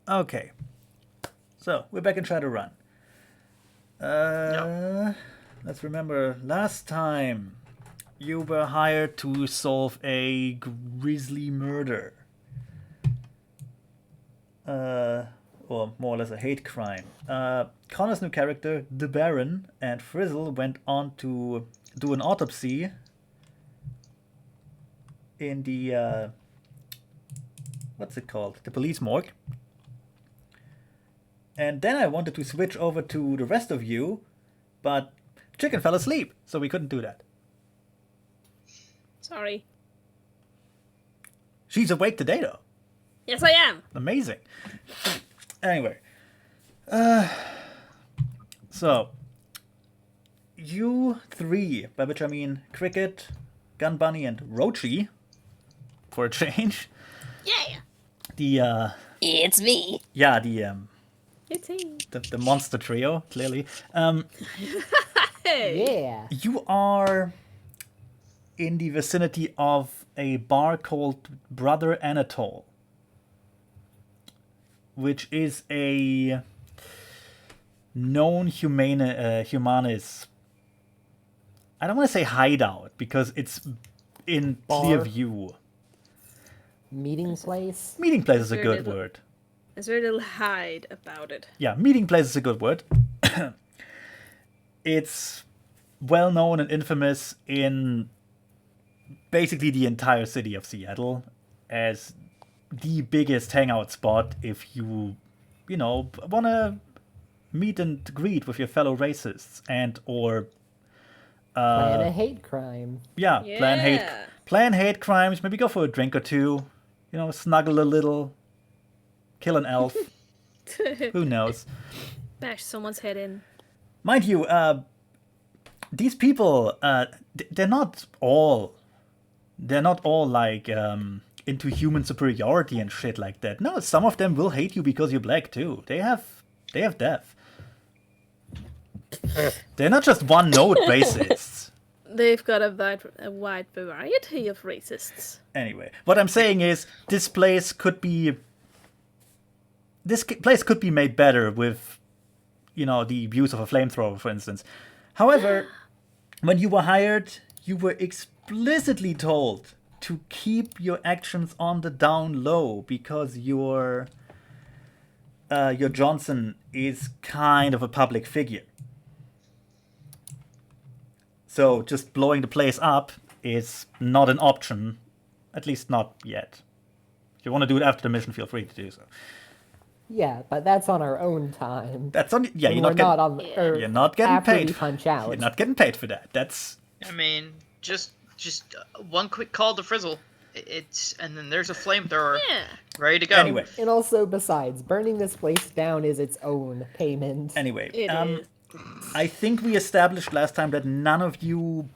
Okay. So, we're back in Shadowrun. Yep. Let's remember, last time you were hired to solve a grisly murder. Or more or less a hate crime. Connor's new character, the Baron, and Frizzle went on to do an autopsy in the, what's it called? The police morgue. And then I wanted to switch over to the rest of you, but Chicken fell asleep, so we couldn't do that. Sorry. She's awake today, though. Yes, I am. Amazing. Anyway. So, you three, by which I mean Cricket, Gun Bunny, and Rochi, for a change. Yeah. The, It's me. yeah, It's he. the monster trio, clearly. Hey. Yeah. You are in the vicinity of a bar called Brother Anatole, which is a known humanis. I don't want to say hideout because it's in clear Bar. view. Meeting place. Meeting place is a Very good little. word. There's very little hide about it. Yeah, meeting place is a good word. It's well known and infamous in basically the entire city of Seattle as the biggest hangout spot if you want to meet and greet with your fellow racists and or Plan a hate crime. plan hate crimes, maybe go for a drink or two, snuggle a little, kill an elf. Who knows? Bash someone's head in. Mind you, these people, they're not all like into human superiority and shit like that. No, some of them will hate you because you're black too. They have depth. They're not just one note racists. They've got a wide variety of racists. Anyway, what I'm saying is this place could be made better with the use of a flamethrower, for instance. However, when you were hired, you were explicitly told to keep your actions on the down low because your Johnson is kind of a public figure. So just blowing the place up is not an option, at least not yet. If you want to do it after the mission, feel free to do so. Yeah, but that's on our own time. That's on. Yeah, And you're we're not getting after paid. we punch out. You're not getting paid for that. That's. I mean, just one quick call to Frizzle. And then there's a flamethrower Yeah. ready to go. Anyway. And also, besides, burning this place down is its own payment. Anyway, It is. I think we established last time that none of you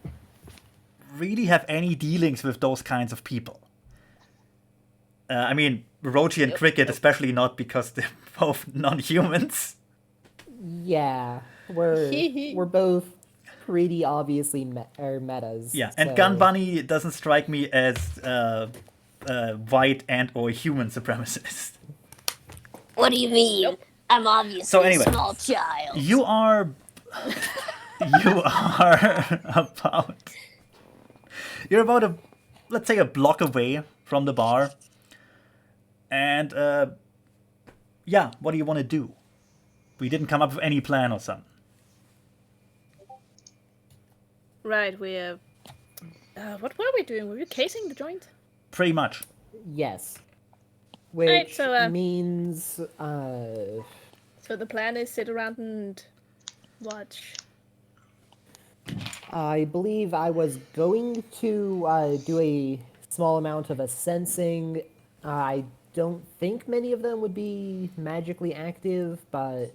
really have any dealings with those kinds of people. I mean, Rochi and Cricket, especially not because they're both non-humans. Yeah, we're both pretty obviously metas. Yeah, and so- Gun Bunny doesn't strike me as white and or human supremacist. What do you mean? I'm obviously So anyway, a small child. You are about let's say a block away from the bar. And what do you want to do? We didn't come up with any plan or something. Right, we're... what were we doing? Were we casing the joint? Pretty much. Yes. Which Right, so, means So the plan is sit around and watch. I believe I was going to do a small amount of a sensing. I don't think many of them would be magically active, but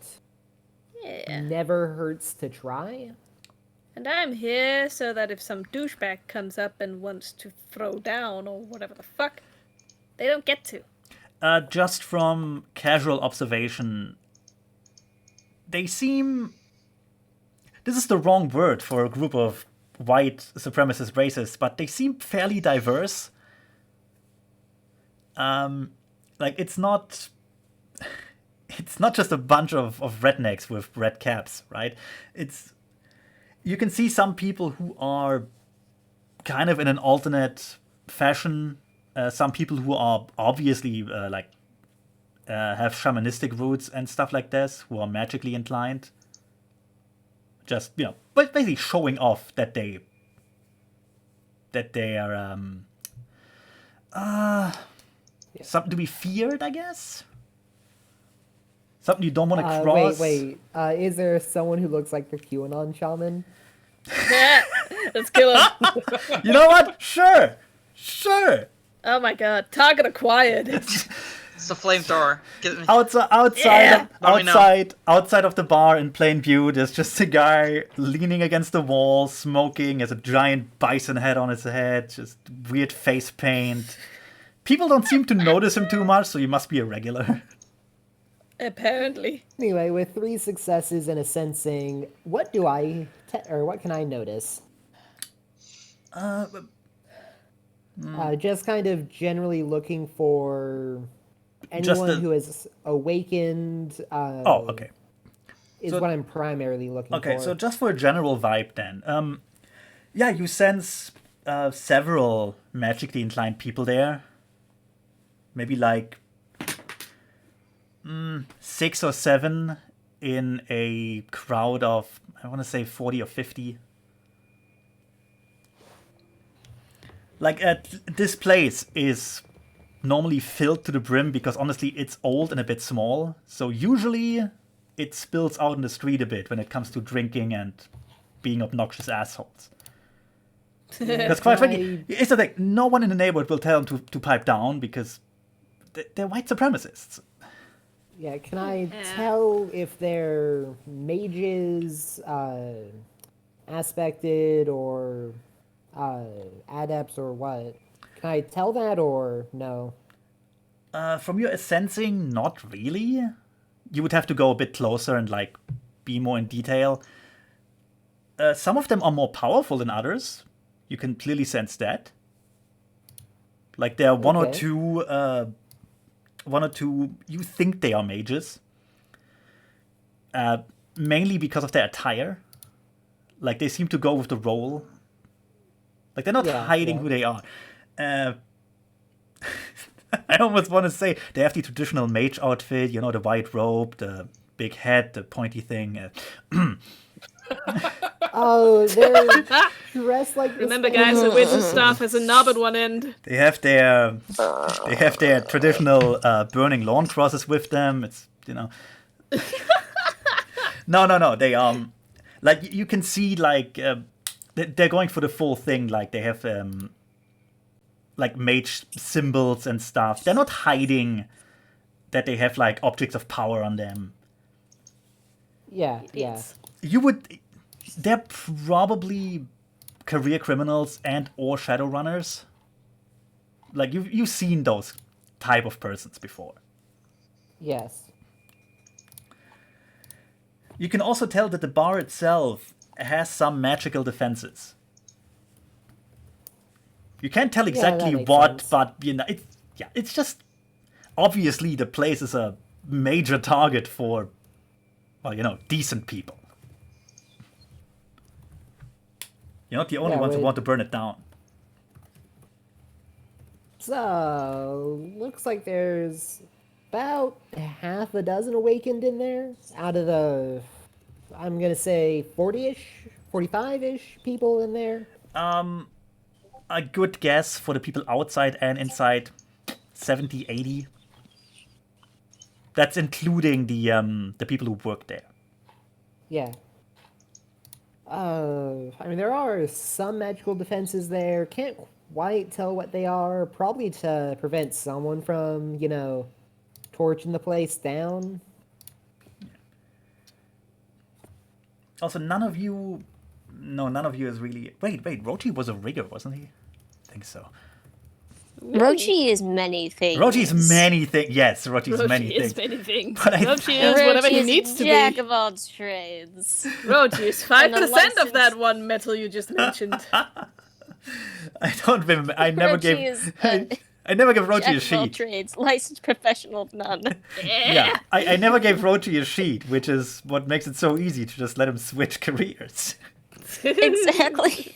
Yeah. never hurts to try. And I'm here so that if some douchebag comes up and wants to throw down or whatever the fuck, they don't get to. Just from casual observation, they seem... This is the wrong word for a group of white supremacist racists, but they seem fairly diverse. Like, it's not... it's not just a bunch of rednecks with red caps, right? You can see some people who are kind of in an alternate fashion. Some people who are obviously have shamanistic roots and stuff like this, who are magically inclined. Just, but basically showing off that they are something to be feared, I guess. Something you don't want to cross. Wait. Is there someone who looks like the QAnon shaman? Let's kill him. You know what? Sure. Oh my god. Target acquired. It's a flamethrower. Outside of the bar in plain view, there's just a guy leaning against the wall, smoking, has a giant bison head on his head, just weird face paint. People don't seem to notice him too much, so he must be a regular. Apparently. Anyway, with 3 successes and a sensing, what can I notice? Just kind of generally looking for anyone who has awakened. Okay. Is what I'm primarily looking for. Okay, so just for a general vibe then. You sense several magically inclined people there. Maybe like 6 or 7 in a crowd of, I want to say 40 or 50. Like, this place is normally filled to the brim because honestly it's old and a bit small. So usually it spills out in the street a bit when it comes to drinking and being obnoxious assholes. Because quite frankly, it's the thing, no one in the neighborhood will tell them to pipe down because they're white supremacists. Yeah, can I tell if they're mages, aspected, or adepts, or what? Can I tell that, or no? From your sensing, not really. You would have to go a bit closer and be more in detail. Some of them are more powerful than others. You can clearly sense that. Like there are one or two you think they are mages. Mainly because of their attire. Like they seem to go with the role. Like they're not hiding who they are. I almost want to say they have the traditional mage outfit, the white robe, the big hat, the pointy thing. Oh, they're dressed like. Remember, guys, a wizard's staff has a knob at one end. They have their traditional burning lawn crosses with them. It's No. They like you can see they're going for the full thing. Like they have like mage symbols and stuff. They're not hiding that they have objects of power on them. Yeah. They're probably career criminals and or Shadowrunners. Like you've seen those type of persons before. Yes. You can also tell that the bar itself has some magical defenses. You can't tell exactly what, sense. But it's just obviously the place is a major target for, decent people. You're not the only ones who want to burn it down. So, looks like there's about half a dozen awakened in there out of the, I'm going to say 40-ish, 45-ish people in there. A good guess for the people outside and inside, 70, 80. That's including the people who work there. Yeah. There are some magical defenses there. Can't quite tell what they are. Probably to prevent someone from, torching the place down. Also, none of you is really... Wait, Rochi was a rigger, wasn't he? I think so. Rochi is many things. Rochi's many things. Yes, Rochi's many things. But Rochi is whatever he needs to be. Jack of all trades. Rochi is 5% of that one metal you just mentioned. I don't remember. I never gave. I never give Rochi Jack a of all sheet. trades, licensed professional of none. Yeah, I never gave Rochi a sheet, which is what makes it so easy to just let him switch careers. Exactly.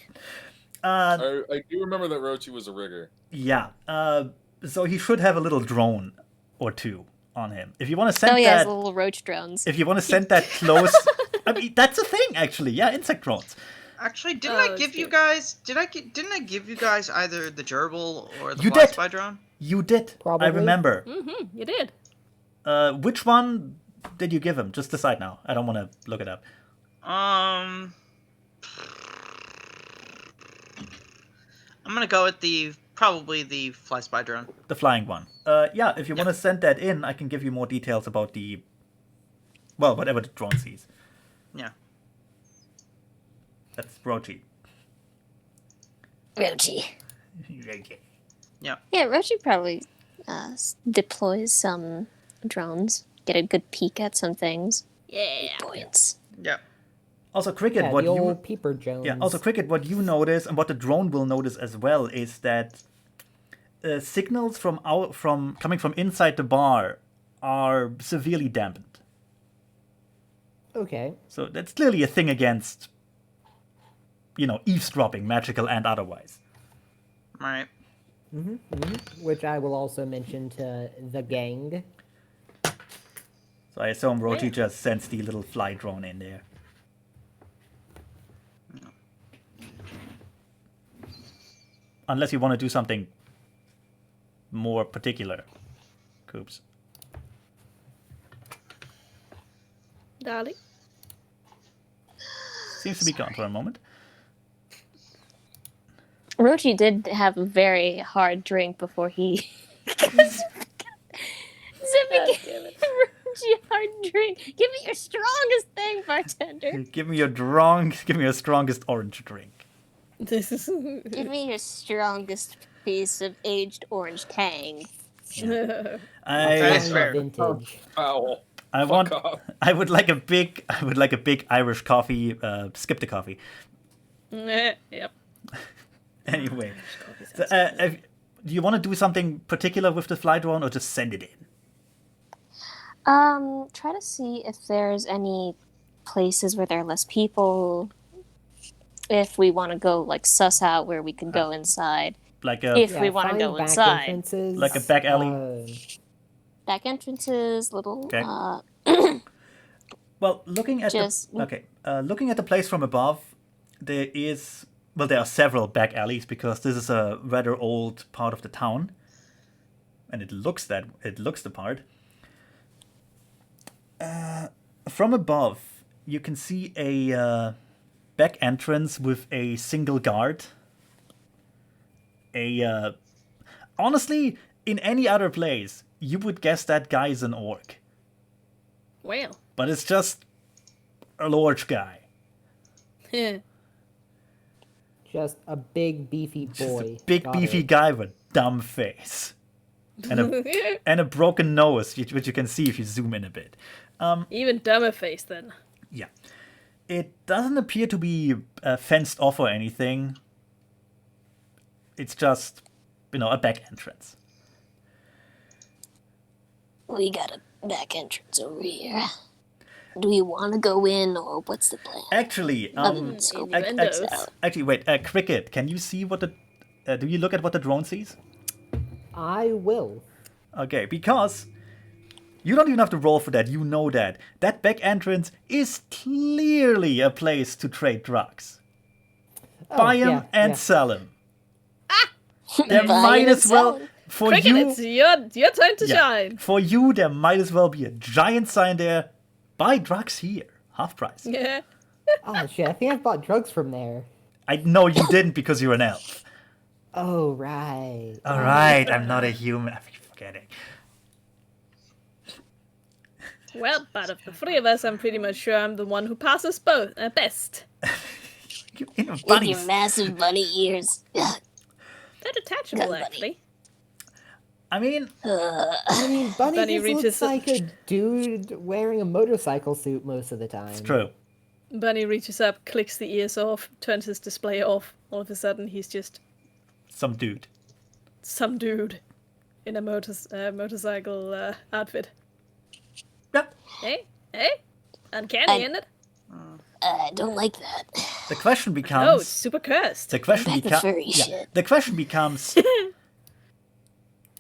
I do remember that Rochi was a rigger. Yeah, so he should have a little drone or two on him. If you want to send Oh yeah, that, his little roach drones. if you want to send that close, I mean that's a thing actually. Yeah, insect drones. Actually, didn't Oh, I that's give you good. guys? Didn't I give you guys either the gerbil or the You fly did. spy drone? You did. I Probably. remember. You did. Which one did you give him? Just decide now. I don't want to look it up. I'm gonna go with probably the fly spy drone. The flying one. Yeah, if you want to send that in, I can give you more details about the, well, whatever the drone sees. Yeah. That's Rochi. Rochi. Yeah. Yeah, Rochi probably deploys some drones. Get a good peek at some things. Yeah. Points. Yeah. Also, Cricket, Yeah, what the you old Peeper Jones. yeah. Also, Cricket, what you notice and what the drone will notice as well is that signals from coming from inside the bar are severely dampened. Okay. So that's clearly a thing against, eavesdropping, magical and otherwise. Right. Which I will also mention to the gang. So I assume Rochi Yeah. just sends the little fly drone in there. Unless you want to do something more particular, Coops. Darling. Seems to be gone for a moment. Rochi did have a very hard drink before he. Zippy gave Rochi a hard drink. Give me your strongest thing, bartender. Give me your strongest orange drink. Give me your strongest piece of aged orange tang. That's I fair. Vintage. Owl. I Fuck want off. I would like a big Irish coffee. Skip the coffee. Yep. Anyway, so, do you want to do something particular with the fly drone or just send it in? Try to see if there's any places where there are less people. If we want to go like suss out where we can go inside. Like a If we want to find go back inside. entrances, Like a back alley? Back entrances, little Okay. Well, looking at looking at the place from above, there are several back alleys because this is a rather old part of the town, and it looks the part. From above, you can see a back entrance with a single guard. Honestly, in any other place, you would guess that guy's an orc. Well. But it's just a large guy. Just a big beefy Just boy. a big Got beefy it. guy with a dumb face. And a broken nose, which you can see if you zoom in a bit. Even dumber face then. Yeah. It doesn't appear to be fenced off or anything. It's just, a back entrance. We got a back entrance over here. Do we want to go in, or what's the plan? Actually, Scope Innuendos. things out. actually, wait, Cricket, can you see what do you look at what the drone sees? I will. Okay, because you don't even have to roll for that, you know that. That back entrance is clearly a place to trade drugs. Buy them yeah, and yeah. sell them. There Buy might and as well, sell. for Cricket, you, it's your time to yeah, shine. for you, there might as well be a giant sign there. Buy drugs here, half price. Yeah. Oh shit, I think I've bought drugs from there. I know you didn't because you're an elf. Oh, right. All right, I'm not a human. I'm forgetting. Well, out of the three of us, I'm pretty much sure I'm the one who passes both best. You know, With bunnies. your massive bunny ears. Ugh. They're detachable, Buddy. actually. I mean, I mean, Bunny, Bunny just reaches looks up- like a dude wearing a motorcycle suit most of the time. it's true. Bunny reaches up, clicks the ears off, turns his display off. All of a sudden, he's just Some dude. some dude. in a motorcycle outfit. Yep. Hey, uncanny, I- isn't it? I don't like that. The question becomes. No, it's super cursed. The question Back to becomes. furry shit. The question becomes.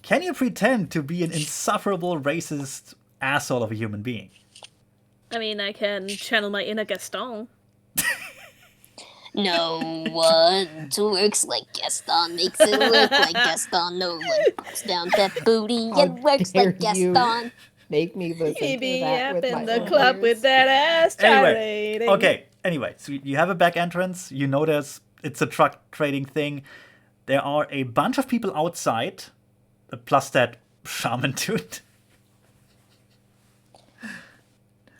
Can you pretend to be an insufferable, racist asshole of a human being? I mean, I can channel my inner Gaston. No one works like Gaston, makes it look like Gaston. No one puts down that booty How and works dare like you. Gaston. Make me listen Maybe to that up with in my the own club ears. with that ass Anyway, gyrating. okay. Anyway, so you have a back entrance. You notice it's a truck trading thing. There are a bunch of people outside, plus that shaman dude.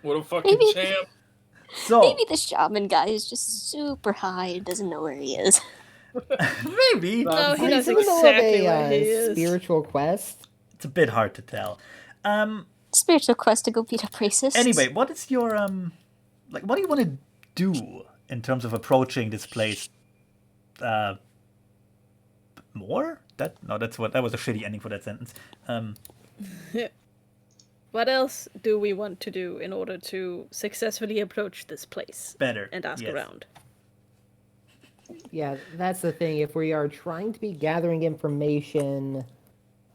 What a fucking Maybe- champ. So Maybe the shaman guy is just super high and doesn't know where he is. maybe No, he He's knows in the middle exactly of where he a is. spiritual quest. it's a bit hard to tell. Spiritual quest to go beat up racists. Anyway, what is your like? What do you want to do in terms of approaching this place? More? That was a shitty ending for that sentence. What else do we want to do in order to successfully approach this place Better and ask yes. around? Yeah, that's the thing. If we are trying to be gathering information,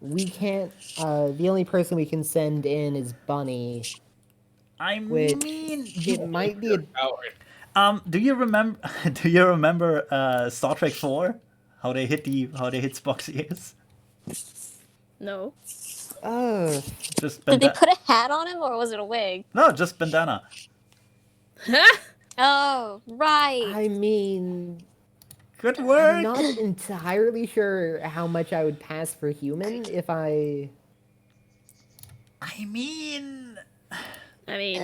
we can't. The only person we can send in is Bunny. I Which mean, It might be a. do you remember? Do you remember Star Trek 4? How they hit Spock's ears? No. Just Did they bandana. put a hat on him or was it a wig? No, just bandana. Oh, right. I mean, Good I'm work. not entirely sure how much I would pass for human if I. I mean,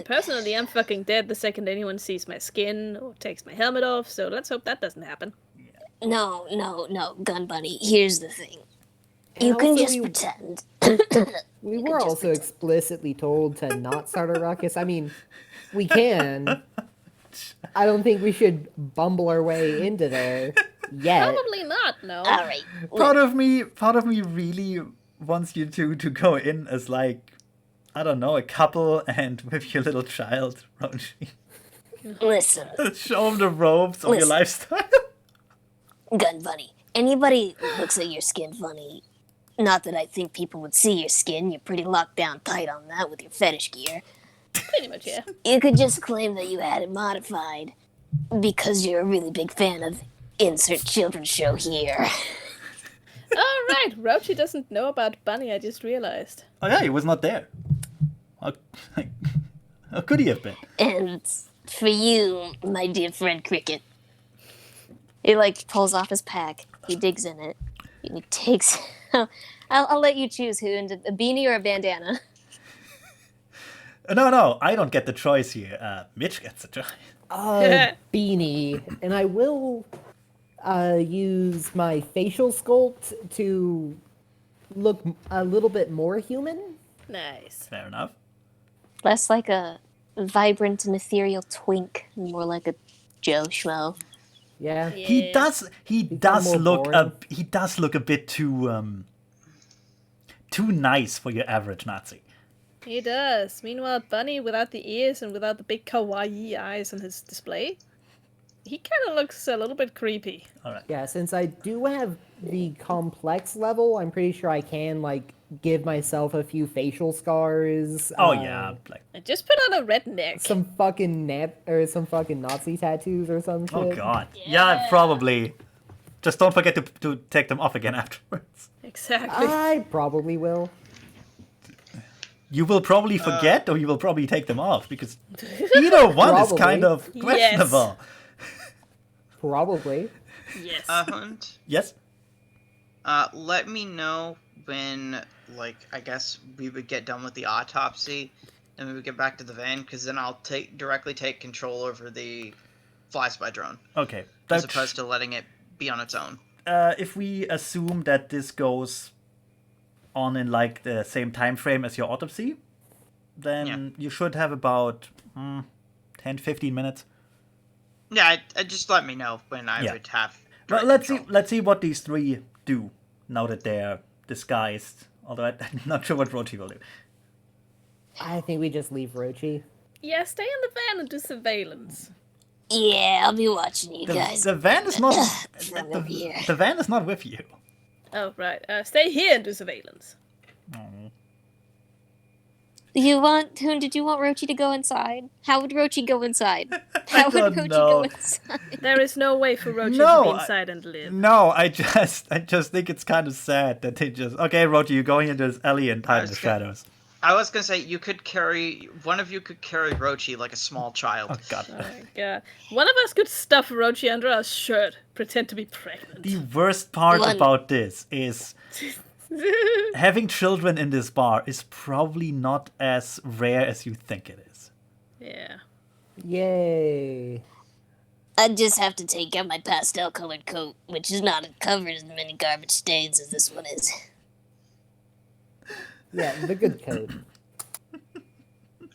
Personally, I'm fucking dead the second anyone sees my skin or takes my helmet off, so let's hope that doesn't happen. No, Gun Bunny. Here's the thing. And You can also just we- pretend. We were also explicitly told to not start a ruckus. I mean, we can. I don't think we should bumble our way into there yet. Probably not, no. All right. part of me really wants you to go in as like, I don't know, a couple and with your little child, Roshi. Listen, Show them the ropes of your Listen. lifestyle. Gun Bunny. Anybody who looks at your skin funny. Not that I think people would see your skin. You're pretty locked down tight on that with your fetish gear. Pretty much, yeah. You could just claim that you had it modified because you're a really big fan of insert children's show here. Alright, Rochi doesn't know about Bunny, I just realized. Oh yeah, he was not there. How, how could he have been? And for you, my dear friend Cricket, he pulls off his pack. He digs in it. He takes. I'll let you choose who, a beanie or a bandana. No, I don't get the choice here. Mitch gets the choice. Beanie, and I will use my facial sculpt to look a little bit more human. Nice. Fair enough. Less like a vibrant and ethereal twink, more like a Joe Schmo. Yeah. He does more look boring. he does look a bit too nice for your average Nazi. He does. Meanwhile, Bunny, without the ears and without the big kawaii eyes on his display, he kind of looks a little bit creepy. All right. Yeah, since I do have the complex level, I'm pretty sure I can give myself a few facial scars. Oh yeah, like And just put on a red neck. Some fucking some fucking Nazi tattoos or some shit. oh god. Yeah, probably. Just don't forget to take them off again afterwards. Exactly. I probably will. You will probably forget, or you will probably take them off, because either one is Probably. kind of questionable. Probably. yes. Hunt. Yes. Let me know when, I guess we would get done with the autopsy, and we would get back to the van, because then I'll directly take control over the fly spy drone, Okay. as opposed to letting it be on its own. If we assume that this goes on in the same time frame as your autopsy, then you should have about 10-15 minutes. Yeah, just let me know when I Yeah. would have. Well, direct control. let's see what these three do now that they're disguised Although I'm not sure what Rochi will do. I think we just leave Rochi. Yeah, stay in the van and do surveillance. Yeah, I'll be watching you guys. The van is not. From over here. The van is not with you. Oh, right. Stay here and do surveillance. Did you want Rochi to go inside? How would Rochi go inside? I How would don't Rochi know. go inside? There is no way for Rochi No, to be inside and live. No, I just think it's kind of sad that they just Rochi, you're going into this alley and hide in the shadows. I was gonna say one of you could carry Rochi like a small child. Oh god. Oh my god. One of us could stuff Rochi under our shirt, pretend to be pregnant. The worst part about this is having children in this bar is probably not as rare as you think it is. Yeah. Yay. I just have to take out my pastel-colored coat, which is not covered in many garbage stains as this one is. Yeah, the good coat.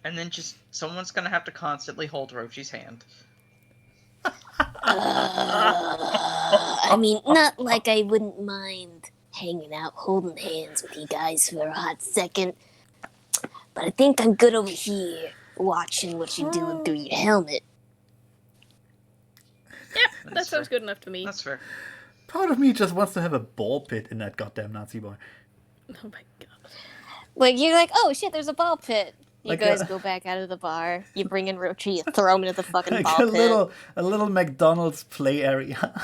And then just someone's gonna have to constantly hold Rochi's hand. I mean, not like I wouldn't mind hanging out, holding hands with you guys for a hot second. But I think I'm good over here, watching what you're doing through your helmet. Yep, that sounds good enough to me. That's fair. Part of me just wants to have a ball pit in that goddamn Nazi bar. Oh my god. Like, you're like, oh shit, there's a ball pit. You Like guys a- go back out of the bar, you bring in Rochi, you throw him into the fucking Like ball pit. a little McDonald's play area.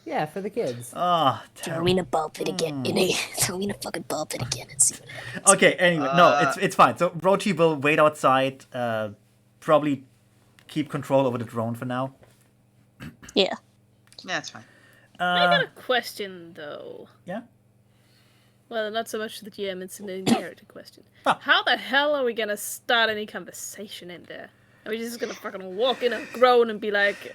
Yeah, for the kids. Ah, Throw me in a ball pit again. Throw me in a fucking ball pit again and see what happens. Okay, anyway, no, it's fine. So Rochi will wait outside, probably keep control over the drone for now. Yeah. Yeah, it's fine. I got a question, though. Yeah? Well, not so much the GM, it's an inherited question. Ah. How the hell are we gonna start any conversation in there? Are we just gonna fucking walk in and groan and be like,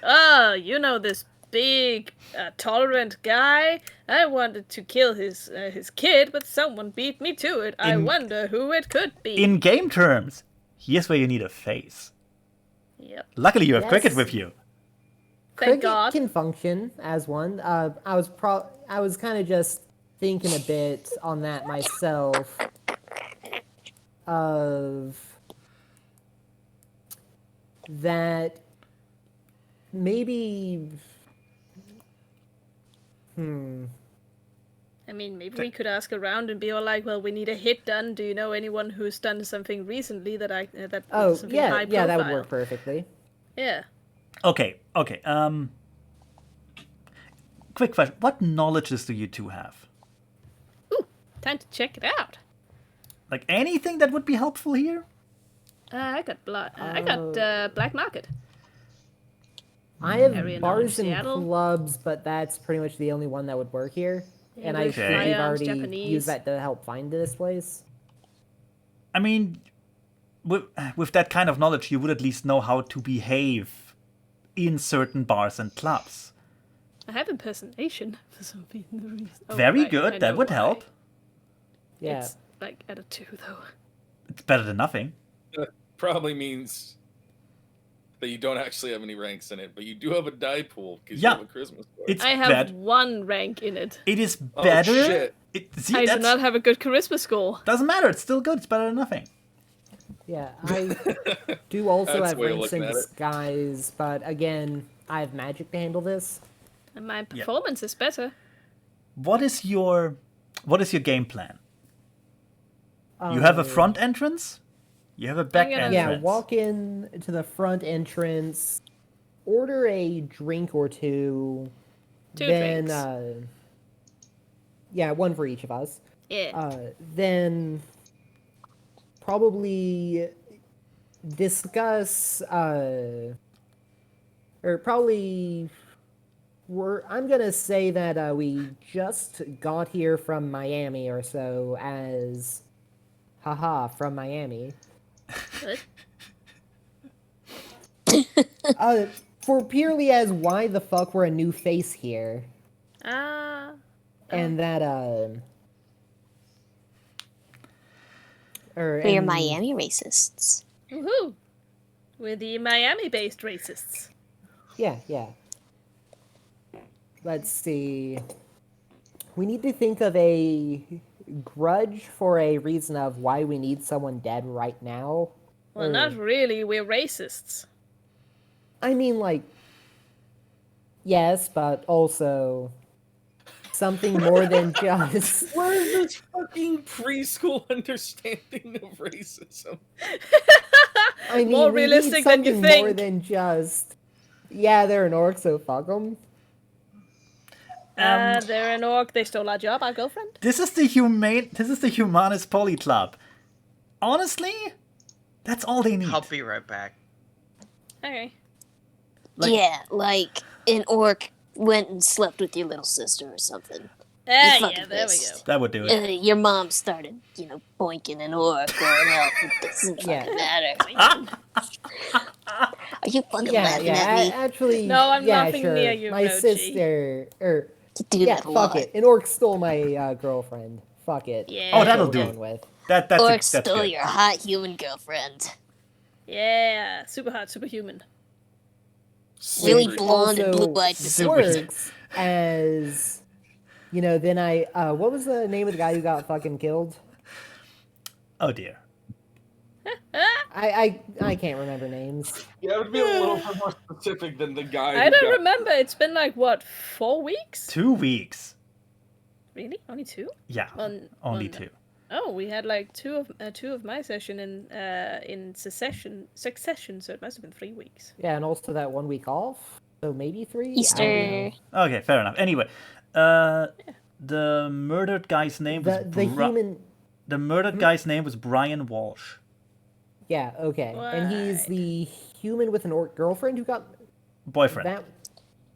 you know this big, tolerant guy? I wanted to kill his kid, but someone beat me to it. I wonder who it could be. In game terms, here's where you need a face. Yep. Luckily, you have Yes. Cricket with you. Thank Cricket God. can function as one. I was kind of just thinking a bit on that myself. Of that maybe. I mean, maybe we could ask around and be all like, well, we need a hit done. Do you know anyone who's done something recently that Oh something yeah, high yeah, that would profile? work perfectly. Yeah. Okay. Quick question. What knowledges do you two have? Ooh, time to check it out. Like anything that would be helpful here? I got black market. I have Area bars knowledge, and Seattle. clubs, but that's pretty much the only one that would work here. And I English, think we've firearms, already Japanese. used that to help find this place. I mean, with that kind of knowledge, you would at least know how to behave in certain bars and clubs. I have impersonation for some reason. Oh, Very right, I good. That know would why. help. Yeah. It's like at a 2 though. It's better than nothing. Probably means that you don't actually have any ranks in it, but you do have a die pool because Yeah. you have a Christmas card. It's I have bad. 1 rank in it. It is Oh, better. shit. See, I do that's not have a good charisma score. doesn't matter. It's still good. It's better than nothing. Yeah, I do also That's have a way of ranks in looking at it. disguise, but again, I have magic to handle this. And my performance is better. What is your game plan? You have a Uh, front entrance. You have a back gonna- entrance. Yeah, walk in to the front entrance, order a drink or two, 2 then drinks. yeah, one for each of us. Yeah. Then probably discuss or probably I'm gonna say that we just got here from Miami or so as haha from Miami. What? For purely as why the fuck we're a new face here. And that We're and- Miami racists. Woohoo! We're the Miami-based racists. Yeah. Let's see. we need to think of a grudge for a reason of why we need someone dead right now. Well, Or- not really. We're racists. I mean, like, yes, but also something more than just. Where is this fucking preschool understanding of racism? I mean, More we need realistic than you something more think. than just. Yeah, they're an orc, so fuck them. They're an orc. They stole our job, our girlfriend. This is the Humanist Poly Club. Honestly, that's all they need. I'll be right back. Okay. Like- Yeah, like an orc went and slept with your little sister or something. Yeah, fucking there we go. pissed. That would do it. Your mom started, boinking an orc or an elf. It doesn't Yeah. fucking matter. Are you fucking Yeah, laughing yeah. at me? Actually, No, I'm yeah, laughing sure. near you, My Rochi. sister, You do yeah, that a fuck lot. it. An orc stole my girlfriend. Fuck it. Yeah. Oh, that'll We're do. going with. That's Orc that's stole good. your hot human girlfriend. Yeah, super hot, superhuman. Really Which blonde and also blue-eyed. Super- works as, then what was the name of the guy who got fucking killed? Oh dear. I can't remember names. Yeah, it would be a little bit more specific than the guy. I who don't got- remember. It's been like, what, 4 weeks? 2 weeks. Really? Only 2? Yeah. Only 2. Oh, we had like two of my session in succession, so it must have been 3 weeks. Yeah, and also that 1 week off, so maybe 3. I don't know. Easter. Okay, fair enough. Anyway, the murdered guy's name was The human. The murdered guy's name was Brian Walsh. Yeah, okay, and he's Right. the human with an orc girlfriend who got Boyfriend. that.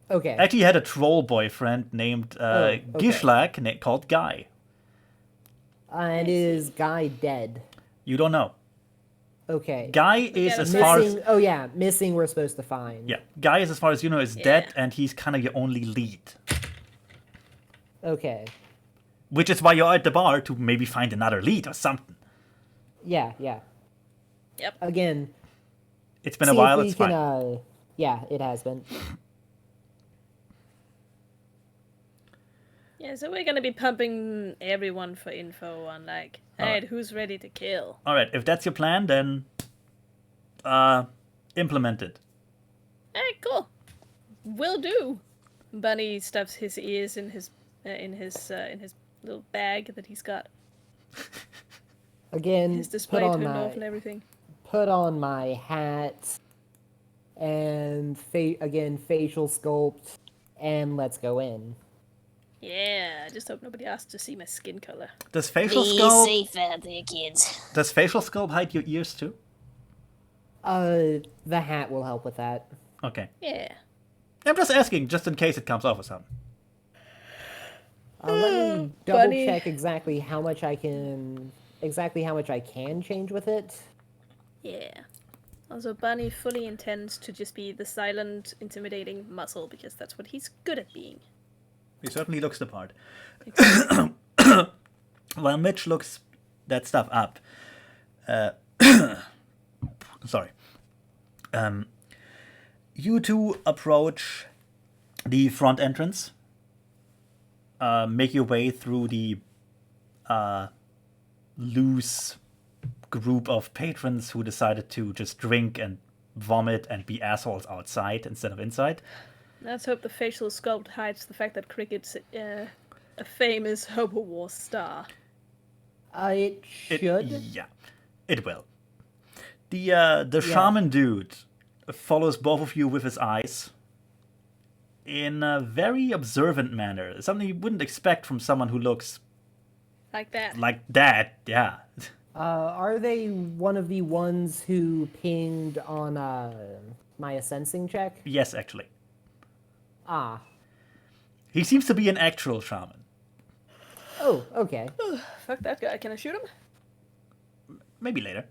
Okay. Actually, he had a troll boyfriend named okay. Gishlak, called Guy. And is Guy dead? You don't know. Okay. Guy is gotta as far as Missing. Oh yeah, missing. We're supposed to find. yeah, Guy is as far as you know is dead, Yeah. and he's kind of your only lead. Okay. Which is why you're at the bar to maybe find another lead or something. Yeah, yeah. Yep. Again, It's been see a while. if we It's can. fine. Yeah, it has been. Yeah, so we're gonna be pumping everyone for info on like, hey, Alright. who's ready to kill? All right, if that's your plan, then implement it. Hey, cool. Will do. Bunny stuffs his ears in his little bag that he's got. Again, His display put on turned off and my everything. hat, and again facial sculpt, and let's go in. Yeah, I just hope nobody asks to see my skin color. Does facial Be sculpt safe out there, kids. does facial sculpt hide your ears too? The hat will help with that. Okay, Yeah. I'm just asking, just in case it comes off or something. Let me double Bunny. check exactly how much I can change with it. Yeah. Also, Bunny fully intends to just be the silent, intimidating muscle because that's what he's good at being. He certainly looks the part. Exactly. While Mitch looks that stuff up, sorry. You two approach the front entrance. Make your way through the loose group of patrons who decided to just drink and vomit and be assholes outside instead of inside. Let's hope the facial sculpt hides the fact that Cricket's a famous Hobo War star. It It- should. Yeah, it will. The shaman dude follows both of you with his eyes in a very observant manner. Something you wouldn't expect from someone who looks Like that. like that. Yeah. Are they one of the ones who pinged on my sensing check? Yes, actually. Ah. He seems to be an actual shaman. Oh, okay. Fuck that guy. Can I shoot him? Maybe later.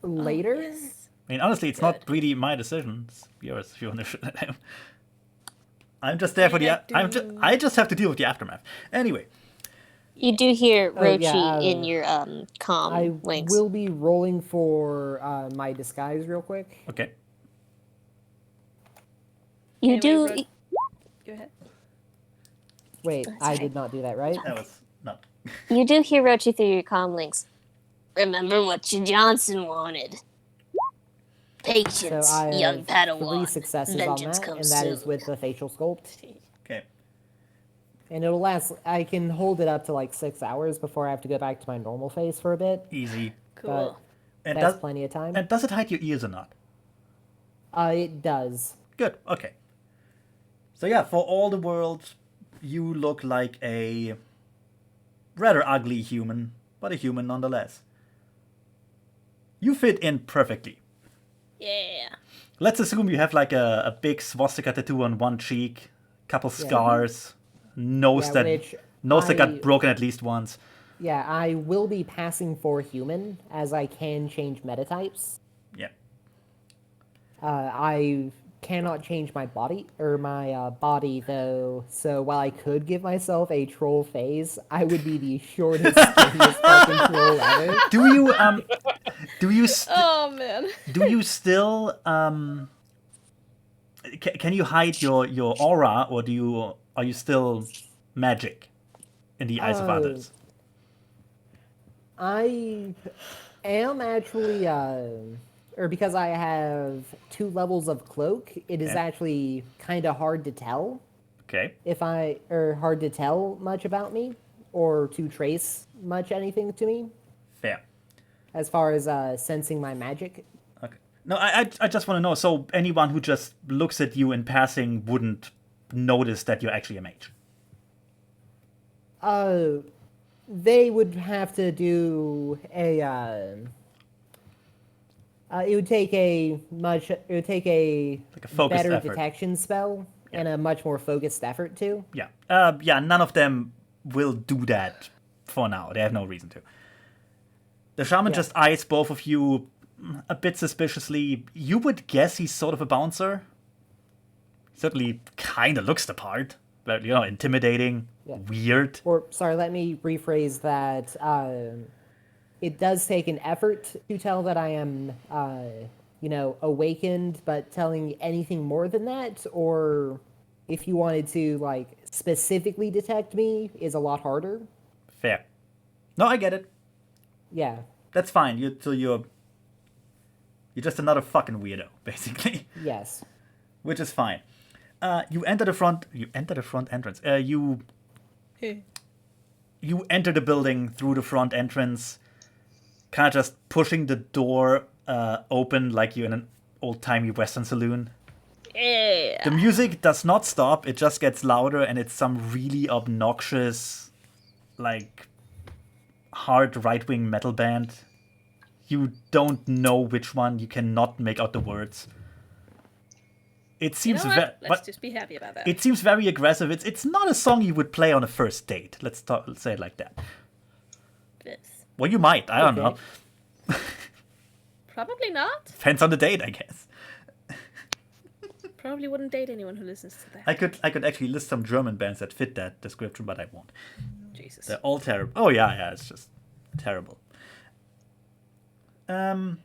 Later? Yes. I mean, honestly, it's not really my decision. It's yours if you want to shoot at him. I'm just there for the. I just have to deal with the aftermath. Anyway, You do hear Oh, Rochi yeah, in your comm I links. will be rolling for my disguise real quick. okay. You Anyway, do. Ro- Go ahead. Wait, That's I right. did not do that, right? That was not. You do hear Rochi through your comm links. Remember what your Johnson wanted. So Patience, I young have 3 Padawan. successes on Vengeance that, comes and that is soon. with the facial sculpt. Okay. And it'll last. I can hold it up to like 6 hours before I have to go back to my normal face for a bit. Easy. Cool. And That's does plenty of time. and does it hide your ears or not? It does. Good. Okay. So yeah, for all the world, you look like a rather ugly human, but a human nonetheless. You fit in perfectly. Yeah. Let's assume you have like a big swastika tattoo on one cheek, couple scars, nose Yeah, that which nose that I- got broken at least once. Yeah, I will be passing for human, as I can change metatypes. Yeah. I cannot change my body body though. So while I could give myself a troll phase, I would be the shortest, skinniest fucking troll ever. Do you Oh man. do you still can you hide your aura, or are you still magic in the eyes of others? I am actually, or because I have 2 levels of cloak, it is Yeah. actually kind of hard to tell Okay. hard to tell much about me, or to trace much anything to me, Fair. as far as sensing my magic. Okay. No, I just want to know. So anyone who just looks at you in passing wouldn't notice that you're actually a mage. They would have to do a. It would take a focused better effort. detection spell and a much more focused effort too. Yeah. Yeah. None of them will do that for now. They have no reason to. The shaman Yeah. just eyes both of you a bit suspiciously. You would guess he's sort of a bouncer. Certainly, kind of looks the part, but intimidating, Yeah. weird. Or, sorry, let me rephrase that. It does take an effort to tell that I am, awakened, but telling anything more than that, or if you wanted to, like, specifically detect me, is a lot harder. Fair. No, I get it. Yeah. That's fine. You're just another fucking weirdo, basically, Yes. which is fine. You enter the front entrance. You enter the building through the front entrance, kind of just pushing the door open like you're in an old-timey Western saloon. Yeah. The music does not stop. It just gets louder, and it's some really obnoxious, like, hard right-wing metal band. You don't know which one. You cannot make out the words. It You seems know what? Let's just be happy about that. it seems very aggressive. It's not a song you would play on a first date. Let's say it like that. This. Well, you might. I don't Okay. know. Probably not. Depends on the date, I guess. Probably wouldn't date anyone who listens to that. I could actually list some German bands that fit that description, but I won't. Jesus. They're all terrible. Oh yeah, it's just terrible. Yeah.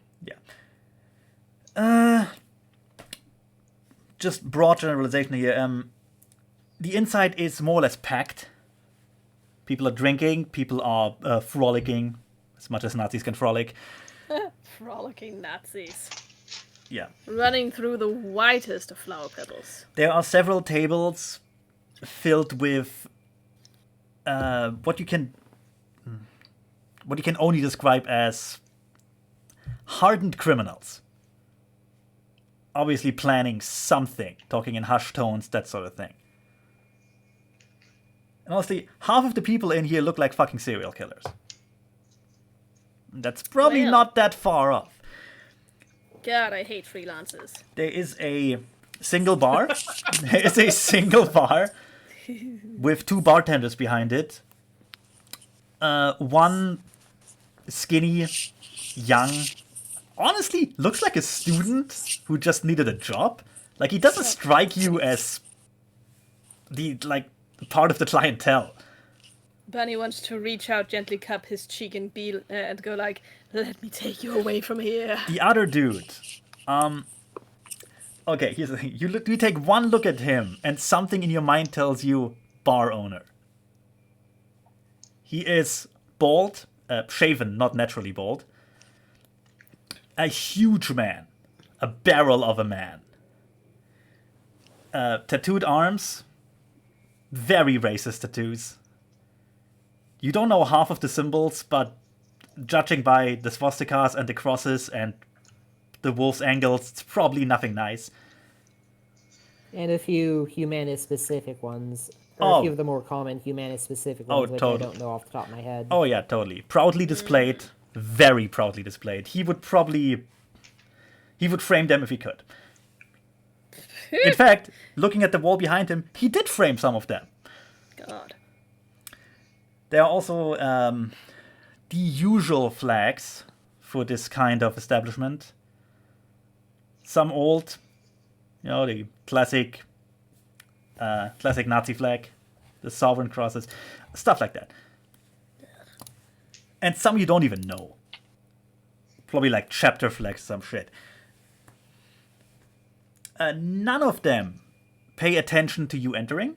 Just broad generalization here. The inside is more or less packed. People are drinking. People are frolicking, as much as Nazis can frolic. Frolicking Nazis. Yeah. Running through the whitest of flower petals. There are several tables filled with what you can only describe as hardened criminals. Obviously planning something, talking in hushed tones, that sort of thing. And honestly, half of the people in here look like fucking serial killers. That's probably Well. not that far off. God, I hate freelancers. There is a single bar. There is a single bar with 2 bartenders behind it. One skinny, young, honestly looks like a student who just needed a job. Like, he doesn't strike you as the part of the clientele. Bunny wants to reach out, gently cup his cheek, and and go like, "Let me take you away from here." The other dude, okay, here's the thing. You take one look at him, and something in your mind tells you bar owner. He is bald, shaven, not naturally bald. A huge man. A barrel of a man. Tattooed arms. Very racist tattoos. You don't know half of the symbols, but judging by the swastikas and the crosses and the wolf's angles, it's probably nothing nice. And a few humanist-specific ones. Or a Oh. few of the more common humanist-specific Oh, ones, which totally. I don't know off the top of my head. Oh yeah, totally. Proudly displayed. Very proudly displayed. He would frame them if he could. In fact, looking at the wall behind him, he did frame some of them. God. There are also the usual flags for this kind of establishment. Some old, the classic Nazi flag, the sovereign crosses, stuff like that. And some you don't even know. Probably like chapter flags, some shit. None of them pay attention to you entering,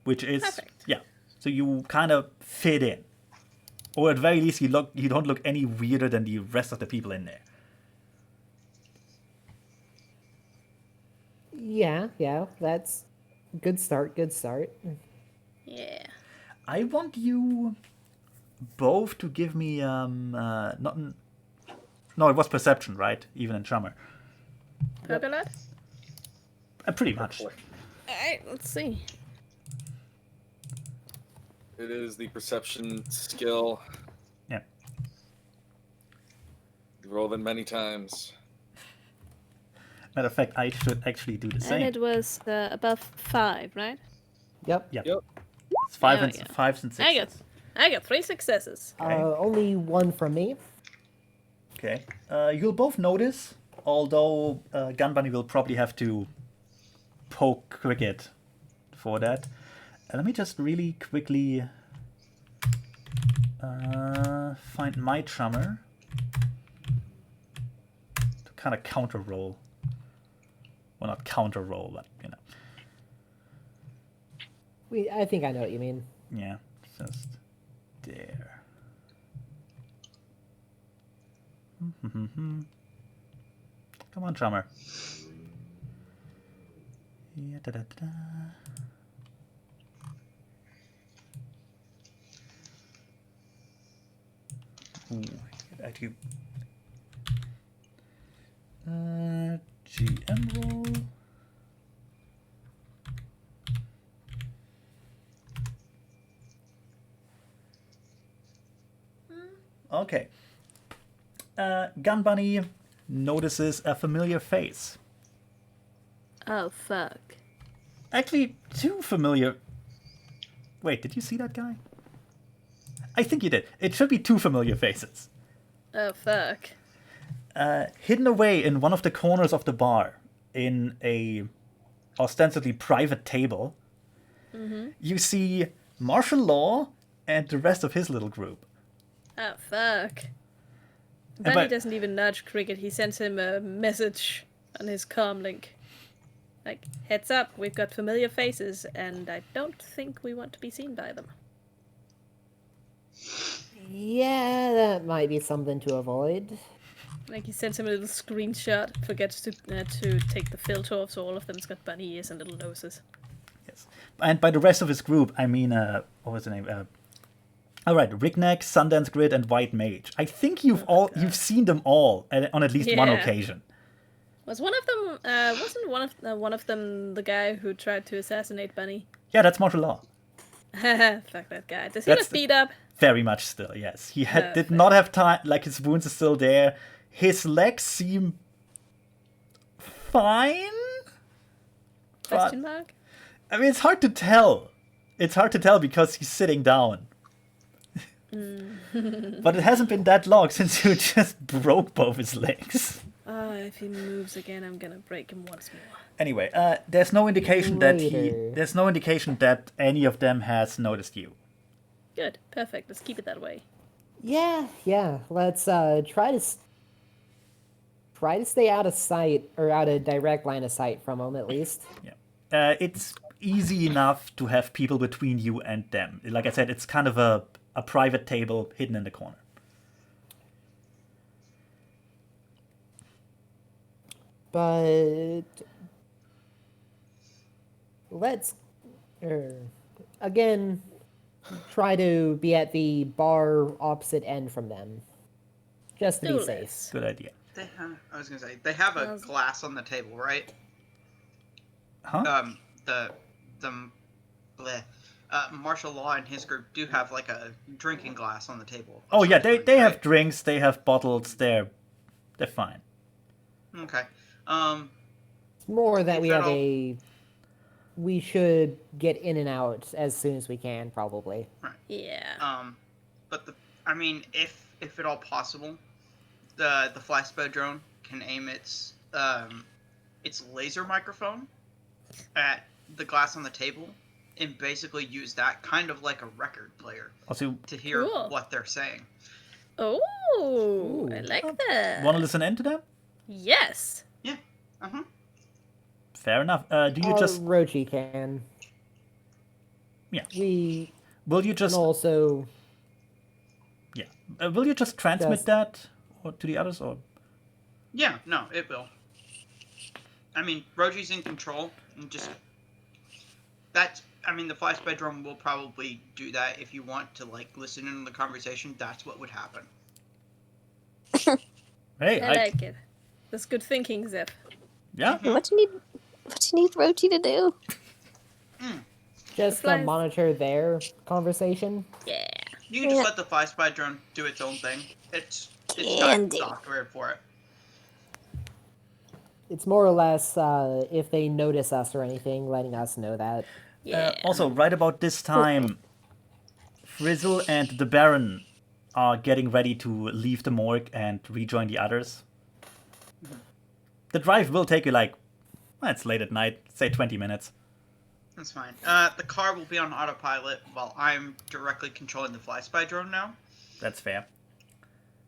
which is Perfect. yeah. So you kind of fit in, or at very least you don't look any weirder than the rest of the people in there. Yeah, that's good start. Yeah. I want you both to give me no, it was perception, right? Even in Summer. Purple lad? Pretty much. Alright, let's see. It is the perception skill. Yeah. You rolled it many times. Matter of fact, I should actually do the And same. it was above 5, right? Yep. Yep. Yep. It's five There and we go. fives and I got, sixes. I got 3 successes. Okay. Only one from me. Okay. You'll both notice, although Gun Bunny will probably have to poke Cricket for that. Let me just really quickly find my Chummer to kind of counter roll. Well, not counter roll, but I think I know what you mean. yeah, just there. Come on, Chummer. Yeah, da-da-da-da. Ooh, actually. GM roll. Okay. Gun Bunny notices a familiar face. Oh, fuck. Actually, two familiar. Wait, did you see that guy? I think you did. It should be two familiar faces. Oh, fuck. Hidden away in one of the corners of the bar, in a ostensibly private table, you see Martial Law and the rest of his little group. Oh, fuck. by- Bunny doesn't even nudge Cricket. He sends him a message on his comm link. Like, heads up, we've got familiar faces, and I don't think we want to be seen by them. Yeah, that might be something to avoid. Like, he sends him a little screenshot, forgets to take the filter off, so all of them's got bunny ears and little noses. Yes. And by the rest of his group, I mean, what was the name? All right, Rignac, Sundance Grid, and White Mage. I think you've seen them all on at least one Yeah. occasion. Was one of them, wasn't one of them the guy who tried to assassinate Bunny? Yeah, that's Martial Law. Fuck that guy. Does he That's look beat up? Very much still, yes. He did Perfect. not have time, like his wounds are still there. His legs seem fine? Question mark? I mean, it's hard to tell. It's hard to tell because he's sitting down. But it hasn't been that long since you just broke both his legs. Oh, if he moves again, I'm gonna break him once more. Anyway, there's no indication Later. there's no indication that any of them has noticed you. Good, perfect. Let's keep it that way. Yeah. Let's try to stay out of sight, or out of direct line of sight from them at least. Yeah. It's easy enough to have people between you and them. Like I said, it's kind of a a private table hidden in the corner. But let's again try to be at the bar opposite end from them, just to be Do safe. less. Good idea. I was gonna say they have a Sounds- glass on the table, right? Huh? The bleh. Martial Law and his group do have like a drinking glass on the table. of Oh yeah, some they kind, they have right? drinks, they have bottles, they're fine. Okay. It's more that If we at have all- we should get in and out as soon as we can, probably. Yeah. But I mean, if at all possible, the flashbow drone can aim its laser microphone at the glass on the table and basically use that kind of like a record player Also, to hear Cool. what they're saying. Oh, I Ooh. like that. want to listen in to them? Yes. Yeah. Uh-huh. Fair enough. Do you just Rochi can. Yeah. We will you can just also. yeah will you just transmit Just- that or to the others or Yeah, no, it will. I mean, Roji's in control, and just the flashbang drone will probably do that if you want to like listen in on the conversation. That's what would happen. hey I like it. That's good thinking, Zip. yeah What you need Rochi to do? Just Flies- monitor their conversation. Yeah. You can just Yeah. let the flashbang drone do its own thing. It's Can got do. software for it. It's more or less if they notice us or anything, letting us know that. Yeah. also right about this time Frizzle and the Baron are getting ready to leave the morgue and rejoin the others. The drive will take you well, it's late at night, say 20 minutes. That's fine. The car will be on autopilot while I'm directly controlling the flashbang drone now. That's fair.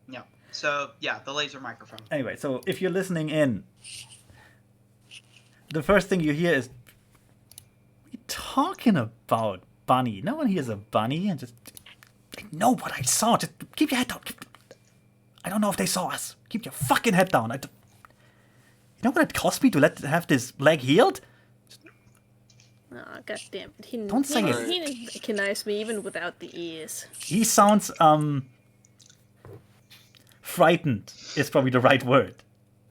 Yeah. So yeah, the laser microphone. Anyway, so if you're listening in, the first thing you hear is, "What are you talking about, Bunny? No one hears a bunny." And just, "I know what I saw. Just keep your head down. I don't know if they saw us. Keep your fucking head down. You know what it cost me to have this leg healed? Oh, goddamn it. Don't say it. He didn't recognize me even without the ears. He sounds, frightened is probably the right word.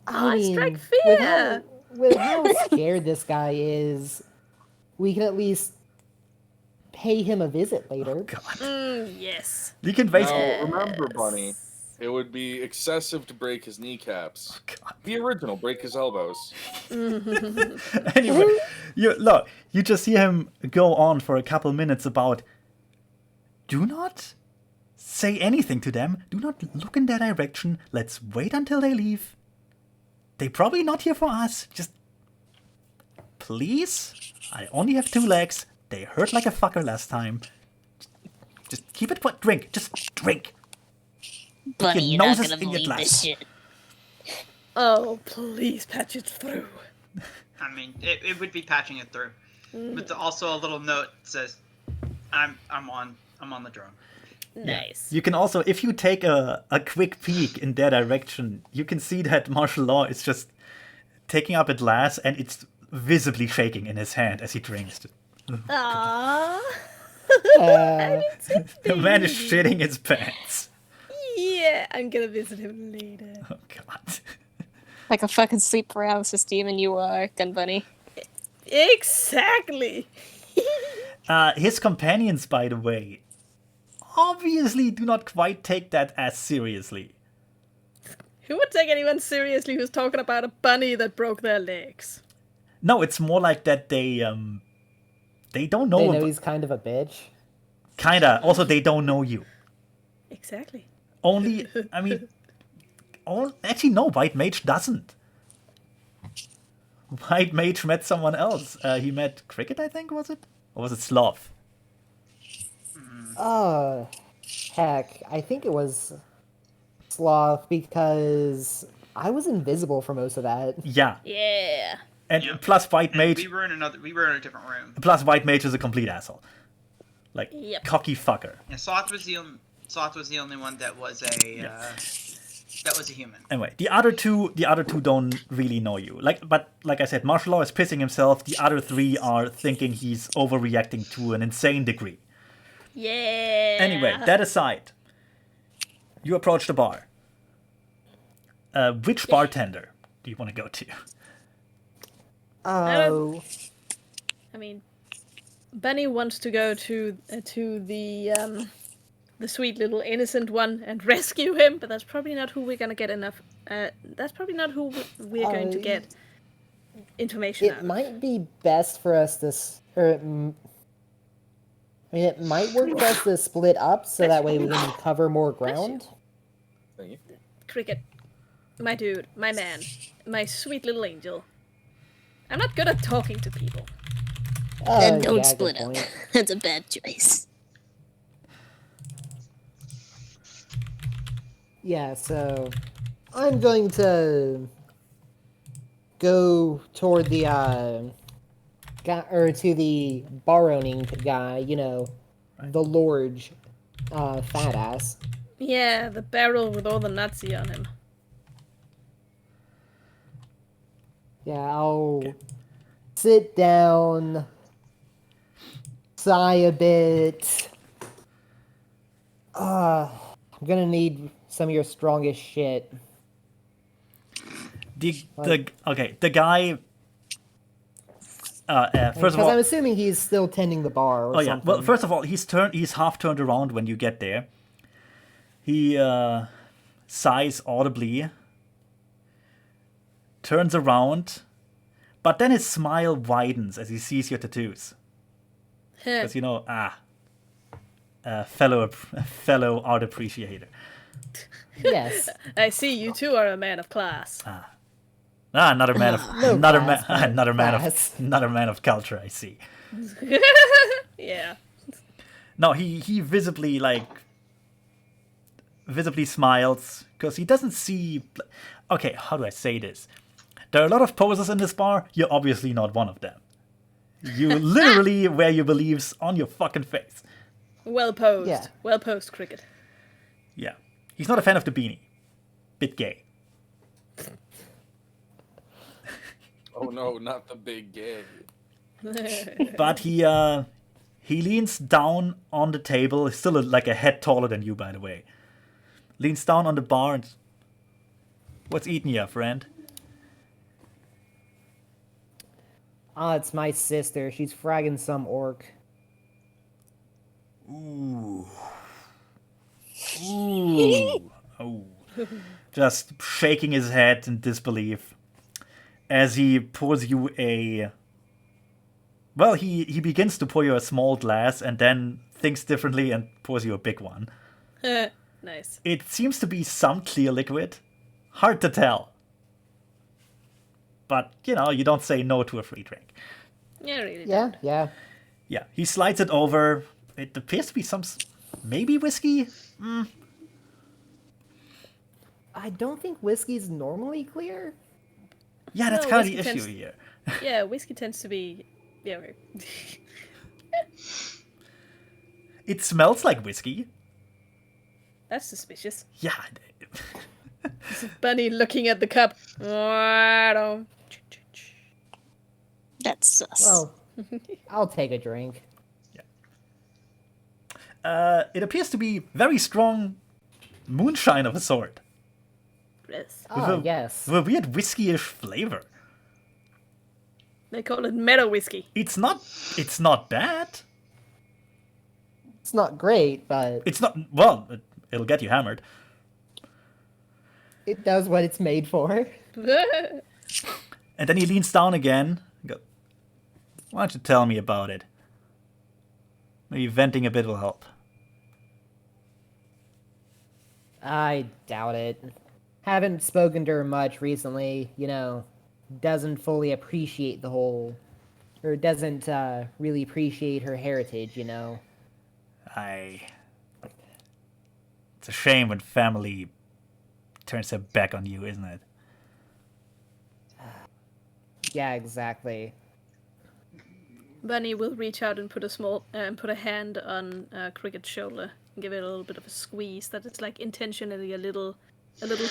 I strike with fear. with how scared this guy is, we can at least pay him a visit later. God. Yes. You can basically... Now, remember, Bunny, it would be excessive to break his kneecaps. God. The original, break his elbows. Anyway, you just hear him go on for a couple minutes about, "Do not say anything to them. Do not look in their direction. Let's wait until they leave. They're probably not here for us. Just please. I only have 2 legs. They hurt like a fucker last time. Just keep it quiet. Drink. Just drink." Bunny, your you're not nose is gonna in your believe glass. this shit. Oh, please patch it through. I mean, it would be patching it through. But also a little note that says, I'm on the drone. Nice. You can also, if you take a quick peek in their direction, you can see that Martial Law is just taking up a glass and it's visibly shaking in his hand as he drinks. Aww. The man is shitting his pants. Yeah, I'm gonna visit him later. Oh god. Like a fucking sleep paralysis demon you are, Gun Bunny. Exactly. His companions, by the way, obviously do not quite take that as seriously. Who would take anyone seriously who's talking about a bunny that broke their legs? No, it's more like that they don't They know. know he's kind of a bitch. Kinda. Also, they don't know you. Exactly. Only, I mean, actually, no, White Mage doesn't. White Mage met someone else. He met Cricket, I think, was it? Or was it Sloth? Heck, I think it was Sloth because I was invisible for most of that. Yeah. Yeah. And Yep. plus White And Mage, we were in a different room. plus White Mage is a complete asshole. Like, Yep. cocky fucker. Yeah, Sloth was the only one that was a human. Anyway, the other two don't really know you. But like I said, Martial Law is pissing himself. The other three are thinking he's overreacting to an insane degree. Yeah. Anyway, that aside, you approach the bar. Which bartender do you want to go to? Oh, I mean, Benny wants to go to the sweet little innocent one and rescue him, but that's probably not who we're gonna get enough. That's probably not who we're going to get information out it of. might be best for us to, it might work for us to split up so that way we can cover more ground. Thank you. Cricket, my dude, my man, my sweet little angel. I'm not good at talking to people. Then Yeah, don't good split up. point. That's a bad choice. Yeah, so I'm going to go toward the guy, or to the bar owning guy, you know, the large fat ass. Yeah, the barrel with all the Nazi on him. Yeah, I'll sit down, sigh a bit. I'm gonna need some of your strongest shit. The guy. First Because of all, I'm assuming he's still tending the bar or oh yeah. something. Well, first of all, he's half turned around when you get there. He sighs audibly, turns around, but then his smile widens as he sees your tattoos. Because fellow art appreciator. Yes. I see you two are a man of class. Another man of No another class, man but another man class. of another man of culture. I see. Yeah. No, he visibly smiles because he doesn't see. Okay, how do I say this? There are a lot of posers in this bar. You're obviously not one of them. You literally wear your beliefs on your fucking face. Well posed. Yeah. Well posed, Cricket. Yeah, he's not a fan of the beanie. Bit gay. Oh no, not the big gay. But he leans down on the table. He's still like a head taller than you, by the way. Leans down on the bar and... What's eating you, friend? It's my sister. She's fragging some orc. Ooh. Oh. Just shaking his head in disbelief as he pours you a... Well, he begins to pour you a small glass and then thinks differently and pours you a big one. Nice. It seems to be some clear liquid. Hard to tell. But, you don't say no to a free drink. Yeah, really. Yeah, don't. yeah. Yeah, he slides it over. It appears to be some... Maybe whiskey? I don't think whiskey's normally clear. Yeah, that's No, kind of the whiskey issue tends- here. Yeah, whiskey tends to be. Yeah, okay. It smells like whiskey. That's suspicious. Yeah. Bunny looking at the cup. Oh, I don't. That's sus. Well, I'll take a drink. It appears to be very strong moonshine of a sort. Yes. Ah, yes. With a weird whiskey-ish flavor. They call it meadow whiskey. It's not bad. It's not great, but It's not... Well, it'll get you hammered. it does what it's made for. And then he leans down again. And goes, why don't you tell me about it? Maybe venting a bit will help. I doubt it. Haven't spoken to her much recently, doesn't fully appreciate the whole... Or doesn't really appreciate her heritage, It's a shame when family turns their back on you, isn't it? Yeah, exactly. Bunny will reach out and put a hand on Cricket's shoulder and give it a little bit of a squeeze. That it's like intentionally a little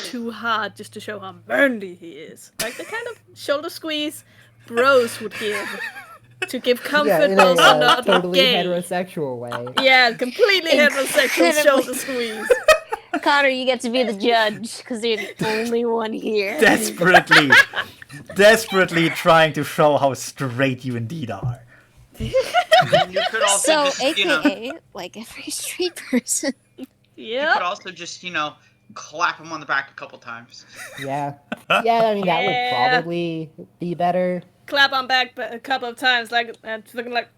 too hard, just to show how manly he is. Like the kind of shoulder squeeze bros would give comfort, Yeah, in but also a not totally gay. heterosexual way. Yeah, completely heterosexual Incredibly. shoulder squeeze. Connor, you get to be the judge because you're the only one here. Desperately trying to show how straight you indeed are. You could also So, just, AKA, like every straight person. you Yep. could also just, clap him on the back a couple times. Yeah. Yeah, I mean, that would Yeah. probably be better. Clap on back a couple of times, like looking like.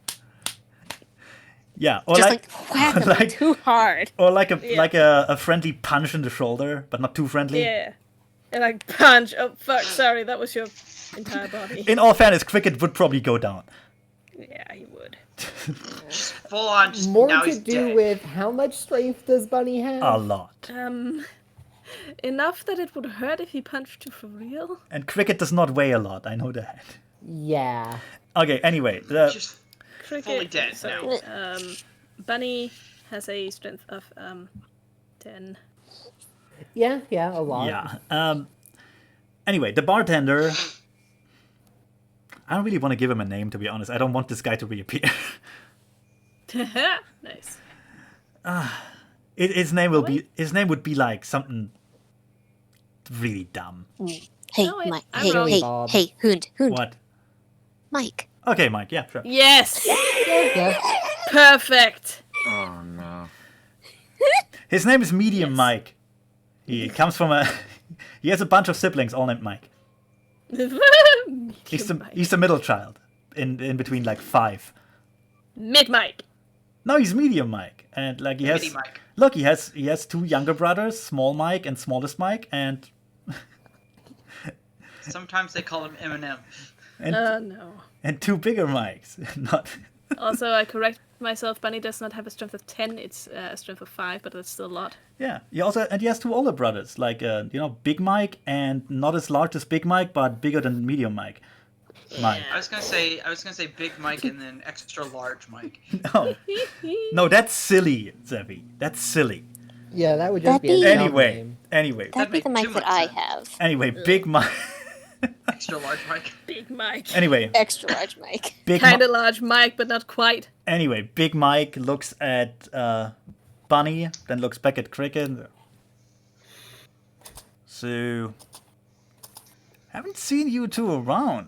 Yeah, or Just like, whack him like- too hard. or like a Yeah. like a friendly punch in the shoulder, but not too friendly. Yeah. And like punch. Oh fuck! Sorry, that was your entire body. In all fairness, Cricket would probably go down. Yeah, he would. Just full on, just More now to he's do dead. with how much strength does Bunny have? A lot. Enough that it would hurt if he punched you for real. And Cricket does not weigh a lot, I know that. Yeah. Okay, anyway. Just Cricket. fully dead sorry. Bunny has a strength of 10. Yeah, a lot. Yeah. Anyway, the bartender... I don't really want to give him a name, to be honest. I don't want this guy to reappear. Nice. His name would be like something really dumb. Hey, No, wait, Mike. I'm Hey, wrong. hey, Bob. hey, Hoond. What? Mike. Okay, Mike. Yeah, sure. Yes. Yeah. Perfect. Oh no. His name is Medium Yes. Mike. He comes from a... He has a bunch of siblings, all named Mike. He's the middle child, in between like 5. Mid Mike. No, he's Medium Mike, and like he has. Midi Mike. Look, he has 2 younger brothers, Small Mike and Smallest Mike, and Sometimes they call him Eminem. No. and 2 bigger Mikes. Not. Also, I correct myself. Bunny does not have a strength of 10. It's a strength of 5, but that's still a lot. Yeah. He has 2 older brothers, like Big Mike, and not as large as Big Mike, but bigger than Medium Mike. Mike. I was gonna say Big Mike and then extra large Mike. No, that's silly, Zevi. That's silly. Yeah, that would just That'd be a be- dumb Anyway, name. That'd be make the too mic that much I sense. have. Anyway, Big Mike. Extra large Mike. Big Mike. Anyway, Extra large Mike. Big Kind Mi- of large Mike, but not quite. Anyway, Big Mike looks at Bunny, then looks back at Cricket. So, haven't seen you 2 around.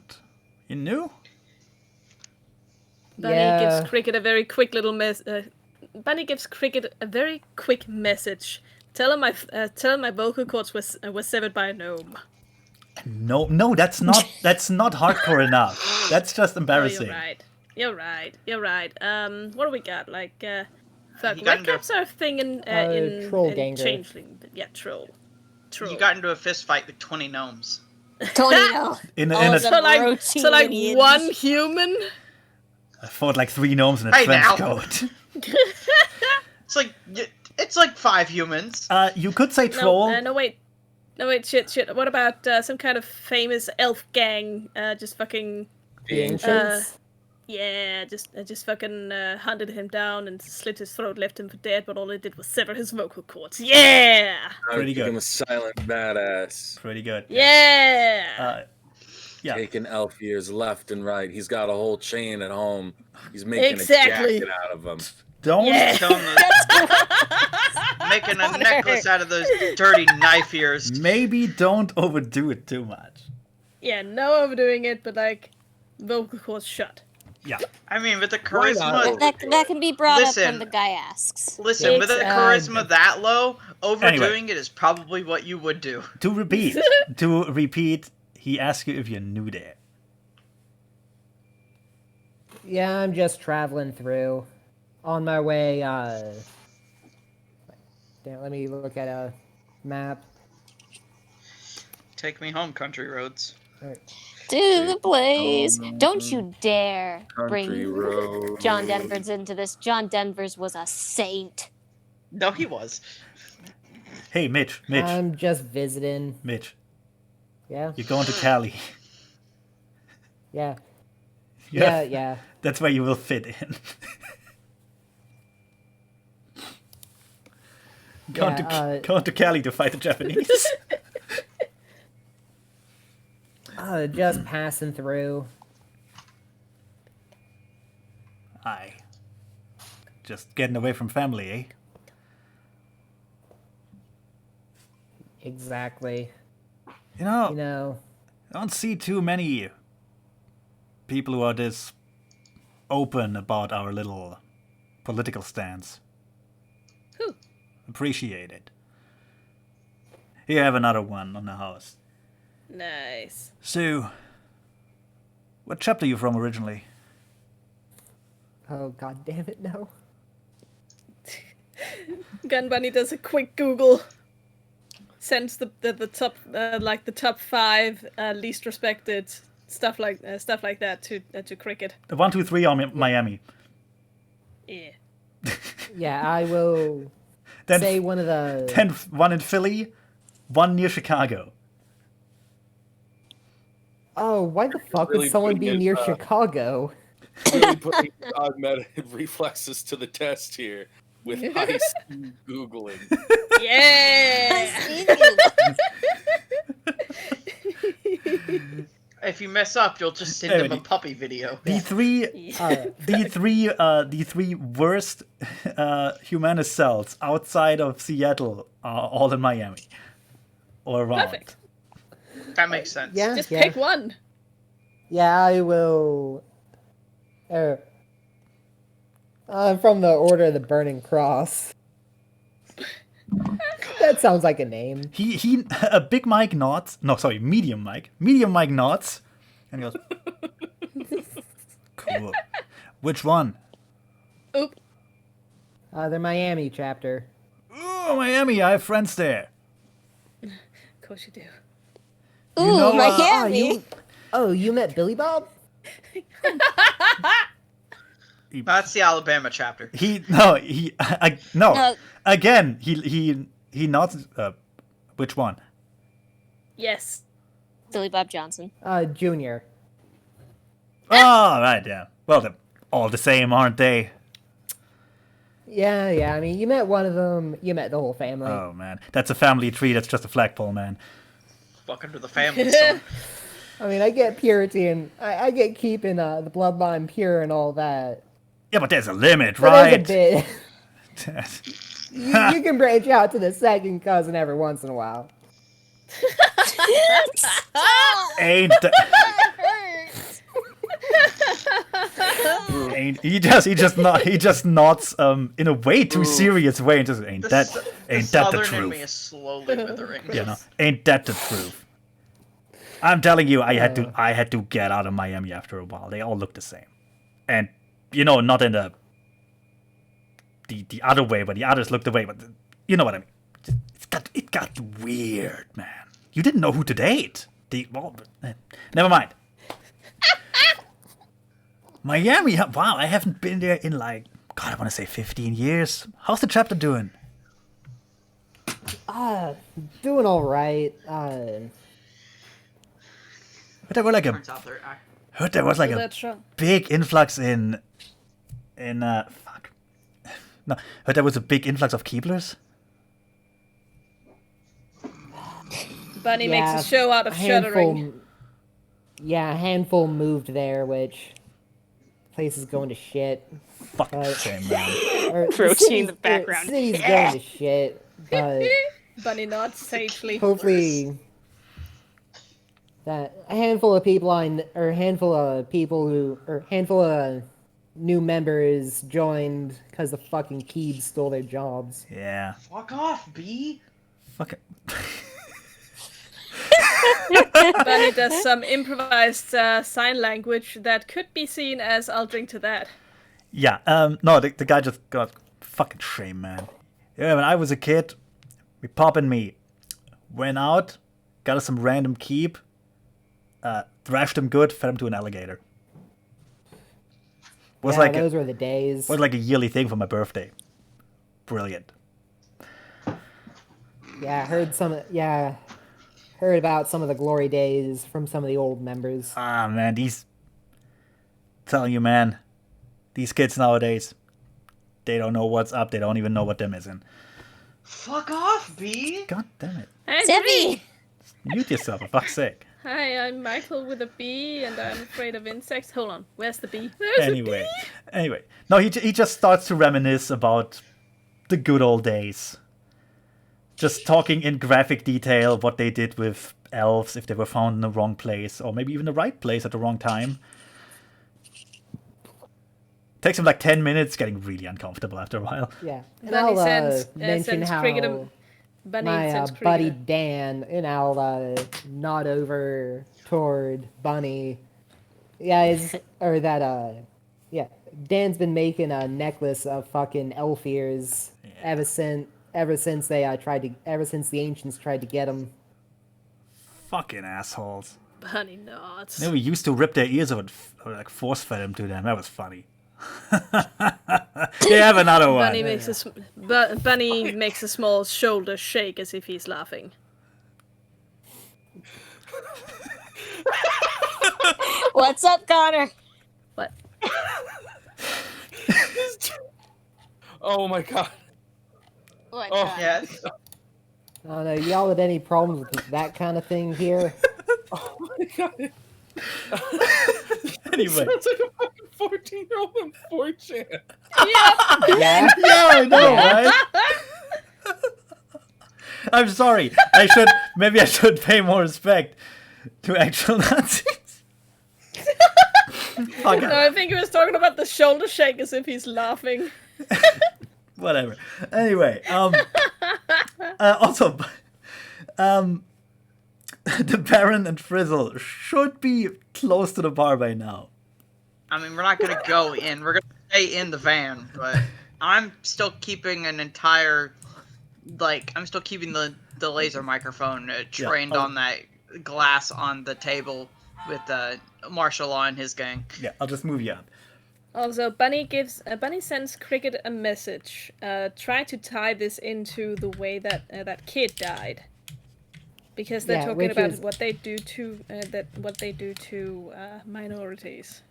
You new? Bunny Yeah. gives Cricket a very quick little Bunny gives Cricket a very quick message. Tell him my vocal cords was severed by a gnome. No, that's not hardcore enough. That's just Oh, embarrassing. you're right. What do we got? Like, fuck, He got red into- caps are a thing in Troll in ganger. Changeling. Yeah, troll. You got into a fist fight with 20 gnomes. Tony, no. In All a, of them rotating So like idiots. one human. I fought like 3 gnomes in a Hey, trench now. coat. It's like 5 humans. You could say troll. No, wait, shit. What about some kind of famous elf gang? Just fucking. The ancients. Yeah, just fucking hunted him down and slit his throat, left him for dead, but all it did was sever his vocal cords. Yeah! Pretty good. I'm a silent badass. Pretty good. Yeah! Yeah. Taking elf ears left and right. He's got a whole chain at home. He's making Exactly. a jacket out of them. Don't. Yeah. Show 'em making a necklace out of those dirty knife ears. Maybe don't overdo it too much. Yeah, no overdoing it, but like, vocal cords shut. Yeah. I mean, with the Why not? charisma, That can be brought up Listen. when the guy asks. listen, with the It's, charisma that low, overdoing it is probably what you would do. To repeat, he asked you if you're new there. Yeah, I'm just traveling through. On my way, damn, let me look at a map. Take me home, country roads. To the place. Don't you dare Country bring road. John Denvers into this. John Denvers was a saint. No, he was. Hey, Mitch. I'm just visiting. Mitch. Yeah, You're going to Cali. yeah. Yeah. That's where you will fit in. Going to Cali to fight the Japanese. Just passing through. Aye. Just getting away from family, eh? Exactly. You know, You know, I don't see too many people who are this open about our little political stance. Who? Appreciate it. Here, have another one on the house. Nice. So, what chapter are you from originally? oh god damn it, no. Gun Bunny does a quick Google. Sends the top the top 5 least respected stuff like that to Cricket. 1, 2, 3 are Miami. Yeah. Yeah, I will Then say one of the... Then 1 in Philly, 1 near Chicago. Oh, why the fuck really would someone putting be it, near Chicago? Really putting augmented reflexes to the test here with high speed Googling. Yeah. If you mess up, you'll just send him a puppy video. The three worst humanist cells outside of Seattle are all in Miami. Or around. Perfect. That makes sense. Yeah, Just yeah. pick one. Yeah, I will... from the Order of the Burning Cross. That sounds like a name. He a big Mike nods. No, sorry, medium Mike. Medium Mike nods. And he goes, cool. Which one? Oop. The Miami chapter. Oh, Miami, I have friends there. Of course you do. Ooh, know, Miami. You met Billy Bob? That's the Alabama chapter. No. No. Again, he nods. Which one? Yes. Billy Bob Johnson. Junior. Oh, right, yeah. Well, they're all the same, aren't they? Yeah, I mean, you met one of them, you met the whole family. Oh, man. That's a family tree, that's just a flagpole, man. Welcome to the family, son. I mean, I get purity and I get keeping the bloodline pure and all that. Yeah, but there's a limit, But right? there's a bit. You can branch out to the second cousin every once in a while. Ain't that... Ain't he just nods in a way too serious way and just ain't that the Southern in me truth? is slowly withering. You know, ain't that the truth? I'm telling you, I had to get out of Miami after a while. They all look the same, and not in the other way, but the others look the way. But you know what I mean? It got weird, man. You didn't know who to date. Never mind. Miami, wow, I haven't been there in I want to say 15 years. How's the chapter doing? Doing all right. Heard there were Turns out they're heard there was a That's wrong. big influx in fuck. No, heard there was a big influx of Keeblers. Bunny Yeah, makes a show out of Shadowrun. Yeah, a handful moved there, which place is going to shit. Fucking shame, man. Or Protein in the background. City's going to shit, but Bunny nods sagely. hopefully that a handful of people or a handful of new members joined because the fucking Keebs stole their jobs. Yeah. Fuck off, B. Fuck it. Bunny does some improvised sign language that could be seen as "I'll drink to that." Yeah. No, the guy just got fucking shame, man. Yeah, when I was a kid, we Pop and me went out, got us some random keep, thrashed him good, fed him to an alligator. Was Yeah, those were the days. was like a yearly thing for my birthday. Brilliant. Yeah, heard about some of the glory days from some of the old members. Ah, man, Telling you, man, these kids nowadays, they don't know what's up. They don't even know what they're missing. Fuck off, B. God damn it. Hey, Zippy! Mute yourself, for fuck's sake. Hi, I'm Michael with a bee, and I'm afraid of insects. Hold on, where's the bee? There's Anyway. No, he just starts to reminisce about the good old days. Just talking in graphic detail what they did with elves if they were found in the wrong place, or maybe even the right place at the wrong time. Takes him like 10 minutes, getting really uncomfortable after a while. Yeah. And Bunny I'll mention sends how Cricket Bunny my sends buddy Cricket Dan, and I'll nod over toward Bunny. Yeah, Dan's been making a necklace of fucking elf ears ever since the ancients tried to get him. Fucking assholes. Bunny nods. No, we used to rip their ears out or like force fed them to them. That was funny. You have another one. Bunny makes a small shoulder shake as if he's laughing. What's up, Connor? What? Oh my god. What? Oh. Connor? Yes. I don't know, y'all had any problems with that kind of thing here? Oh my god. Anyway. Sounds like a fucking 14-year-old on 4chan. Yeah. Yeah. Yeah, I know, right? I'm sorry. Maybe I should pay more respect to actual Nazis. Fuck it. No, I think he was talking about the shoulder shake as if he's laughing. Whatever. Anyway, also, the Baron and Frizzle should be close to the bar by now. I mean, we're not gonna go in. We're gonna stay in the van, but I'm still keeping I'm still keeping the laser microphone trained on that glass on the table with Martial Law and his gang. Yeah, I'll just move you up. Also, Bunny sends Cricket a message. Try to tie this into the way that that kid died, because they're talking about what they do to minorities.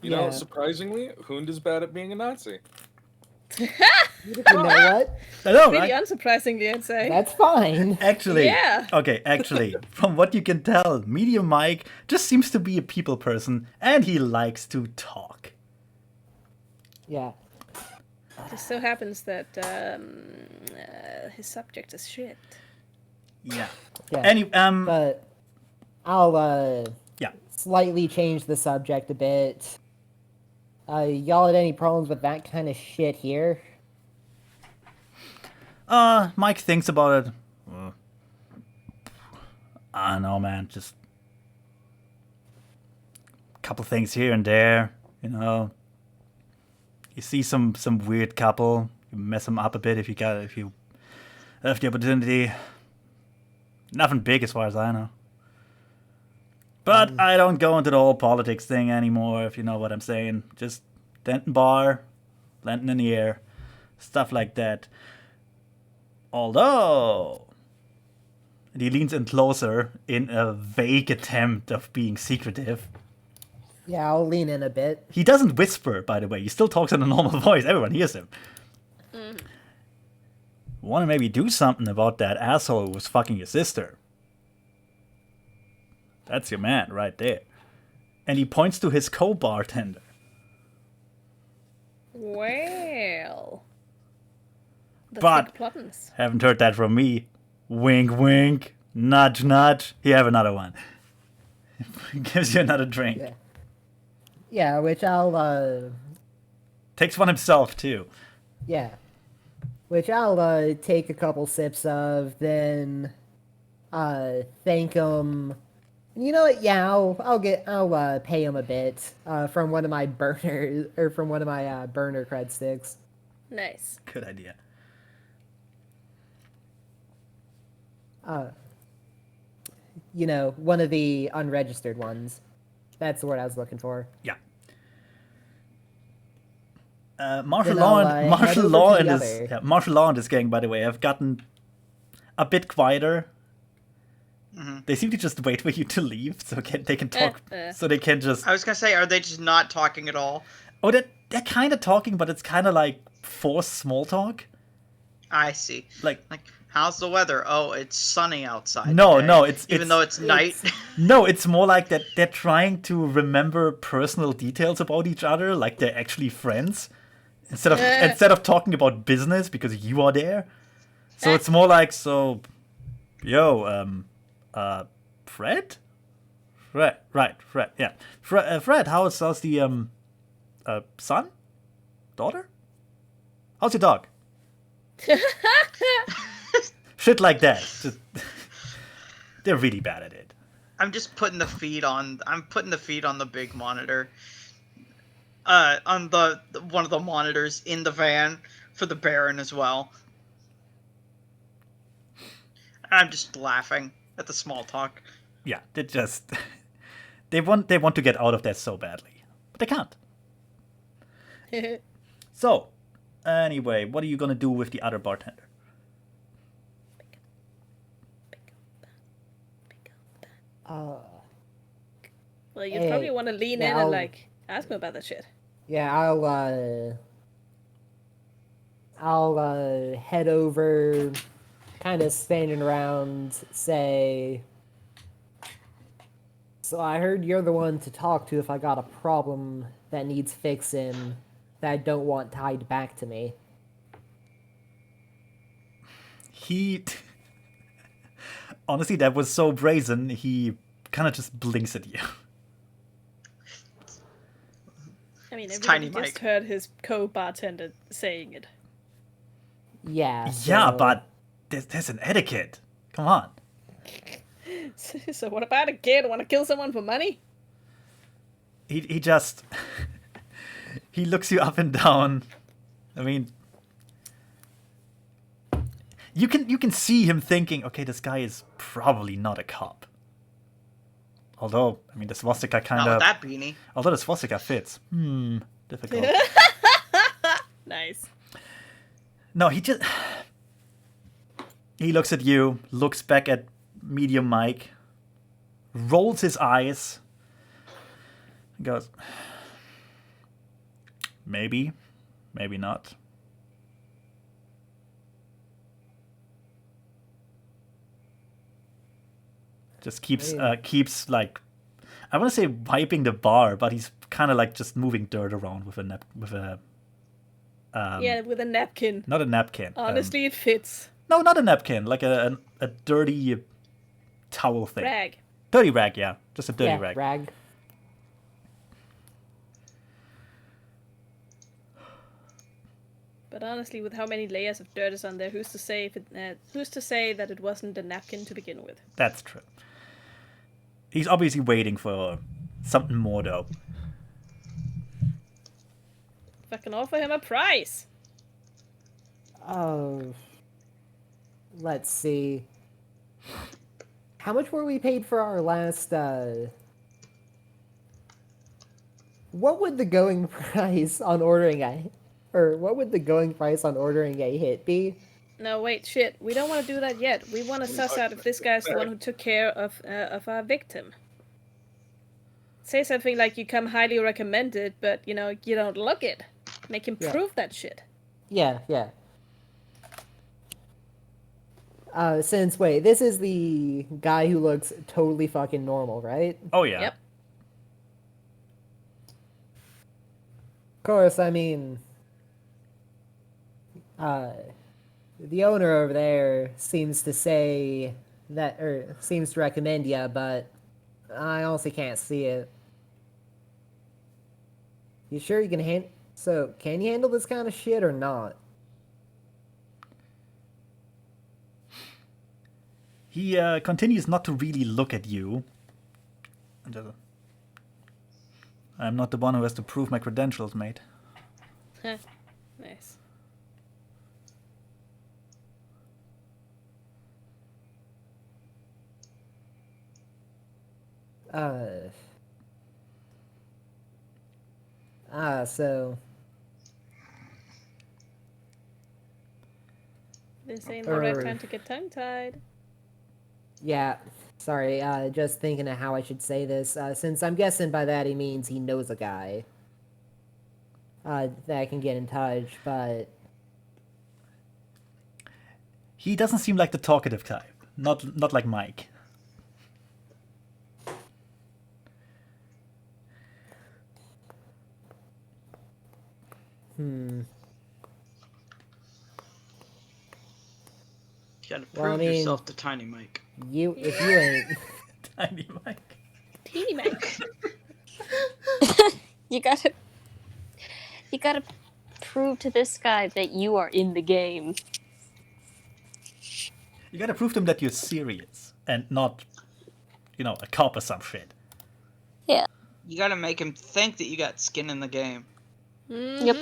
You know, surprisingly, Hund is bad at being a Nazi. You know what? I know, Pretty right? unsurprisingly, I'd say. That's fine. Actually, Yeah. Okay, actually, from what you can tell, Medium Mike just seems to be a people person, and he likes to talk. Yeah. It just so happens that his subject is shit. Yeah. Yeah. But I'll Yeah. slightly change the subject a bit. Y'all had any problems with that kind of shit here? Mike thinks about it. I don't know, man. Just a couple things here and there, you know. You see some weird couple, you mess them up a bit if you have the opportunity. Nothing big as far as I know. But I don't go into the whole politics thing anymore, if you know what I'm saying. Just Denton Bar, Lantern in the air, stuff like that. Although, and he leans in closer in a vague attempt of being secretive. Yeah, I'll lean in a bit. He doesn't whisper, by the way. He still talks in a normal voice. Everyone hears him. Want to maybe do something about that asshole who was fucking your sister. That's your man right there. And he points to his co-bartender. Well, the But- thick plottins. Haven't heard that from me. Wink, wink. Nudge, nudge. Here, have another one. Gives you another drink. Yeah. Yeah, which I'll Takes one himself, too. yeah. Which I'll take a couple sips of, then thank him. You know what? Yeah, I'll pay him a bit from one of my burner cred sticks. Nice. Good idea. You know, one of the unregistered ones. That's the word I was looking for. Yeah. Martial Then law I'll, and head martial over law to and the his other. martial law and his gang, by the way, have gotten a bit quieter. They seem to just wait for you to leave, so they can talk. So they can just. I was gonna say, are they just not talking at all? Oh, they're kind of talking, but it's kind of like forced small talk. I see. Like, how's the weather? Oh, it's sunny outside. No, today, no, even though it's night. No, it's more like that they're trying to remember personal details about each other, like they're actually friends, instead of talking about business because you are there. So it's more like, Fred? Fred, right, Fred, yeah. Fred, how's the son? Daughter? How's your dog? Shit like that. They're really bad at it. I'm just putting the feed on. I'm putting the feed on the big monitor. On the one of the monitors in the van for the Baron as well. I'm just laughing at the small talk. Yeah, they want to get out of that so badly, but they can't. So, anyway, what are you gonna do with the other bartender? Well, you'd probably want to lean in and like ask him about that shit. Yeah, I'll head over, kind of standing around, say, so I heard you're the one to talk to if I got a problem that needs fixing that I don't want tied back to me. Honestly, that was so brazen, he kind of just blinks at you. I mean, Tiny everybody just Mike. heard his co-bartender saying it. Yeah. Yeah, so- but there's an etiquette. Come on. So what about a kid? Want to kill someone for money? He just he looks you up and down. I mean, you can see him thinking, okay, this guy is probably not a cop. Although, I mean, the swastika kind Not of. with that beanie. Although the swastika fits. Difficult. Nice. No, he looks at you, looks back at Medium Mike, rolls his eyes, and goes, maybe, maybe not. Just keeps like, I want to say wiping the bar, but he's kind of like just moving dirt around with a Yeah, with a napkin. not a napkin. Honestly, it fits. No, not a napkin, like a dirty towel thing. Rag. Dirty rag, yeah, just a dirty rag. Rag. But honestly, with how many layers of dirt is on there, who's to say that it wasn't a napkin to begin with? That's true. He's obviously waiting for something more, though. If I can offer him a price. Oh. Let's see. How much were we paid for our last, What would the going price on ordering a hit be? No, wait, shit. We don't want to do that yet. We want to suss out if this guy's the one who took care of our victim. Say something like you come highly recommended, but, you don't look it. Make him prove that shit. Yeah. Wait, this is the guy who looks totally fucking normal, right? Oh, yeah. Yep. Of course, I mean, the owner over there seems to say that, or seems to recommend ya, but I honestly can't see it. You sure you can can you handle this kind of shit or not? He continues not to really look at you. I'm not the one who has to prove my credentials, mate. Nice. So This ain't the right time to get tongue-tied. yeah. Sorry, just thinking of how I should say this. Since I'm guessing by that he means he knows a guy that can get in touch, but He doesn't seem like the talkative type. Not like Mike. You gotta prove Well, I mean- yourself to Tiny Mike. if you ain't, Tiny Mike. Teeny Mike. You gotta prove to this guy that you are in the game. You gotta prove to him that you're serious and not, a cop or some shit. Yeah. You gotta make him think that you got skin in the game. Yep.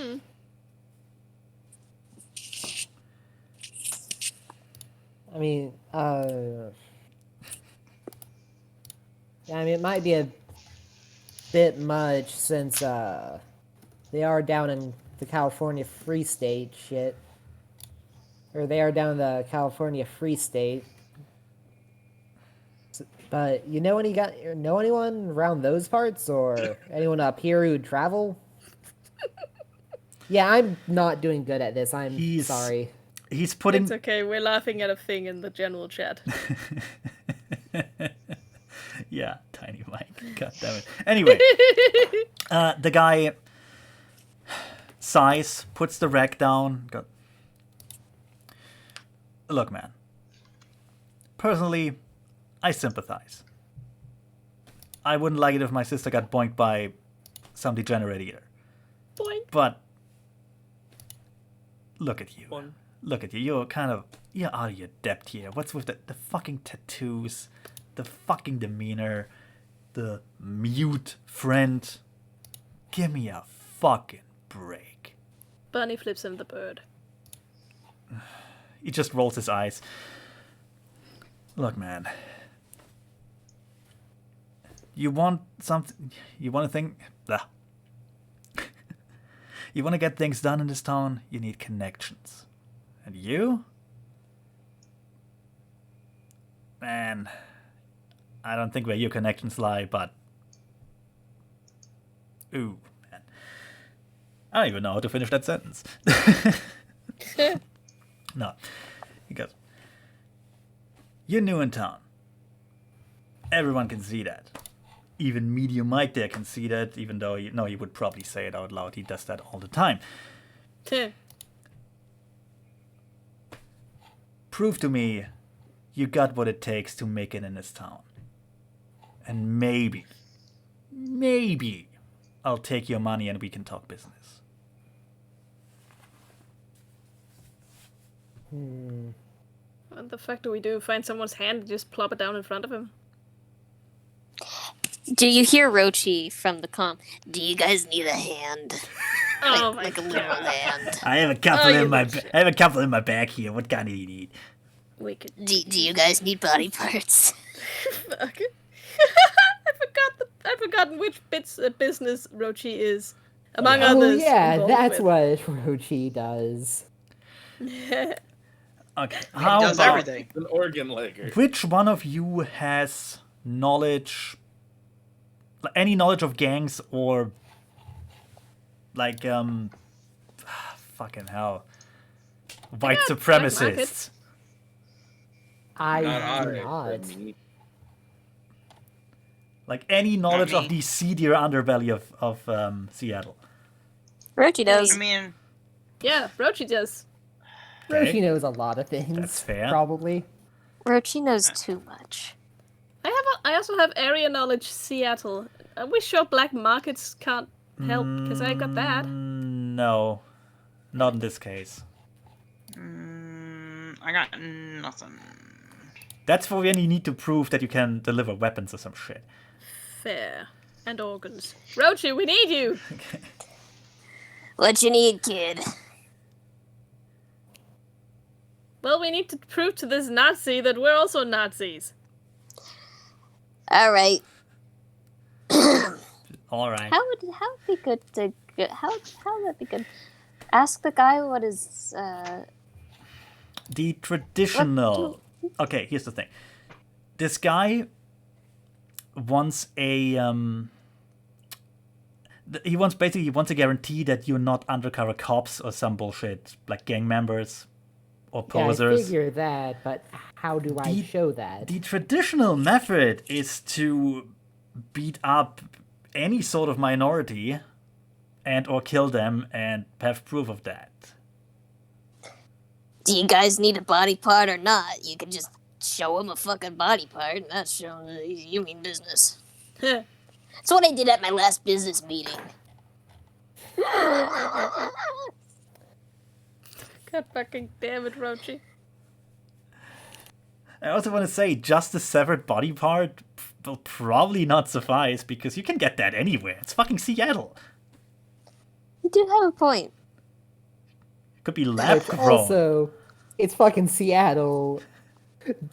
I mean, it might be a bit much since they are down in the California Free State shit. Or they are down in the California Free State. But know anyone around those parts, or anyone up here who'd travel? Yeah, I'm not doing good at this. I'm He's- sorry. He's putting. It's okay, we're laughing at a thing in the general chat. Yeah, Tiny Mike. God damn it. Anyway, the guy sighs, puts the rack down. Look, man. Personally, I sympathize. I wouldn't like it if my sister got boinked by some degenerate either. Boink. But look at you. One. Look at you. You're out of your depth here. What's with the fucking tattoos, the fucking demeanor, the mute friend? Give me a fucking break. Bunny flips him the bird. He just rolls his eyes. Look, man. You want something? You want to think? Blah. You want to get things done in this town? You need connections. And you? Man, I don't think where your connections lie, but... Ooh, man. I don't even know how to finish that sentence. No. He goes, you're new in town. Everyone can see that. Even Medium Mike there can see that, even though, he would probably say it out loud. He does that all the time. Prove to me you got what it takes to make it in this town. And maybe I'll take your money and we can talk business. What the fuck do we do? Find someone's hand and just plop it down in front of him? Do you hear Rochi from the comm? Do you guys need a hand? Oh my Like a literal god. hand. I have a couple Oh, you in my little shit. I have a couple in my bag here. What kind do you need? We could Do you guys need body parts? fuck. I've forgotten which business Rochi is. Among Oh others. yeah, involved that's with. what Rochi does. Okay. He How does about everything. An organ legger. which one of you has knowledge, any knowledge of gangs or like fucking hell, white got black supremacists? markets. I Not do I, not. but me. Like any knowledge of me. the seedier underbelly of Seattle. Rochi does. I mean, Yeah, Rochi does. Okay. Rochi knows a lot of things. That's fair. Probably. Rochi knows too much. I also have area knowledge Seattle. Are we sure black markets can't help? Because I got that. No, not in this case. I got nothing. That's for when you need to prove that you can deliver weapons or some shit. Fair. And organs. Rochi, we need you! What you need, kid? Well, we need to prove to this Nazi that we're also Nazis. All right. All right. How would be good to how would that be good? Ask the guy what is The traditional. Okay, here's the thing. this guy wants a he wants a guarantee that you're not undercover cops or some bullshit like gang members or Yeah, I posers. figure that, but how do I show that? The traditional method is to beat up any sort of minority and or kill them and have proof of that. Do you guys need a body part or not? You can just show him a fucking body part, and that's showing you mean business. That's what I did at my last business meeting. God fucking damn it, Rochi. I also want to say just a severed body part will probably not suffice because you can get that anywhere. It's fucking Seattle. You do have a point. Could be lab Which grown. also, it's fucking Seattle.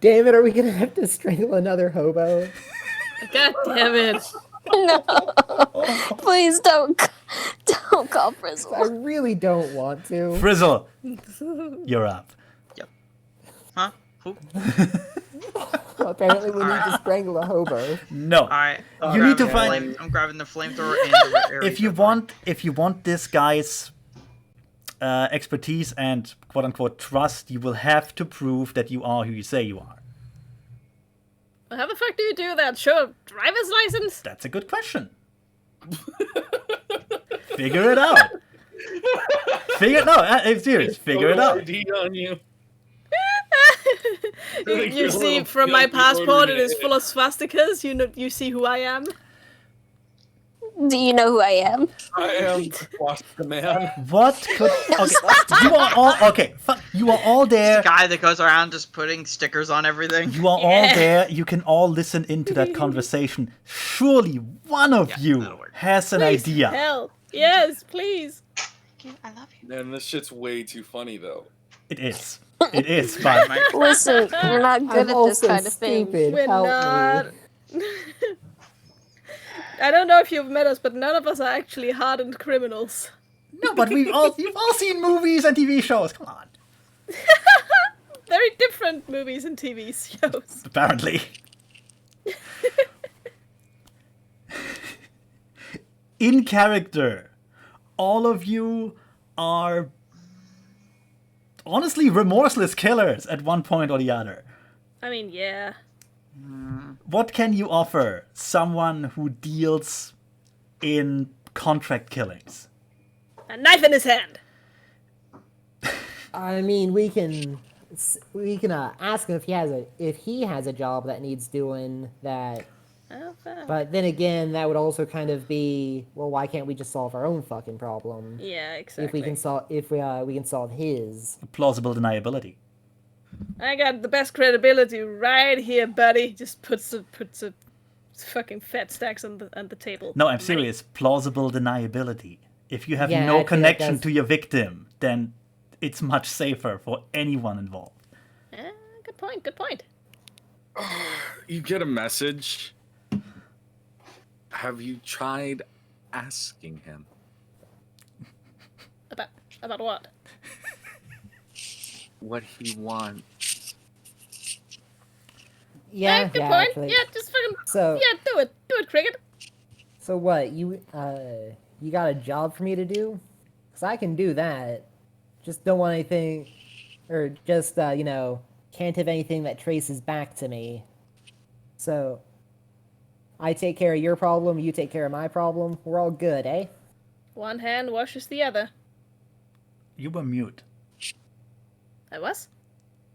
Damn it, are we gonna have to strangle another hobo? God damn it. No. Please don't call I Frizzle. really don't want to. Frizzle, you're up. Huh? Who? Apparently we need to strangle a hobo. No. Alright. You need to find- I'm grabbing the flamethrower and the area If you want this guy's expertise and quote unquote trust, you will have to prove that you are who you say you are. How the fuck do you do that? Show a driver's license? That's a good question. Figure it out. I'm serious. Figure it out. ID on you. You see, from my passport, it is full of swastikas. You see who I am. Do you know who I am? I am the man. What could? Okay, you are all okay. Fuck, you are all there. guy that goes around just putting stickers on everything. You are all there. You can all listen into that conversation. Surely one of you that'll work. has an Please, idea. help. Yes, please. I love you. Man, this shit's way too funny though. It is. It is. But Listen, we're not good I'm at this also kind of thing. stupid. We're Help not. me. I don't know if you've met us, but none of us are actually hardened criminals. no, but you've all seen movies and TV shows. Come on. Very different movies and TV shows. Apparently. In character, all of you are honestly remorseless killers at one point or the other. I mean, yeah. What can you offer someone who deals in contract killings? A knife in his hand. I mean, we can ask him if he has a job that needs doing that. Oh, fair. But then again, that would also kind of be, well, why can't we just solve our own fucking problem? Yeah, exactly. If we can solve his. Plausible deniability. I got the best credibility right here, buddy. Just puts a fucking fat stacks on the table. No, I'm serious. Plausible deniability. If you have Yeah, I no think that connection does- to your victim, then it's much safer for anyone involved. Good point. Good point. You get a message. Have you tried asking him? About what? What he wants? Yeah, Good yeah, point. actually. Yeah, just fucking. So, Yeah, do it, Cricket. so what? You got a job for me to do? 'Cause I can do that. Just don't want anything, or just can't have anything that traces back to me. So, I take care of your problem, you take care of my problem. We're all good, eh? One hand washes the other. You were mute. I was.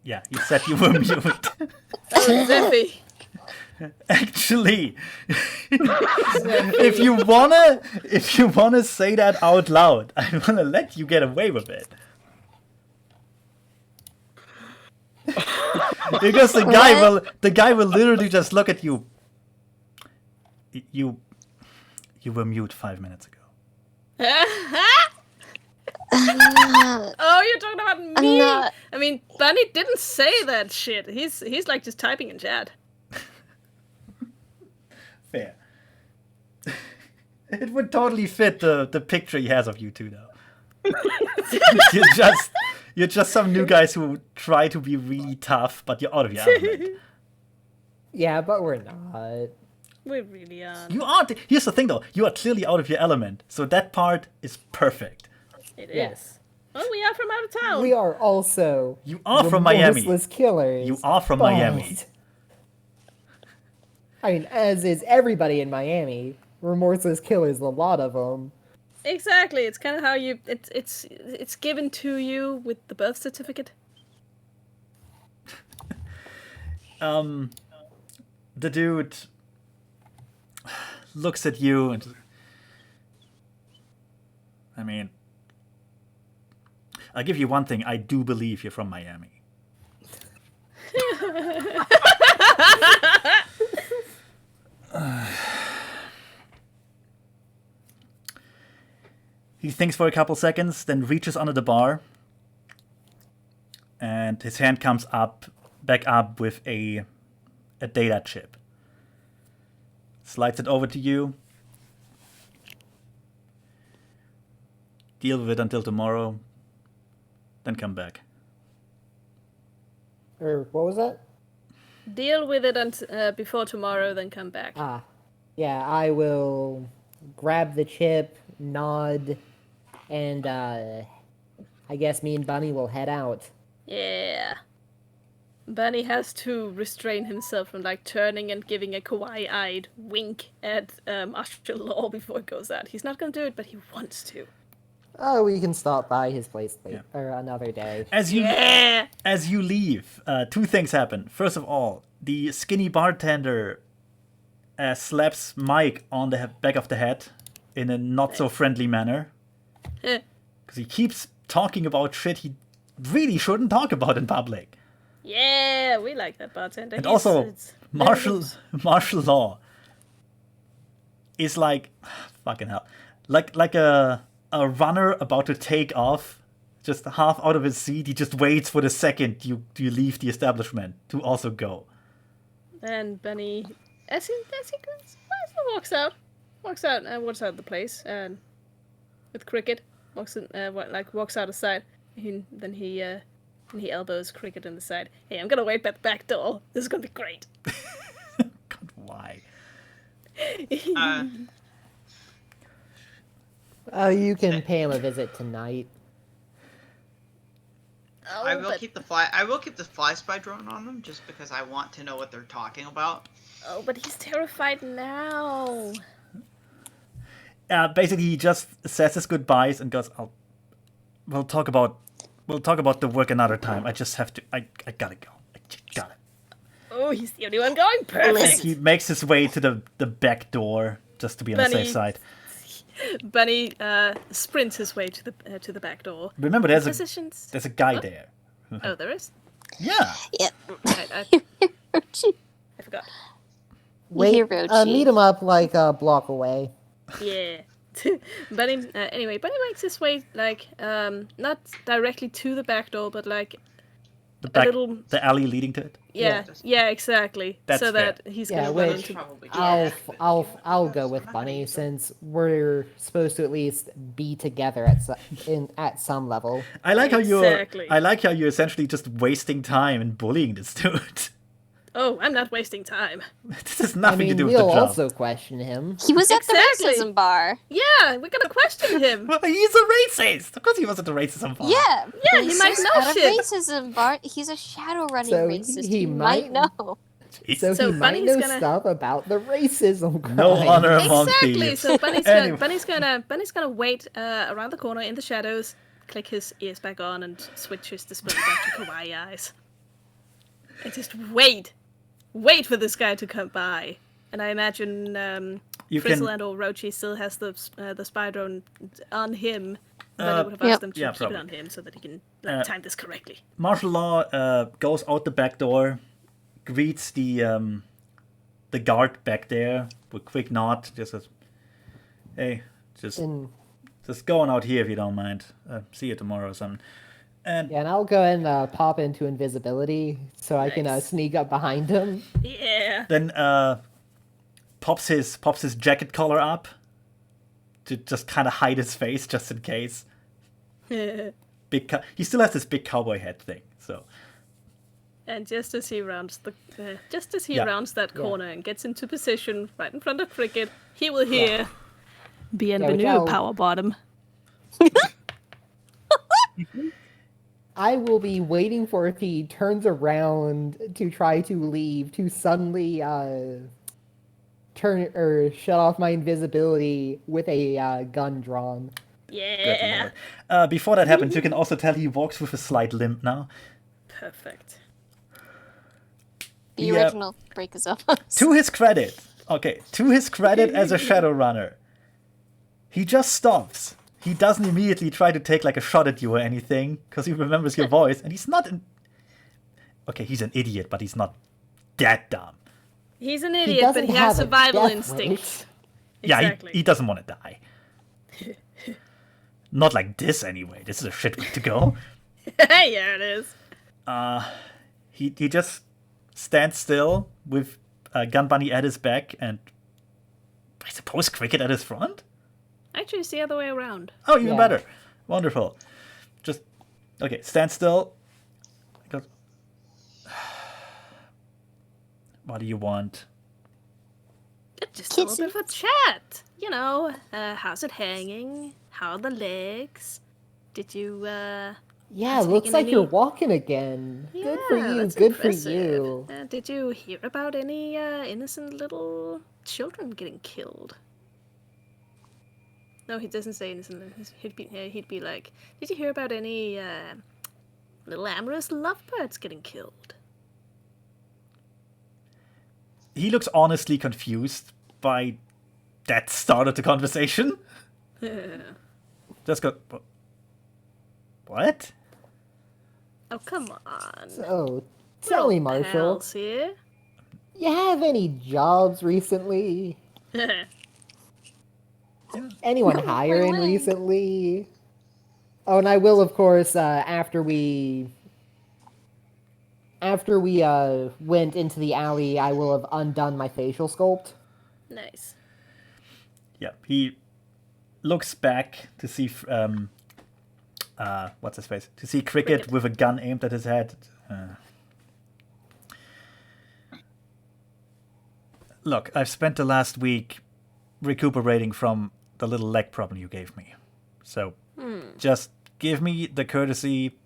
Yeah, you said you were mute. Oh, Zippy. Actually, if you wanna say that out loud, I wanna let you get away with it. Because the guy will literally just look at you. You were mute 5 minutes ago. Oh, you're talking about me? not- I mean, Bunny didn't say that shit. He's like just typing in chat. Fair. It would totally fit the picture he has of you two, though. You're just some new guys who try to be really tough, but you're out of your element. Yeah, but we're not. We really are. You aren't. Here's the thing, though. You are clearly out of your element, so that part is perfect. It Yeah. is. Well, we are from out of town. We are also You are from Miami. remorseless killers. You are from but- Miami. I mean, as is everybody in Miami. Remorseless killers, a lot of them. Exactly. It's kind of how you. It's given to you with the birth certificate. The dude looks at you and. I mean, I'll give you one thing. I do believe you're from Miami. He thinks for a couple seconds, then reaches under the bar, and his hand comes back up with a data chip. Slides it over to you. Deal with it until tomorrow, then come back. Or what was that? Deal with it before tomorrow, then come back. Yeah, I will grab the chip, nod, and I guess me and Bunny will head out. Yeah. Bunny has to restrain himself from like turning and giving a kawaii-eyed wink at Martial Law before he goes out. He's not gonna do it, but he wants to. Oh, we can stop by his place later, or another day. As you Yeah. as you leave, two things happen. First of all, the skinny bartender slaps Mike on the back of the head in a not so friendly manner, because he keeps talking about shit he really shouldn't talk about in public. Yeah, we like that bartender. And He's- also, it's martial law is like fucking hell, like a runner about to take off, just half out of his seat. He just waits for the second you leave the establishment to also go. And Bunny, as he walks out of the place, and with Cricket walks out of sight. Then he elbows Cricket in the side. Hey, I'm gonna wait at the back door. This is gonna be great. God, why? You can pay him a visit tonight. Oh, I will but, keep the fly spy drone on them just because I want to know what they're talking about. but he's terrified now. Basically, he just says his goodbyes and goes, We'll talk about the work another time. I just have to. I gotta go. I just gotta." Oh, he's the only one going. Perfect. He makes his way to the back door just to be on the Bunny- safe side. Bunny sprints his way to the back door. Remember, there's Physicians. a guy What? there. Oh, there is. Yeah. I forgot. Wait, hear Rochi. meet him up like a block away. Yeah. Bunny. Anyway, Bunny makes his way not directly to the back door, but like The back, little- the alley leading to it. yeah, exactly. That's so fair. that he's Yeah, gonna run which into. Probably I'll go with Bunny since we're supposed to at least be together at some level. I like Exactly. how you're essentially just wasting time and bullying this dude. Oh, I'm not wasting time. This has I nothing mean, to do with the we'll job. also question him. He was at the Exactly. racism bar. Yeah, we're gonna question him. Well, he's a racist. Of course, he wasn't a racist on fire. Yeah. Yeah, he might Racist know at a shit. racism bar. He's a shadow running So racist. he He might- might know. So, So he might Bunny's know gonna- stuff about the racism crime. No honor among Exactly. thieves. So Bunny's Anyway. Bunny's gonna wait around the corner in the shadows, click his ears back on, and switch his display back to kawaii eyes. And just wait for this guy to come by. And I imagine You Frizzle can- and or Rochi still has the spy drone on him. Bunny Uh, would have asked Yep. them to Yeah, keep probably. it on him so that he can time this correctly. Martial law goes out the back door, greets the guard back there with a quick nod, just says, "Hey, just going out here if you don't mind. See you tomorrow or something." And Yeah, and I'll go and pop into invisibility so I can Nice. sneak up behind him. Yeah. then pops his jacket collar up to just kind of hide his face, just in case. He still has this big cowboy hat thing, so And just as he rounds Yeah. that corner and gets into position right in front of Cricket, he will hear "Bienvenue, which I'll- Power Bottom." I will be waiting for if he turns around to try to leave to suddenly turn or shut off my invisibility with a gun drawn. Good Yeah, lord. Before that happens, you can also tell he walks with a slight limp now. perfect. The Yeah. original break is up. To his credit, as a Shadowrunner, he just stops. He doesn't immediately try to take like a shot at you or anything, because he remembers your voice, and he's not Okay, he's an idiot, but he's not that dumb. He's an He idiot, but doesn't he has have a survival death instincts. Yeah, Exactly. he doesn't want to die. Not like this, anyway. This is a shit way to go. Yeah, it is. He just stands still with Gun Bunny at his back and I suppose Cricket at his front? Actually, it's the other way around. Oh, even Yeah. better. Wonderful. Just, okay, stand still. He goes, what do you want? Just a little bit of a chat. You know, how's it hanging? How are the legs? Did you, Yeah, Has looks taken like any- you're walking again. Good for Yeah, you. that's Good impressive. for you. Did you hear about any innocent little children getting killed? No, he doesn't say innocent. He'd be like, did you hear about any little amorous lovebirds getting killed? He looks honestly confused by that start of the conversation. Just go, what? Oh, come on. So, tell me, Marshall, Pals here. you have any jobs recently? Anyone hiring Really? recently? Oh, and I will, of course, after we went into the alley, I will have undone my facial sculpt. Nice. Yeah, he looks back to see what's his face? To see Cricket, Cricket. with a gun aimed at his head. Look, I've spent the last week recuperating from the little leg problem you gave me. So just give me the courtesy,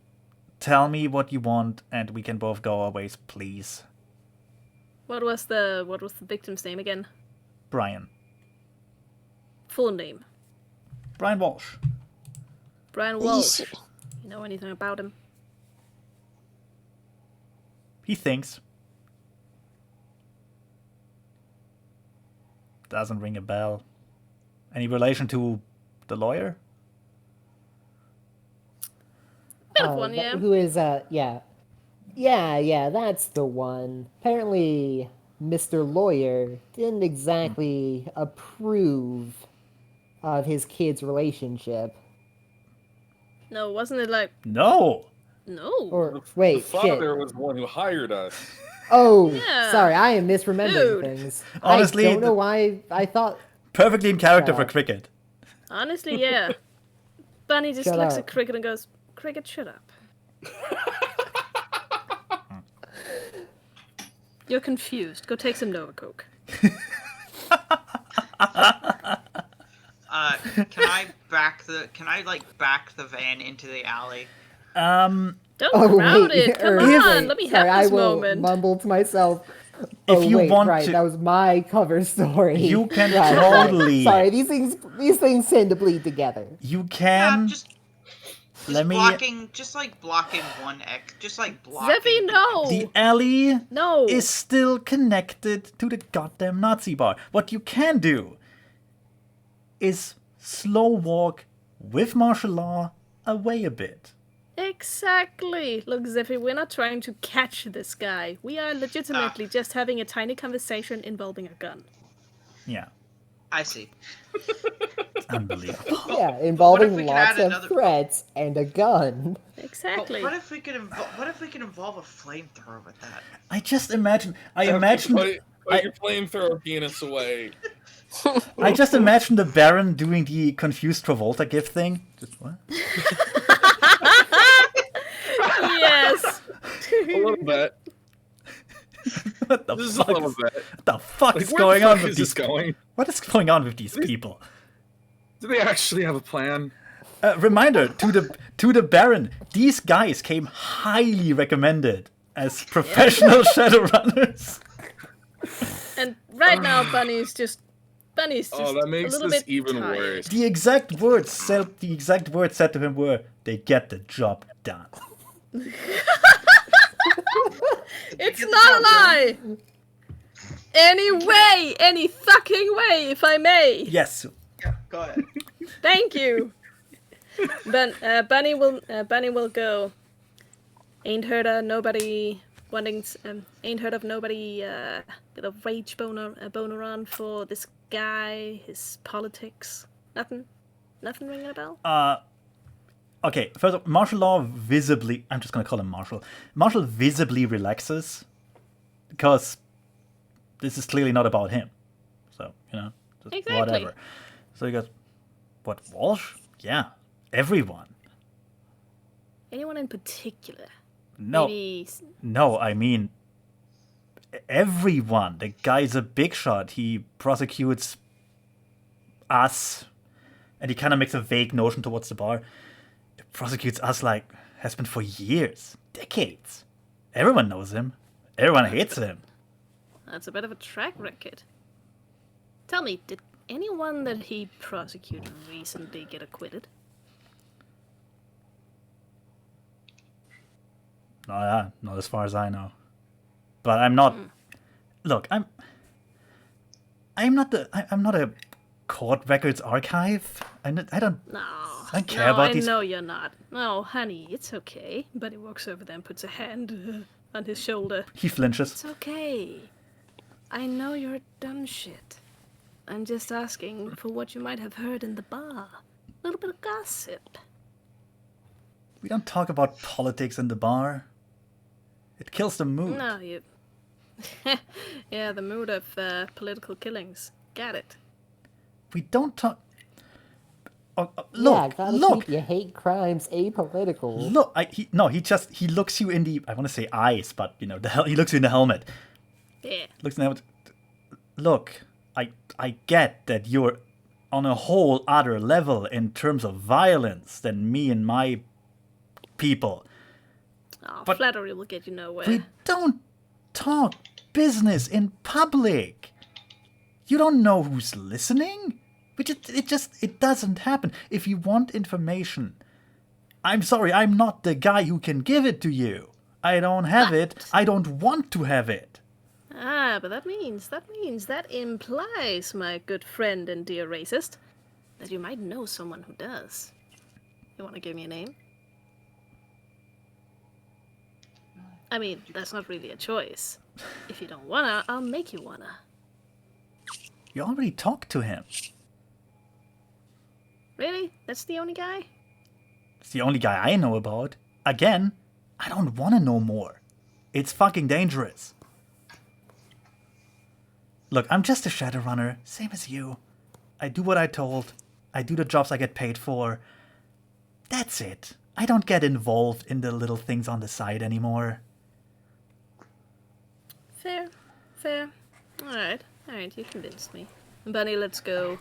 tell me what you want, and we can both go our ways, please. What was the victim's name again? Brian. Full name. Brian Walsh. Brian Walsh. You know anything about him? He thinks. Doesn't ring a bell. Any relation to the lawyer? Bit of one, yeah. Who is, yeah. Yeah, that's the one. Apparently, Mr. Lawyer didn't exactly approve of his kid's relationship. No, wasn't it like No! no? Or, wait, The father shit. was the one who hired us. Oh, Yeah. sorry, I am misremembering Dude. things. Honestly, I don't the- know why I thought... Perfectly in character Shut for up. Cricket. Honestly, yeah. Bunny just Shut looks up. at Cricket and goes, "Cricket, shut up." You're confused. Go take some Nova Coke. Can I back the van into the alley? Don't Oh, crowd wait, it. Come or- on, let me sorry, have this I will moment. mumble to myself. If Oh, you wait, want right, to- that was my cover story. You can Right. totally. Sorry, these things tend to bleed together. You can. just let me. blocking one X. Just like blocking. Zeffy, no! The alley No! is still connected to the goddamn Nazi bar. What you can do is slow walk with martial law away a bit. Exactly! Look, Zeffy, we're not trying to catch this guy. We are legitimately just having a tiny conversation involving a gun. Yeah, I see. unbelievable. Yeah, involving we could lots add of another- threats and a gun. Exactly. What if we could involve a flamethrower with that? I just imagine. I imagine. Put your flamethrower penis away. I just imagine the Baron doing the confused Travolta gift thing. Just what? Yes! A little bit. What the This is fuck? all of that. What the fuck Like, is where going the on fuck with is these? this going? What is going on with these people? Do they actually have a plan? Reminder to the Baron: these guys came highly recommended as professional Shadowrunners. And right now, Bunny's just Oh, that makes a little this bit even tired. worse. The exact words said to him were, "They get the job done." It's not a lie. Any fucking way, if I may. Yes. Yeah, go ahead. Thank you. Bunny will go. Ain't heard of nobody with a rage boner on for this guy, his politics. Nothing ringing a bell. Okay, first of all, martial law visibly, I'm just gonna call him Marshall. Marshall visibly relaxes because this is clearly not about him. So, just Exactly. whatever. So he goes, what, Walsh? Yeah, everyone. Anyone in particular? No, Maybe no, I mean, everyone. The guy's a big shot. He prosecutes us, and he kind of makes a vague notion towards the bar. He prosecutes us like has been for years, decades. Everyone knows him. Everyone hates him. that's a bit of a track record. Tell me, did anyone that he prosecuted recently get acquitted? No, yeah, not as far as I know. But I'm not. Look, I'm not a court records archive. I don't No. I don't care about I these. know you're not. No, honey, it's okay. Buddy walks over there and puts a hand on his shoulder. He flinches. It's okay. I know you're dumb shit. I'm just asking for what you might have heard in the bar. A little bit of gossip. We don't talk about politics in the bar. It kills the mood. No, you... yeah, the mood of political killings. Got it. We don't talk. Oh, Yeah, look, gotta look, keep your hate crimes apolitical. look. He looks you in the. I want to say eyes, but he looks you in the helmet. Yeah. Looks in the helmet. Look, I get that you're on a whole other level in terms of violence than me and my people. Oh, But- flattery will get you nowhere. We don't talk business in public. You don't know who's listening. It doesn't happen. If you want information, I'm sorry, I'm not the guy who can give it to you. I don't have it. I don't want to have it. Ah, but that implies, my good friend and dear racist, that you might know someone who does. You want to give me a name? I mean, that's not really a choice. If you don't wanna, I'll make you wanna. You already talked to him. Really? That's the only guy? It's the only guy I know about. Again, I don't want to know more. It's fucking dangerous. Look, I'm just a Shadowrunner, same as you. I do what I told. I do the jobs I get paid for. That's it. I don't get involved in the little things on the side anymore. Fair. Alright, you convinced me. Bunny, let's go.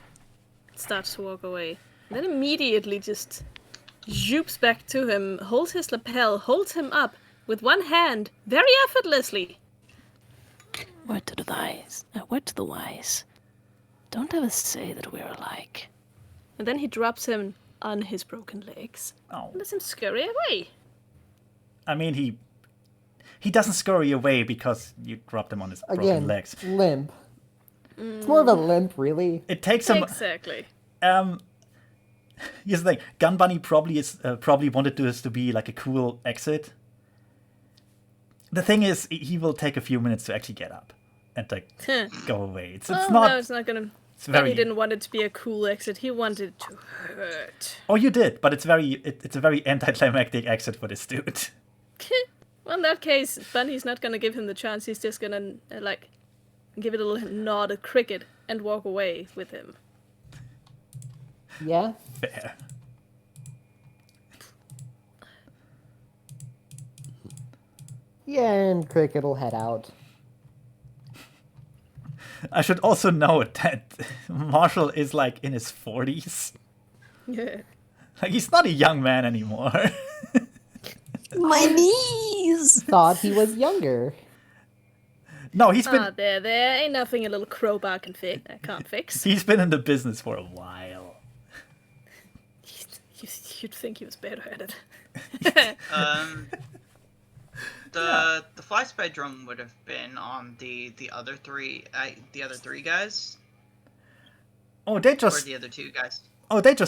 Starts to walk away. Then immediately just zoops back to him, holds his lapel, holds him up with one hand, very effortlessly. Word to the wise. Don't ever say that we're alike. And then he drops him on his broken legs. Oh. And lets him scurry away. I mean, he doesn't scurry away because you dropped him on his broken Again, legs. limp. It's more of a limp, really. It takes him. Exactly. Here's the thing. Gun Bunny probably wanted this to be like a cool exit. The thing is, he will take a few minutes to actually get up and like go away. It's not. No, it's not gonna. It's very. Bunny didn't want it to be a cool exit. He wanted it to hurt. Oh, you did, but it's a very anticlimactic exit for this dude. Well, in that case, Bunny's not gonna give him the chance. He's just gonna give it a little nod, a cricket, and walk away with him. Yeah? Fair. Yeah, and Cricket will head out. I should also note that Marshall is like in his 40s. Yeah. Like he's not a young man anymore. My knees. Thought he was younger. No, he's been There ain't nothing a little crowbar can't fix. he's been in the business for a while. You'd think he was better at it. The fly spy drone would have been on the other three guys, Oh, they or just the other two guys.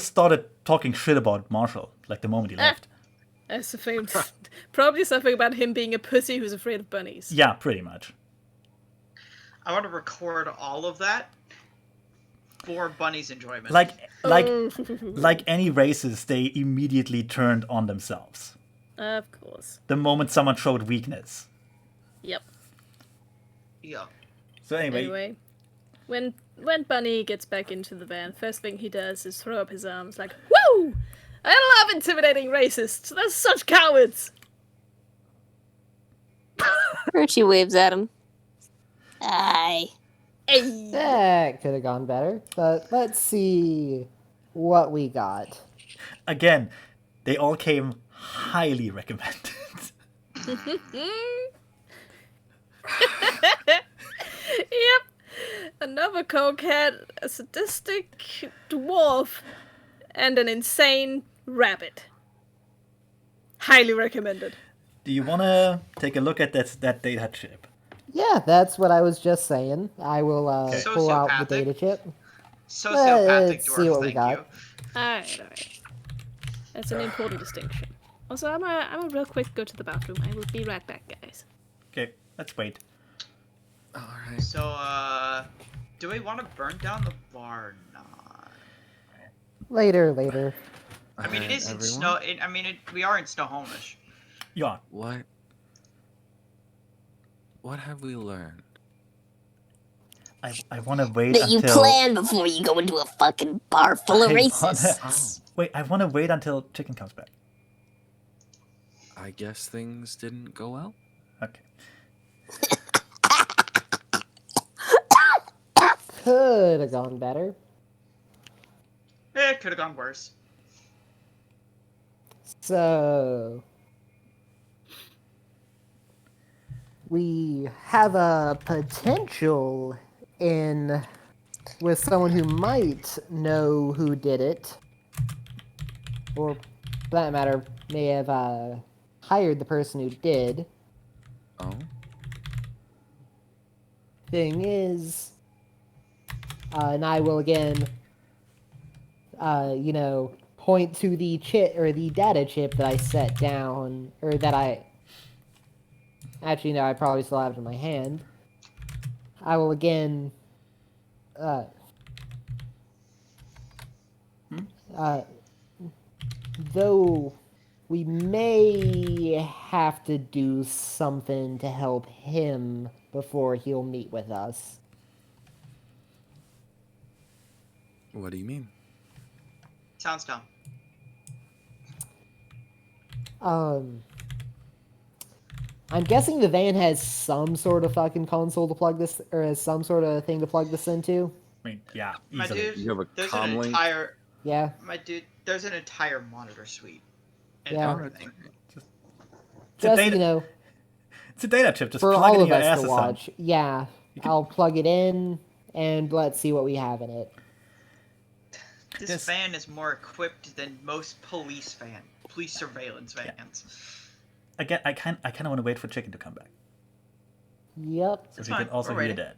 started talking shit about Marshall like the moment he left. That's the famous. Probably something about him being a pussy who's afraid of bunnies. Yeah, pretty much. I want to record all of that for Bunny's enjoyment. Like Oh. any racist, they immediately turned on themselves Of course. the moment someone showed weakness. Yep. yeah. So Anyway, when Bunny gets back into the van, first thing he does is throw up his arms like, "Woo! I love intimidating racists. They're such cowards." Archie waves at him. Aye. Hey. That could have gone better, but let's see what we got. again, they all came highly recommended. Yep. Another cokehead, a sadistic dwarf, and an insane rabbit. Highly recommended. Do you want to take a look at that data chip? Yeah, that's what I was just saying. I will pull out the Sociopathic. data chip. Sociopathic Let's dwarf, see what we thank got. you. Alright. That's an important distinction. Also, I'm a real quick go to the bathroom. I will be right back, guys. Okay, let's wait. All right. So, do we want to burn down the bar or not? Later. I mean, it is in everyone? snow. We are in Snohomish. Yeah, What have we learned? I want to wait That you until. plan before you go into a fucking bar full of I racists. Wait, I want to wait until Chicken comes back. I guess things didn't go well. Okay. Could have gone better. It could have gone worse. So we have a potential in with someone who might know who did it, or for that matter, may have hired the person who did. Oh, Thing is, and I will again, point to the chip or the data chip that I set down, or that I. Actually, no, I probably still have it in my hand. I will again. Though we may have to do something to help him before he'll meet with us. what do you mean? Sounds dumb. I'm guessing the van has some sort of fucking console to plug this, or has some sort of thing to plug this into. I mean, yeah, My easily. dude, You have a there's comm an link? entire. Yeah. My dude, there's an entire monitor suite. And Yeah. everything. It's a Just, data, it's a data chip. Just for plug it all in of your us ass to or something. watch. Yeah. I'll plug it in, and let's see what we have in it. This van is more equipped than most police surveillance vans. Again, I kind of want to wait for Chicken to come back, Yep. so That's we can fine, also we're hear waiting. that.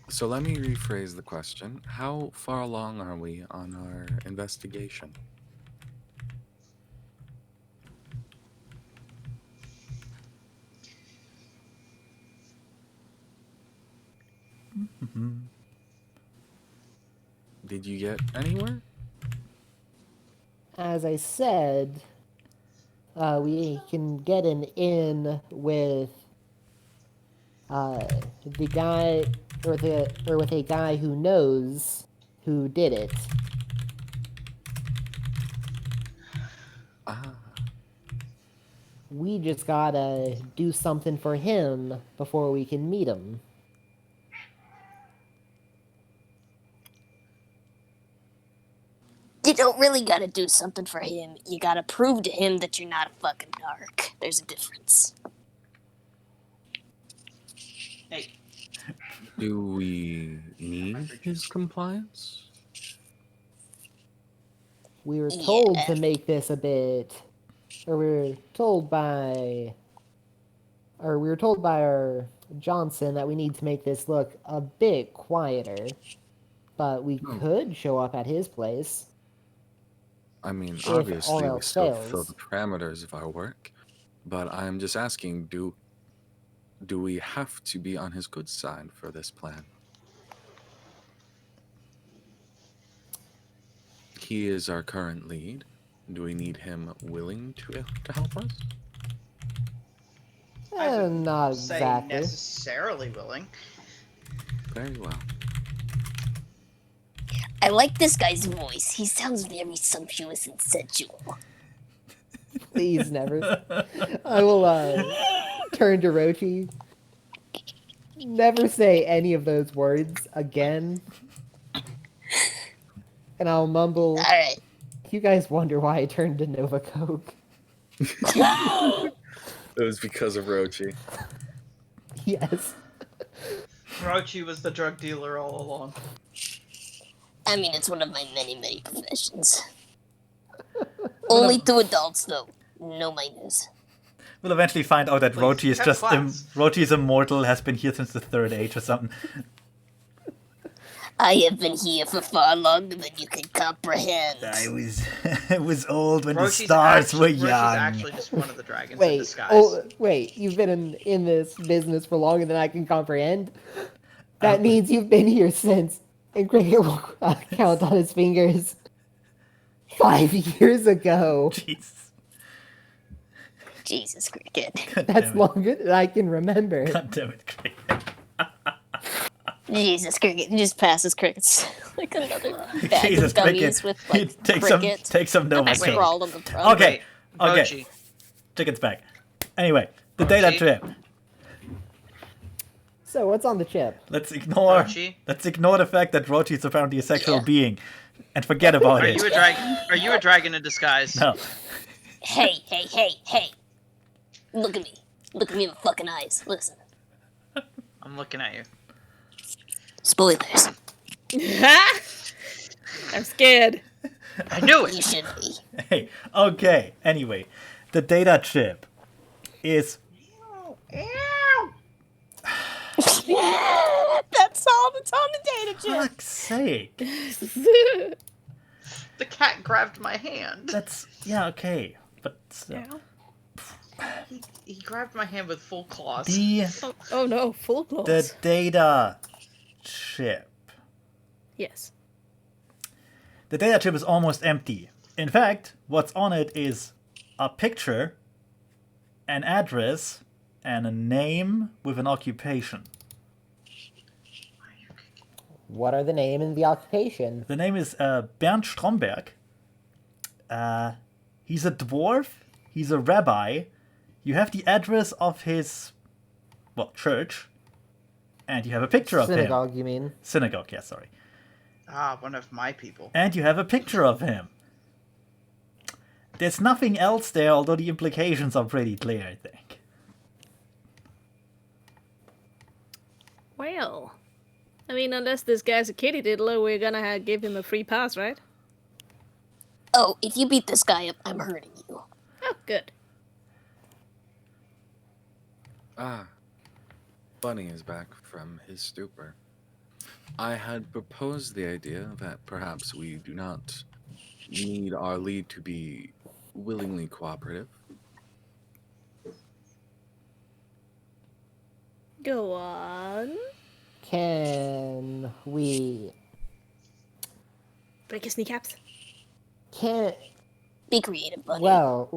So let me rephrase the question. How far along are we on our investigation? Did you get anywhere? As I said, we can get an in with the guy, or with a guy who knows who did it. We just gotta do something for him before we can meet him. You don't really gotta do something for him. You gotta prove to him that you're not a fucking narc. There's a difference. Hey, Do we need his compliance? We were told Yeah. to make this a bit, or we were told by our Johnson that we need to make this look a bit quieter. But we could show up at his place. I mean, If all obviously we else still fill fails. the parameters of our work, but I'm just asking, do we have to be on his good side for this plan? He is our current lead. Do we need him willing to help us? I wouldn't Not say exactly. necessarily willing. Very well. I like this guy's voice. He sounds very sumptuous and sensual. Please never. I will turn to Rochi. Never say any of those words again. And I'll mumble, Alright. you guys wonder why I turned to Nova Coke. It was because of Rochi. Yes. Rochi was the drug dealer all along. I mean, it's one of my many, many professions. Only to adults, though. No minors. We'll eventually find out that Please, Rochi is have just class. Rochi is immortal, has been here since the Third Age or something. I have been here for far longer than you can comprehend. I was old when the Roshi's stars were Roshi's young. actually just one of the dragons in Wait, disguise. wait, you've been in this business for longer than I can comprehend? That means you've been here since, and Cricket will count on his fingers, 5 years ago. Jeez. Jesus, Cricket. God That's damn it. longer than I can remember. God damn it, Cricket. Jesus, Cricket. He just passes Cricket's like another bag Jesus, of gummies Cricket. with like Cricket. Take some Nova That's Coke. scrawled on the front. Okay. Wait, Okay. Rochi. Chicken's back. Anyway, the data Rochi? trip. So, what's on the chip? Let's ignore Rochi? the fact that Rochi is apparently a sexual Yeah. being, and forget about Are it. you a dragon? Are you a dragon in disguise? No. Hey. Look at me. Look at me in the fucking eyes. Listen. I'm looking at you. Spoilers. I'm scared. I knew You it. should be. Hey. Okay. Anyway, the data chip is That's all that's on the data chip. fuck's sake. The cat grabbed my hand. That's yeah okay, but still. He grabbed my hand with full claws. the Oh no, full claws. the data chip. Yes. The data chip is almost empty. In fact, what's on it is a picture, an address, and a name with an occupation. What are the name and the occupation? The name is Bernd Stromberg. He's a dwarf. He's a rabbi. You have the address of his, church. And you have a picture of him. Synagogue, you mean? Synagogue, yeah, sorry. Ah, one of my people. And you have a picture of him. There's nothing else there, although the implications are pretty clear, I think. Well, I mean, unless this guy's a kitty diddler, we're gonna give him a free pass, right? Oh, if you beat this guy up, I'm hurting you. Oh, good. Ah, Bunny is back from his stupor. I had proposed the idea that perhaps we do not need our lead to be willingly cooperative. Go on. Can we... Break his kneecaps. Can't... Be creative, buddy. Well,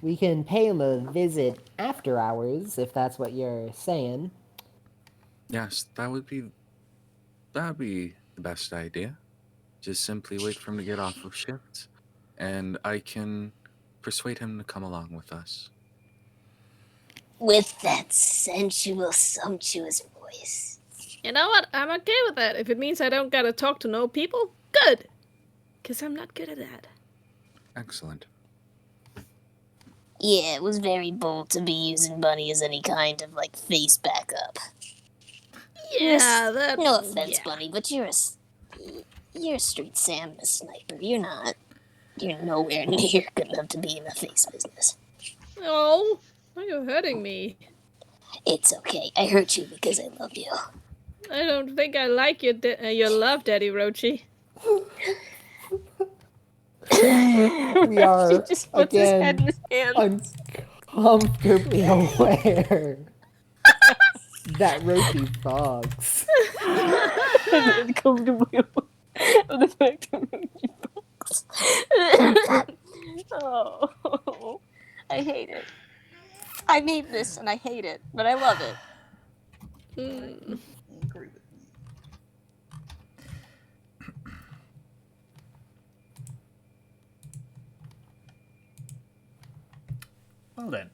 we can pay him a visit after hours, if that's what you're saying. Yes, that would be the best idea. Just simply wait for him to get off of shift, and I can persuade him to come along with us. With that sensual, sumptuous voice. You know what? I'm okay with that. If it means I don't gotta talk to no people, good. Because I'm not good at that. Excellent. Yeah, it was very bold to be using Bunny as any kind of, like, face backup. Yeah, that. No offense, yeah. Bunny, but you're a street Sam sniper. You're nowhere near good enough to be in the face business. Oh, why are you hurting me? It's okay. I hurt you because I love you. I don't think I like your love, Daddy Rochi. We are He just puts his head in again his hands. uncomfortably aware that Roshi fogs. Uncomfortably of the fact that Rochi fucks. Oh, I hate it. I made this and I hate it, but I love it. Agree with me. Well then.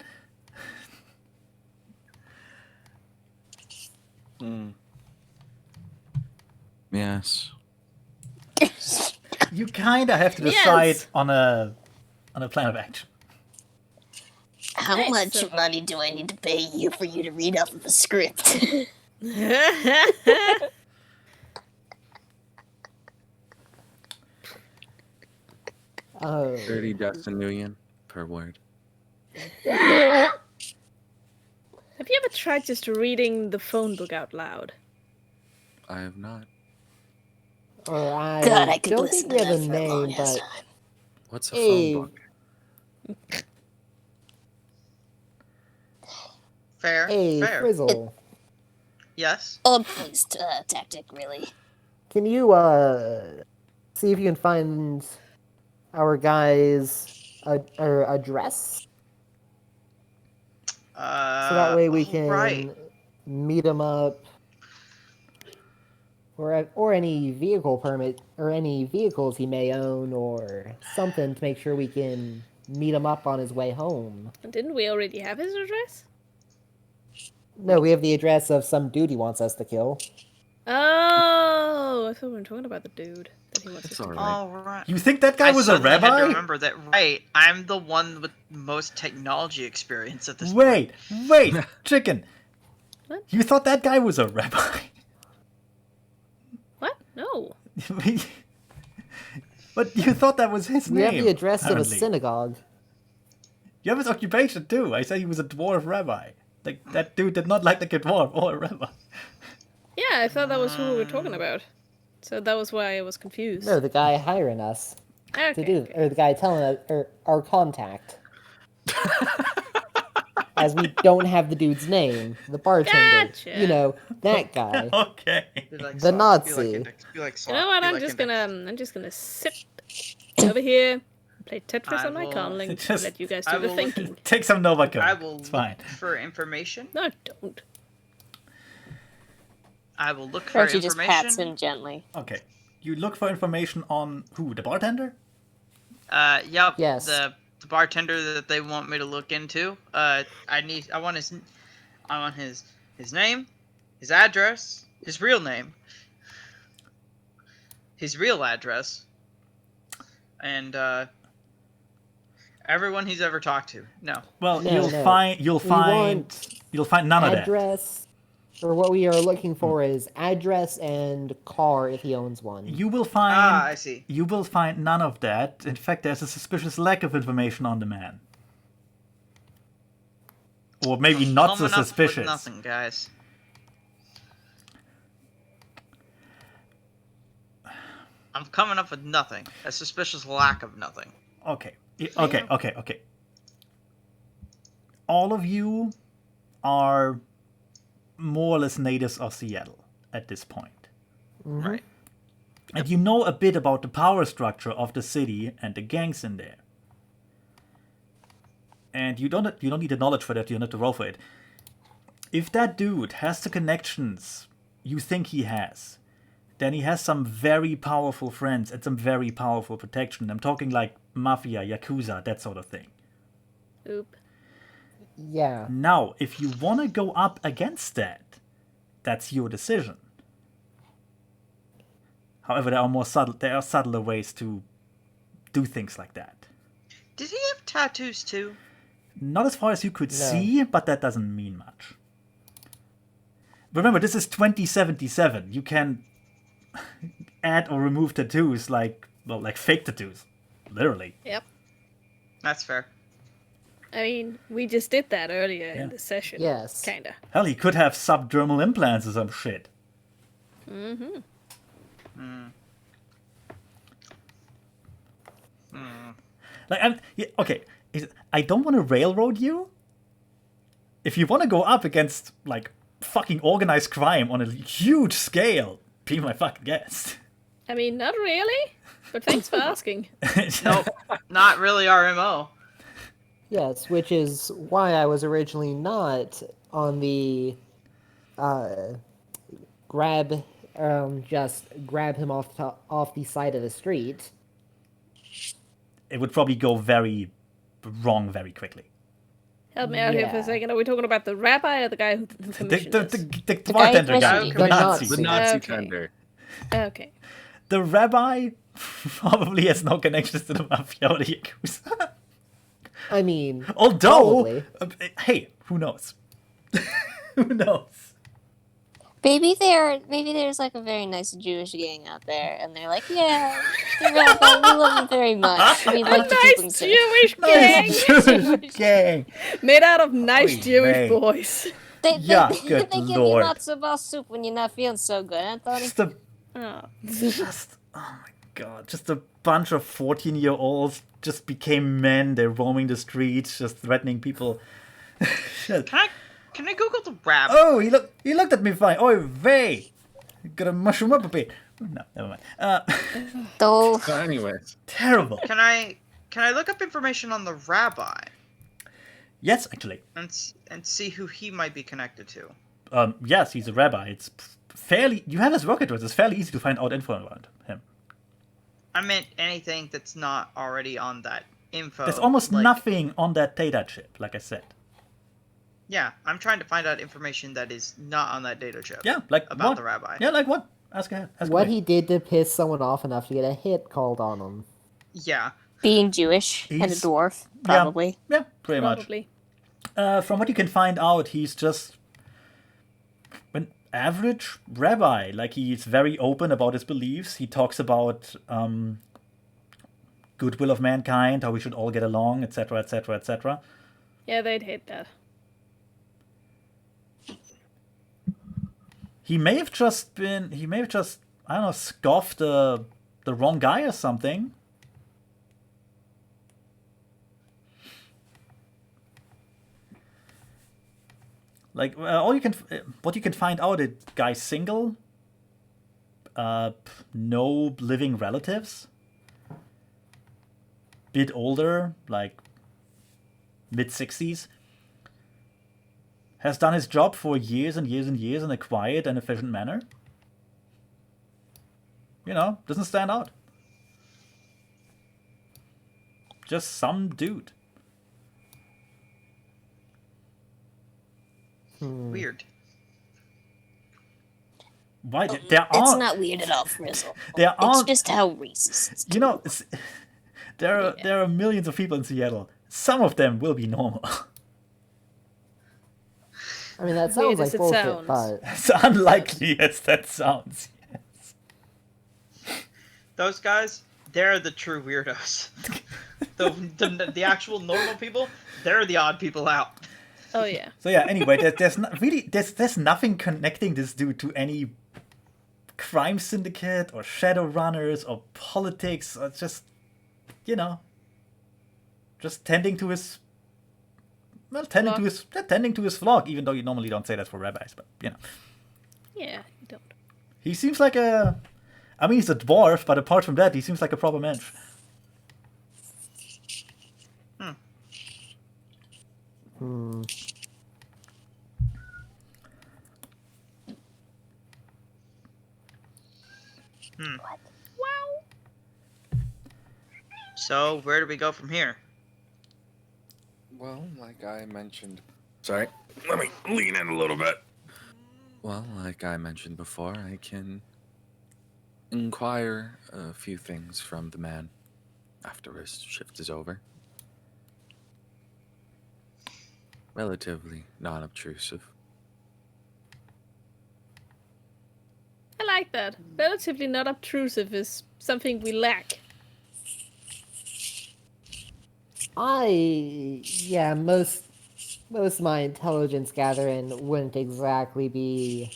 Yes. You kinda have to decide on a plan of action. How Nice. much money do I need to pay you for you to read off of a script? Oh, 30 decimillion per word. Have you ever tried just reading the phone book out loud? I have not. or I God, I could don't listen think to we have that a for a long name, ass but time. What's a phone Hey. book? Fair. hey, Fair. Frizzle, Yes. Post tactic, really. can you see if you can find our guy's address, so that way we can Right. meet him up, or any vehicle permit or any vehicles he may own or something to make sure we can meet him up on his way home. Didn't we already have his address? No, we have the address of some dude he wants us to kill. Oh, I thought we were talking about the dude that he wants It's us to all kill. right. All right. You think that guy was a suddenly had to rabbi? remember that. Right. I'm the one with most technology experience at this Wait, chicken. What? You thought that guy was a rabbi? What? No. But you thought that was his We name. have the address apparently. of a synagogue. You have his occupation too. I said he was a dwarf rabbi. Like, that dude did not like a dwarf or a rabbi. Yeah, I thought that was who we were talking about. So that was why I was confused. No, the guy hiring us okay, to do, okay. or the guy telling us, or our contact. As we don't have the dudede's name, the bartender. Gotcha. You know, that guy. Okay. Be like The soft, Nazi. Be like index, be like soft, You know what? be I'm like just index. gonna sit over here, play Tetris I on my will- conlink, Just- and let you guys I do the will- thinking. Take some Nova Code. I will It's fine. look for information. No, don't. I will look for Rochi just pats information. him gently. Okay. You look for information on who? The bartender? Yep. Yes. The bartender that they want me to look into. I want his name, his address, his real name, his real address, and everyone he's ever talked to. No. Well, No, you'll no. find We want none of that. Address, or what we are looking for is address and car if he owns one. You will find I see. You will find none of that. In fact, there's a suspicious lack of information on the man. Or maybe I'm not so coming up with suspicious. nothing, guys. I'm coming up with nothing. A suspicious lack of nothing. Okay. Okay. All of you are more or less natives of Seattle at this point. Right. And you know a bit about the power structure of the city and the gangs in there. And you don't need the knowledge for that, you don't have to roll for it. If that dude has the connections you think he has, then he has some very powerful friends and some very powerful protection. I'm talking like mafia, yakuza, that sort of thing. Oop. Yeah. Now, if you want to go up against that, that's your decision. However, there are subtler ways to do things like that. Did he have tattoos too? Not as far as you could No. see, but that doesn't mean much. Remember, this is 2077. You can add or remove tattoos like fake tattoos. Literally. Yep. That's fair. I mean, we just did that earlier Yeah. in the session. Yes. Kinda. Hell, he could have subdermal implants or some shit. Mm-hmm. Like, okay, I don't want to railroad you. If you want to go up against, like, fucking organized crime on a huge scale, be my fucking guest. I mean, not really, but thanks for asking. Nope, not really our MO. Yes, which is why I was originally not on the just grab him off the side of the street. It would probably go very wrong very quickly. Help me out here for a Yeah. second. Are we talking about the rabbi or the guy who The commissioned us? bartender guy guy, who commissioned the you. Nazi. The Nazi Okay. tender. Okay. The rabbi probably has no connections to the mafia or the Yakuza. I mean, Although, probably. hey, who knows? Who knows? Maybe there's like a very nice Jewish gang out there, and they're like, yeah, the rabbi, we love him very much. We'd like to keep him Nice safe. Jewish gang! Jewish gang. Made out of nice Oy Jewish vey. boys. They Yeah, good give you lord. matzo ball soup when you're not feeling so good, Anthony. Just oh my god, just a bunch of 14-year-olds just became men. They're roaming the streets, just threatening people. Shit. Can I Google the rap? Oh, he looked at me fine. Oy vey. Gotta mushroom up a bit. No, never mind. Though, But anyways, Terrible. Can I look up information on the rabbi Yes, actually. and see who he might be connected to? Yes, he's a rabbi. It's fairly. You have his work address. It's fairly easy to find out info around him. I meant anything that's not already on that info. There's almost like- nothing on that data chip, like I said. Yeah, I'm trying to find out information that is not on that data chip. Yeah, like about what? the rabbi. Yeah, like what? Ask ahead. Ask What away. he did to piss someone off enough to get a hit called on him. Yeah. being Jewish and a He's- dwarf, probably. Yeah, pretty much. Probably. From what you can find out, he's just an average rabbi. Like, he's very open about his beliefs. He talks about goodwill of mankind, how we should all get along, etc., etc., etc. Yeah, they'd hate that. He may have just, I don't know, scoffed the wrong guy or something. Like, what you can find out, it guy's single, no living relatives, bit older, like mid-60s, has done his job for years and years and years in a quiet and efficient manner. You know, doesn't stand out. Just some dude. Weird. Why? There It's are not weird at all, Frizzle. there It's aren't just how racist. you know there are millions of people in Seattle. Some of them will be normal. I mean, that Weird sounds like as it bullshit, sounds. but As unlikely as that sounds. Those guys, they're the true weirdos. the actual normal people, they're the odd people out. Oh yeah. So yeah. Anyway, there's nothing connecting this dude to any crime syndicate or Shadowrunners or politics or just, you know, just tending to his flock. Even though you normally don't say that for rabbis, but you know, Yeah, you don't. he seems like a. I mean, he's a dwarf, but apart from that, he seems like a proper mensch. So where do we go from here? Well, like I mentioned. Sorry, let me lean in a little bit. Well, like I mentioned before, I can inquire a few things from the man after his shift is over. Relatively non-obtrusive. I like that. Relatively not obtrusive is something we lack. Yeah, most of my intelligence gathering wouldn't exactly be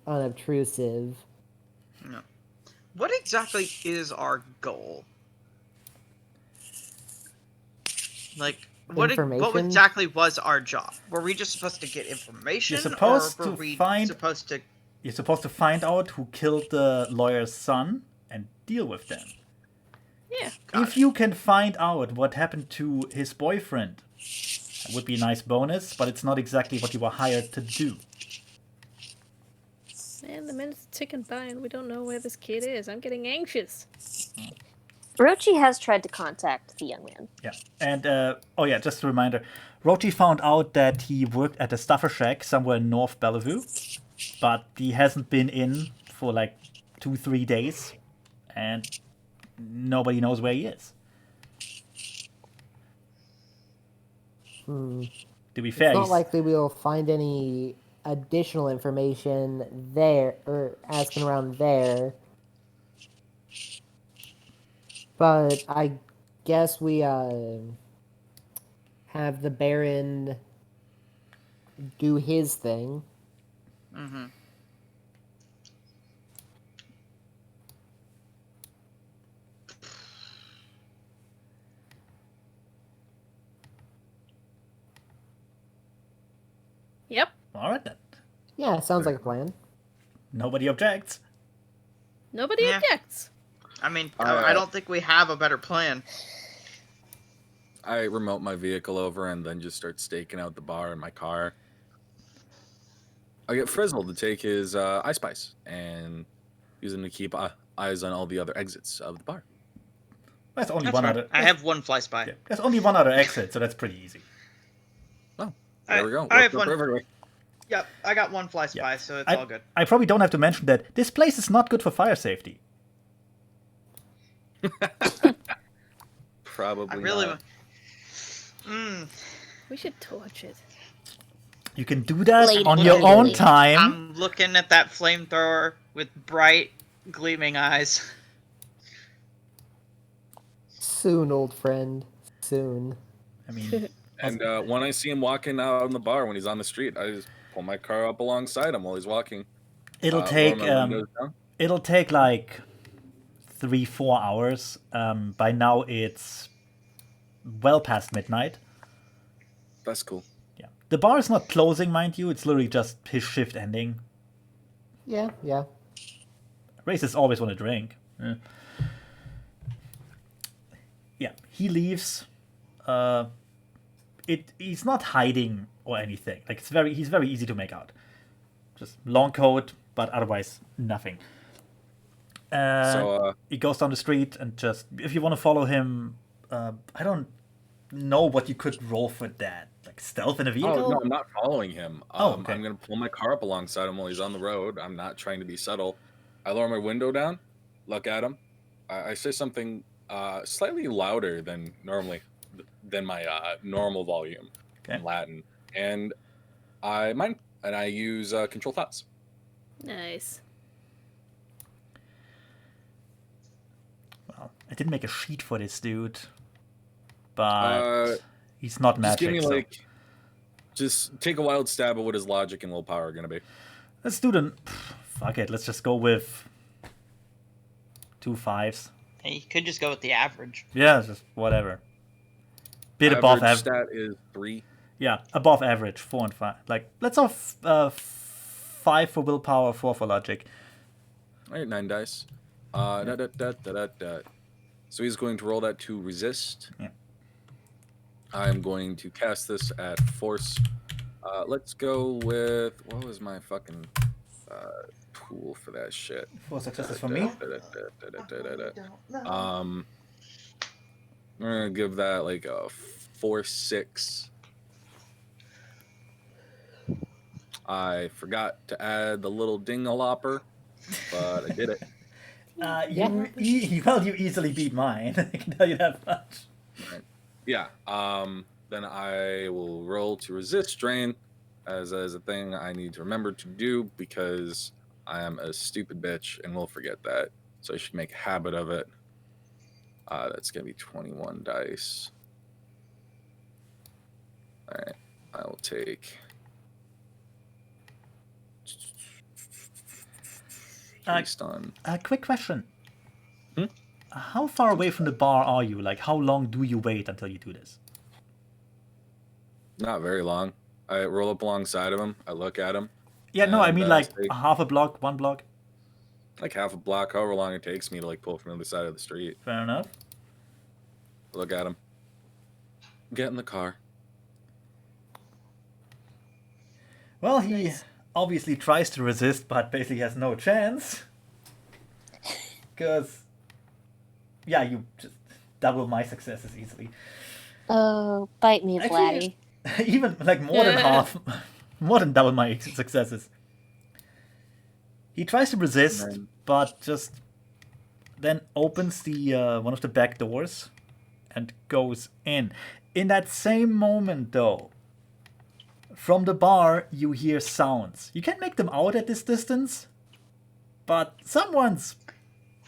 unobtrusive. No. What exactly is our goal? Like, what Information? exactly was our job? Were we just supposed to get information, You're supposed or were to we find- supposed to? You're supposed to find out who killed the lawyer's son and deal with them. Yeah. Got If it. you can find out what happened to his boyfriend, that would be a nice bonus, but it's not exactly what you were hired to do. And the minutes ticking by and we don't know where this kid is. I'm getting anxious. Rochi has tried to contact the young man. Yeah. And, just a reminder, Rochi found out that he worked at a stuffer shack somewhere in North Bellevue, but he hasn't been in for like 2-3 days, and nobody knows where he is. To be fair, It's not he's, likely we'll find any additional information there, or asking around there. But I guess we have the Baron do his thing. Mm-hmm. Yep. all right then. Yeah, sounds like a plan. Nobody objects. Nobody Yeah. objects. I mean, I I don't think we have a better plan. I remote my vehicle over and then just start staking out the bar in my car. I get Frizzle to take his eye spice and use him to keep eyes on all the other exits of the bar. There's only That's one fine. other. I have one fly spy. Yeah, there's only one other exit, so that's pretty easy. Oh, there we go. I have Worked out one. perfectly. Yep, I got one fly spy, so it's all good. I probably don't have to mention that this place is not good for fire safety. Probably I really. not. We should torch it. You can do that Lady on your Lady. own time. I'm looking at that flamethrower with bright, gleaming eyes. Soon, old friend. Soon. I mean, And when I see him walking out on the bar when he's on the street, I just pull my car up alongside him while he's walking. it'll lower take my windows down. it'll take like 3-4 hours. By now it's well past midnight. That's cool. Yeah, the bar is not closing, mind you. It's literally just his shift ending. Yeah. Races always want to drink. Yeah, he leaves. He's not hiding or anything. Like he's very easy to make out. Just long coat, but otherwise nothing. So He goes down the street and just, if you want to follow him, I don't know what you could roll for that. Like stealth in a vehicle? oh no, I'm not following him. Okay. I'm gonna pull my car up alongside him while he's on the road. I'm not trying to be subtle. I lower my window down, look at him. I say something slightly louder than my normal volume in Okay. Latin, and I use control thoughts. Nice. Well, I didn't make a sheet for this dude, but Uh, he's not just magic. give me so- just take a wild stab at what his logic and willpower are gonna be. Let's do the. Fuck it. Let's just go with 2 5s. Hey, you could just go with the average. Yeah, just whatever. Bit above Average average. stat is 3. Yeah, above average. 4 and 5. Like, let's have 5 for willpower, 4 for logic. All right, 9 dice. So he's going to roll that to resist. Yeah. I'm going to cast this at force. Let's go with, what was my fucking tool for that shit? 4 successes for me. I'm gonna give that like a 4-6 I forgot to add the little dingalopper, but I did it. You easily beat mine. I can tell you that much. Right. Yeah. Then I will roll to resist strain as a thing I need to remember to do because I am a stupid bitch and will forget that. So I should make a habit of it. That's gonna be 21 dice. All right. I will take. Based on. Quick question. Hmm? How far away from the bar are you? Like, how long do you wait until you do this? Not very long. I roll up alongside of him. I look at him. Yeah, no, I And, mean like say- half a block, 1 block. like half a block, however long it takes me to like pull from the other side of the street. Fair enough. Look at him. Get in the car. Well, he obviously tries to resist, but basically has no chance. Because, yeah, you just double my successes easily. Oh, bite me, Actually, Vladdy. Even like more than half, more than double my successes. He tries to resist, Then- but just then opens the one of the back doors and goes in. In that same moment, though, from the bar you hear sounds. You can't make them out at this distance, but someone's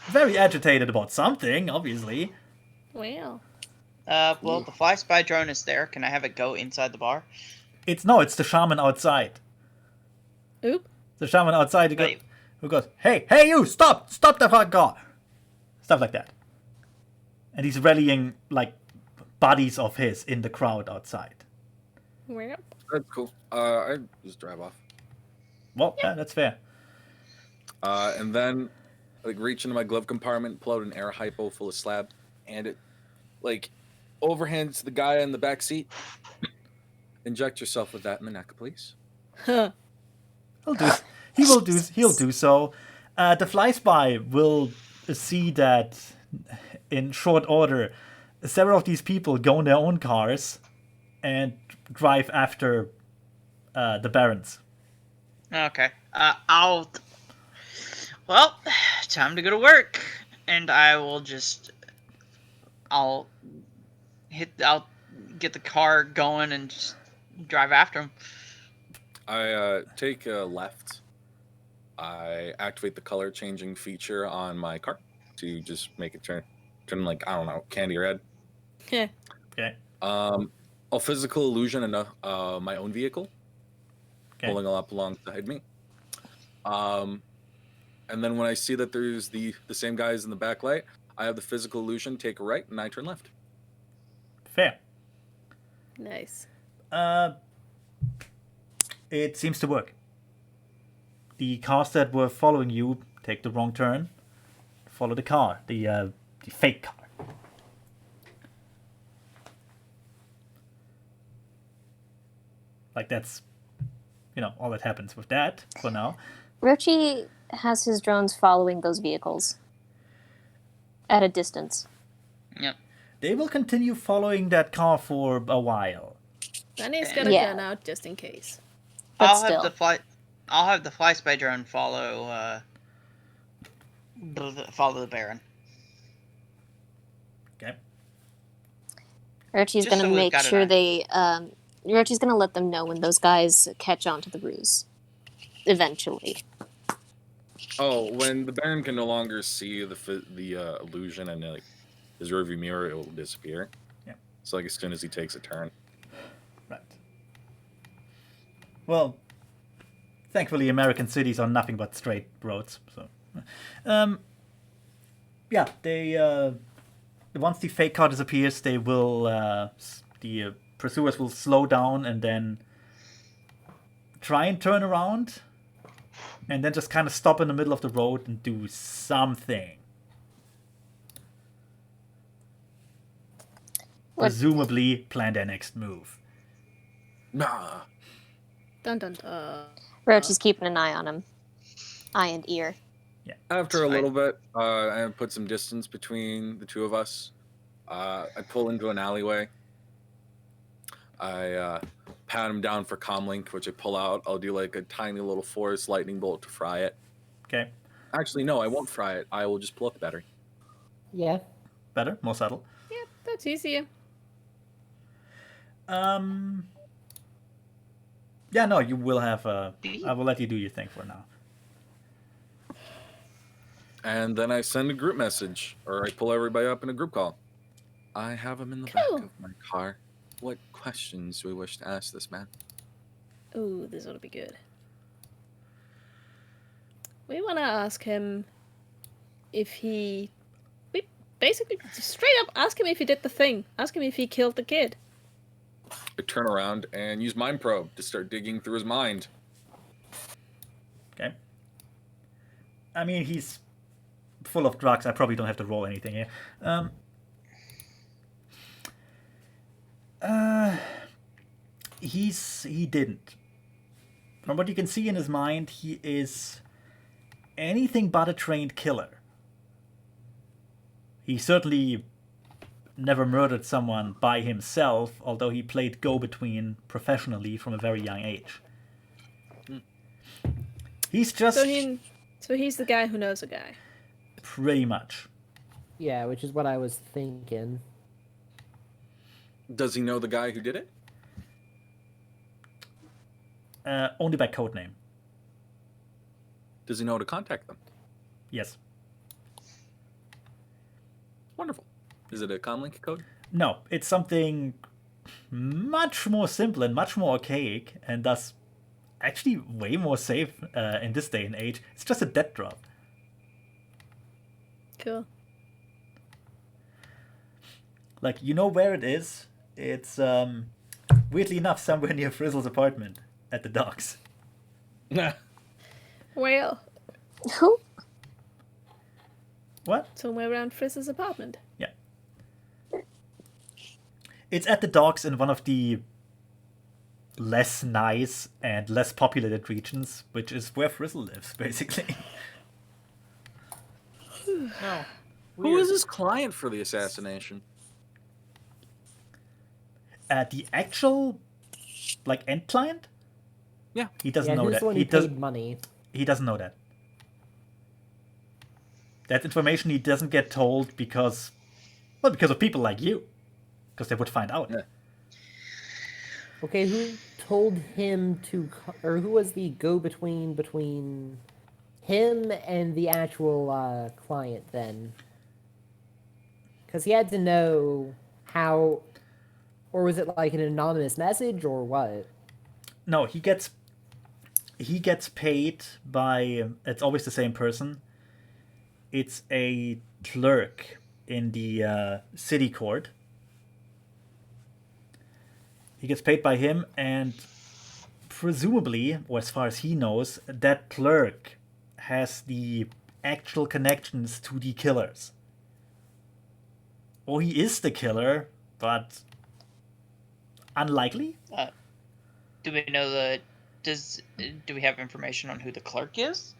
very agitated about something, obviously. Well. Well, the fly spy drone is there. Can I have it go inside the bar? It's the shaman outside. Oop. The shaman outside Wait. who goes, hey you, stop the fucking car. Stuff like that. And he's rallying like buddies of his in the crowd outside. Well. That's cool. I just drive off. Well, yeah, that's fair. And then like reach into my glove compartment, pull out an air hypo full of slab, and it like overhands the guy in the back seat. Inject yourself with that in the neck, please. Huh. He'll do so. The fly spy will see that in short order several of these people go in their own cars and drive after the barons. Okay. Well, time to go to work, and I will just. I'll get the car going and just drive after him. I take a left. I activate the color changing feature on my car to just make it turn like, I don't know, candy red. Yeah. Okay. I'll physical illusion my own vehicle, Okay. pulling up alongside me. And then when I see that there's the same guys in the back light, I have the physical illusion take a right and I turn left. Fair. Nice. It seems to work. The cars that were following you take the wrong turn. Follow the car, the fake car. Like that's, all that happens with that for now. Rochi has his drones following those vehicles at a distance. Yep. They will continue following that car for a while. Danny's got a Yeah. gun out just in case. But I'll still. have the fly spy drone follow the Baron. Okay. Rochi's Just gonna so we've make got it sure on. they. Rochi's gonna let them know when those guys catch on to the ruse. Eventually. Oh, when the Baron can no longer see the illusion and like his rearview mirror, it will disappear. Yeah. So like as soon as he takes a turn. Right. Well, thankfully, American cities are nothing but straight roads. So, yeah, they once the fake car disappears, they will the pursuers will slow down and then try and turn around, and then just kind of stop in the middle of the road and do something. What- Presumably, plan their next move. Nah. Dun dun dun. Rochi's keeping an eye on him. Eye and ear. After a That's little bit, I put some distance between the two of us. I pull into an alleyway. I pat him down for comlink, which I pull out. I'll do like a tiny little force lightning bolt to fry it. Okay. Actually, no, I won't fry it. I will just pull up the battery. Yeah. Better, more subtle. Yeah, that's easier. Yeah, no, you will have. I will let you do your thing for now. And then I send a group message, or I pull everybody up in a group call. I have him in the back Cool. of my car. What questions do we wish to ask this man? Ooh, this ought to be good. We want to ask him if he... We basically, straight up, ask him if he did the thing. Ask him if he killed the kid. I turn around and use Mind Probe to start digging through his mind. Okay. I mean, he's full of drugs. I probably don't have to roll anything here. He didn't. From what you can see in his mind, he is anything but a trained killer. He certainly never murdered someone by himself, although he played go-between professionally from a very young age. He's just So he's the guy who knows a guy. pretty much. Yeah, which is what I was thinking. Does he know the guy who did it? Only by codename. Does he know how to contact them? Yes. Wonderful. Is it a comlink code? No, it's something much more simple and much more archaic, and thus actually way more safe in this day and age. It's just a dead drop. Cool. Like, you know where it is? It's, weirdly enough, somewhere near Frizzle's apartment at the docks. Well, Who? What? somewhere around Frizz's apartment. Yeah. It's at the docks in one of the less nice and less populated regions, which is where Frizzle lives, basically. No. Who is his client for the assassination? The actual, like, end client? Yeah. He doesn't Yeah, know who's that. the one He who does. paid money? He doesn't know that. That's information he doesn't get told because of people like you, because they would find out. Yeah. Okay, who told him to, or who was the go-between between him and the actual client then? Because he had to know how, or was it like an anonymous message or what? No, he gets paid by. It's always the same person. It's a clerk in the city court. He gets paid by him, and presumably, or as far as he knows, that clerk has the actual connections to the killers. Or he is the killer, but unlikely. Do we know the? Do we have information on who the clerk is?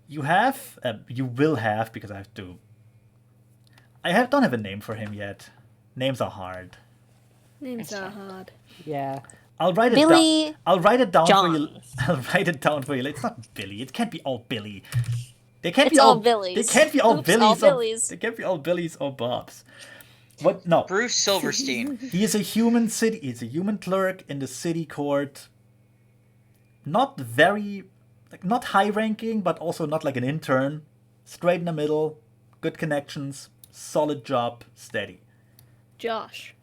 You have, you will have, because I have to. Don't have a name for him yet. Names are hard. Names are hard. Yeah. I'll write it Billy down. I'll write it down for you. John. I'll write it down for you. It's not Billy. It can't be all Billy. They can't It's be all Billies. They can't be all Oops, Billies. all Or, Billies. they can't be all Billies or Bobs. What? No. Bruce Silverstein. He is a human city. He's a human clerk in the city court. Not very, not high ranking, but also not like an intern. Straight in the middle. Good connections. Solid job. Steady. Josh.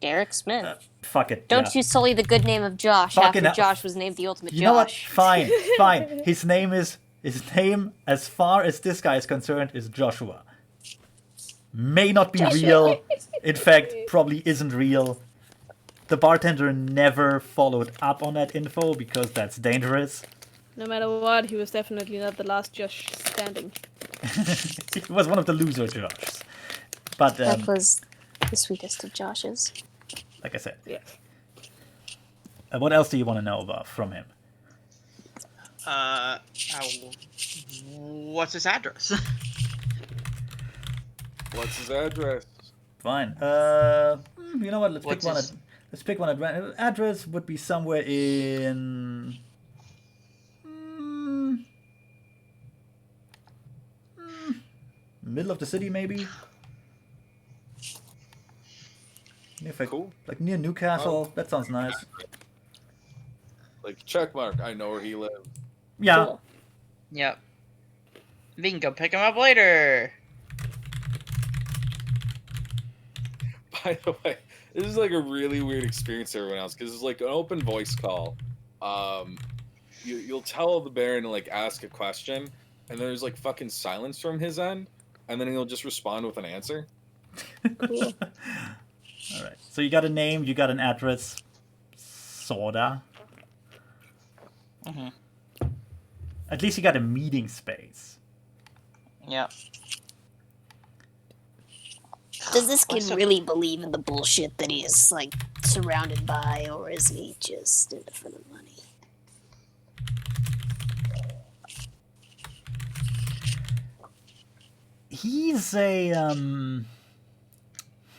Derek Smith. Fuck it. Don't yeah. you sully the good name of Josh Fucking after hell. Josh was named the ultimate You know what? Josh. Fine, fine. His name, as far as this guy is concerned, is Joshua. May not be real. In fact, probably isn't real. The bartender never followed up on that info because that's dangerous. No matter what, he was definitely not the last Josh standing. He was one of the loser Joshes. But That was the sweetest of Joshes. like I said, Yeah. what else do you want to know about from him? What's his address? What's his address? Fine. You know what? Let's What's pick one. his- Let's pick one address. Would be somewhere in. Middle of the city, maybe. Cool. Like near Newcastle. That sounds nice. Like check mark. I know where he lives. Yeah. Cool. Yep. We can go pick him up later. By the way, this is like a really weird experience for everyone else because it's like an open voice call. You'll tell the Baron to like ask a question, and then there's like fucking silence from his end, and then he'll just respond with an answer. Cool. All right. So you got a name. You got an address. Sorta. Mhm. At least you got a meeting space. Yep. Does this kid What's up? really believe in the bullshit that he is like surrounded by, or is he just in it for the money? He's a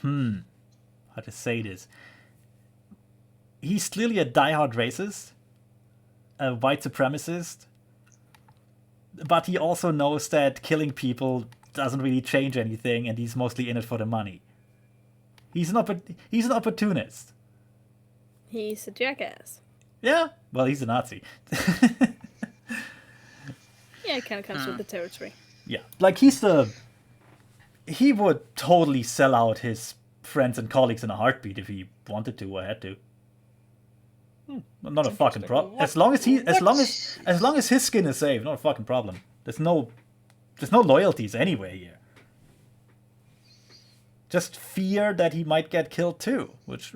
how to say this? He's clearly a diehard racist, a white supremacist, but he also knows that killing people doesn't really change anything, and he's mostly in it for the money. He's an opportunist. He's a jackass. Yeah, well, he's a Nazi. Yeah, it kind of comes with the territory. Yeah, like he would totally sell out his friends and colleagues in a heartbeat if he wanted to or had to. Not a fucking problem. As long as his skin is safe, not a fucking problem. There's no loyalties anywhere here. Just fear that he might get killed too, which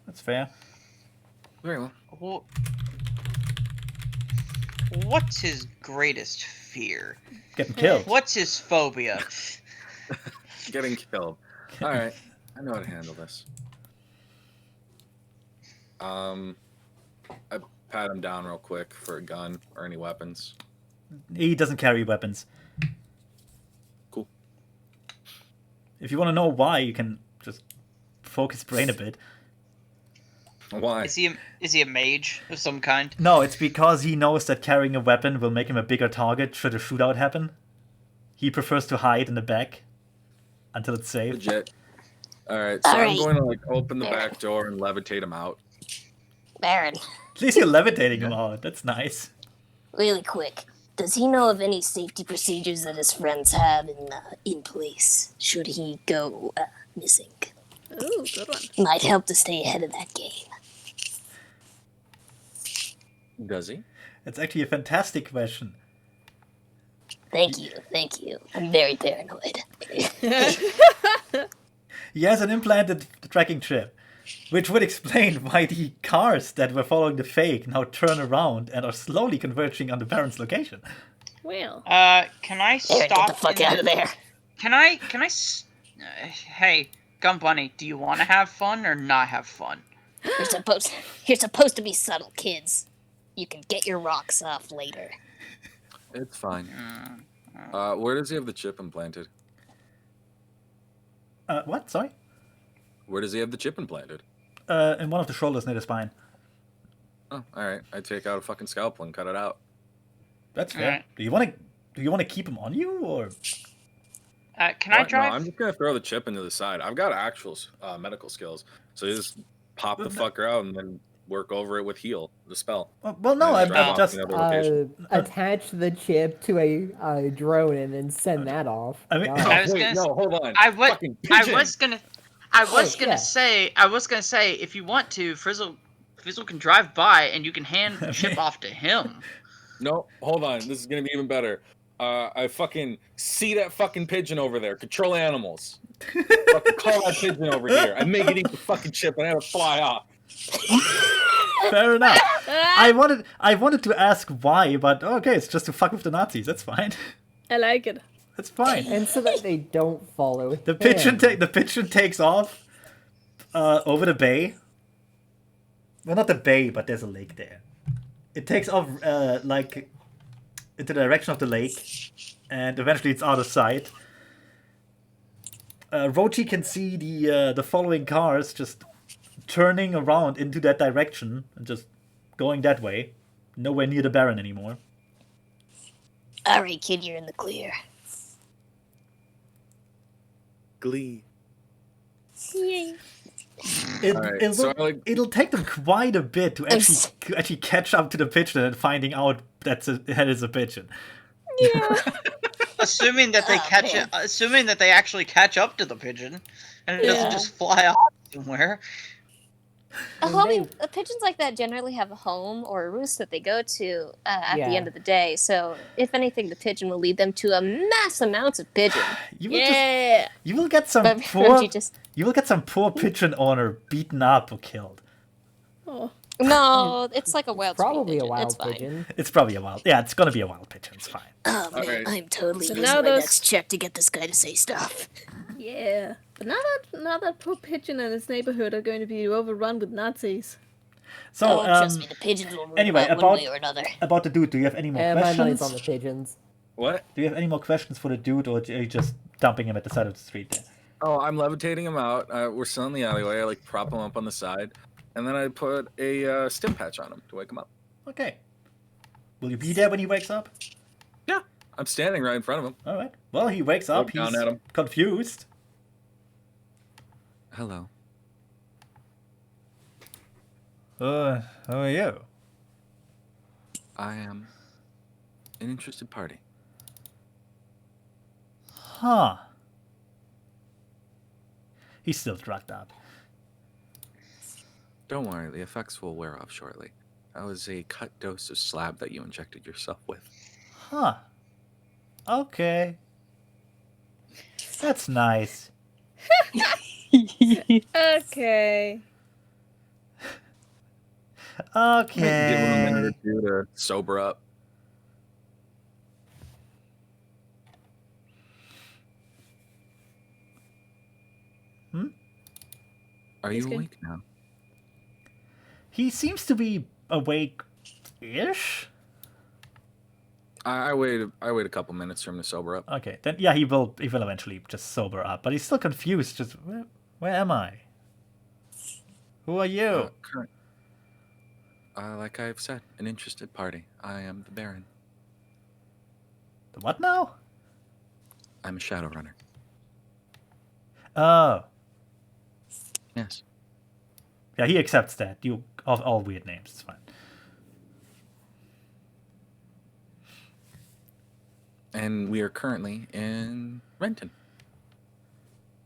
that's fair. Very well. Well, what's his greatest fear? Getting killed. What's his phobia? Getting killed. All right, I know how to handle this. I pat him down real quick for a gun or any weapons. He doesn't carry weapons. Cool. If you want to know why, you can just focus brain a bit. Why? Is he a mage of some kind? No, it's because he knows that carrying a weapon will make him a bigger target should a shootout happen. He prefers to hide in the back until it's safe. Legit. All right, so All I'm right. going to like open the back door and levitate him out. Baron, At least you're levitating him out. That's nice. really quick, does he know of any safety procedures that his friends have in place should he go missing? Ooh, good one. Might help to stay ahead of that game. Does he? It's actually a fantastic question. Thank you. I'm very paranoid. He has an implanted tracking chip, which would explain why the cars that were following the fake now turn around and are slowly converging on the Baron's location. Well, Can I Baron, stop? get the fuck in out of there. Hey, Gum Bunny, do you want to have fun or not have fun? You're supposed to be subtle, kids. You can get your rocks off later. It's fine. Where does he have the chip implanted? What? Sorry? Where does he have the chip implanted? In one of the shoulders near the spine. Oh, all right. I take out a fucking scalpel and cut it out. That's fair. Alright. Do you want to keep him on you, or? Can I What? drive? No, I'm just gonna throw the chip into the side. I've got actual medical skills, so you just pop the fucker out and then work over it with heal the spell. Well, no, And drive I'm off just. to another location. Attach the chip to a drone and then send that off. I mean- God. I was Wait, gonna no, hold on. I Fucking I pigeon. was gonna yeah. say if you want to, Frizzle can drive by and you can hand the chip off to him. No, hold on. This is gonna be even better. I fucking see that fucking pigeon over there. Control animals. Fucking call that pigeon over here. I make it eat the fucking chip and I have it fly off. Fair enough. I wanted to ask why, but okay, it's just to fuck with the Nazis. That's fine. I like it. That's fine. And so that they don't follow The him. pigeon takes off over the bay. Well, not the bay, but there's a lake there. It takes off like into the direction of the lake, and eventually it's out of sight. Rochi can see the following cars just turning around into that direction and just going that way. Nowhere near the Baron anymore. All right, kid, you're in the clear. Glee. Yay. Alright, so I like- it'll take them quite a bit to actually catch up to the pigeon and finding out that is a pigeon. Yeah. Assuming that they Oh, man. assuming that they actually catch up to the pigeon, and it doesn't Yeah. just fly off somewhere. Pigeons like that generally have a home or a roost that they go to at the Yeah. end of the day. So, if anything, the pigeon will lead them to a mass amounts of pigeon. You will Yeah. you will get some But poor you will get some poor pigeon owner beaten up or killed. Oh. No, it's like a wild Probably sweet a pigeon. wild It's fine. pigeon. It's probably a wild. Yeah, it's gonna be a wild pigeon. It's fine. Oh man, Alright. I'm totally So losing now my those- next check to get this guy to say stuff. Yeah. But now that poor pigeon and its neighborhood are going to be overrun with Nazis. So Trust me, the pigeons will move anyway, one about- way or another. about the dude, do you have any more My money's questions? on the pigeons. What? Do you have any more questions for the dude, or are you just dumping him at the side of the street there? Oh, I'm levitating him out. We're still in the alleyway. I like prop him up on the side, and then I put a stim patch on him to wake him up. Okay. Will you be there when he wakes up? Yeah, I'm standing right in front of him. All right. Well, he wakes up. Look down He's at him. confused. Hello. How are you? I am an interested party. Huh. He's still drugged up. Don't worry, the effects will wear off shortly. That was a cut dose of slab that you injected yourself with. Huh. Okay. That's nice. Okay. Give him a minute or Okay. two to sober up. Are you He's good. awake now? He seems to be awake-ish. I wait a couple minutes for him to sober up. Okay, then yeah, he will eventually just sober up, but he's still confused. Just where am I? Who are you? Current. Like I've said, an interested party. I am the Baron. The what now? I'm a Shadowrunner. Oh, Yes. yeah, he accepts that. You of all weird names, it's fine. And we are currently in Renton.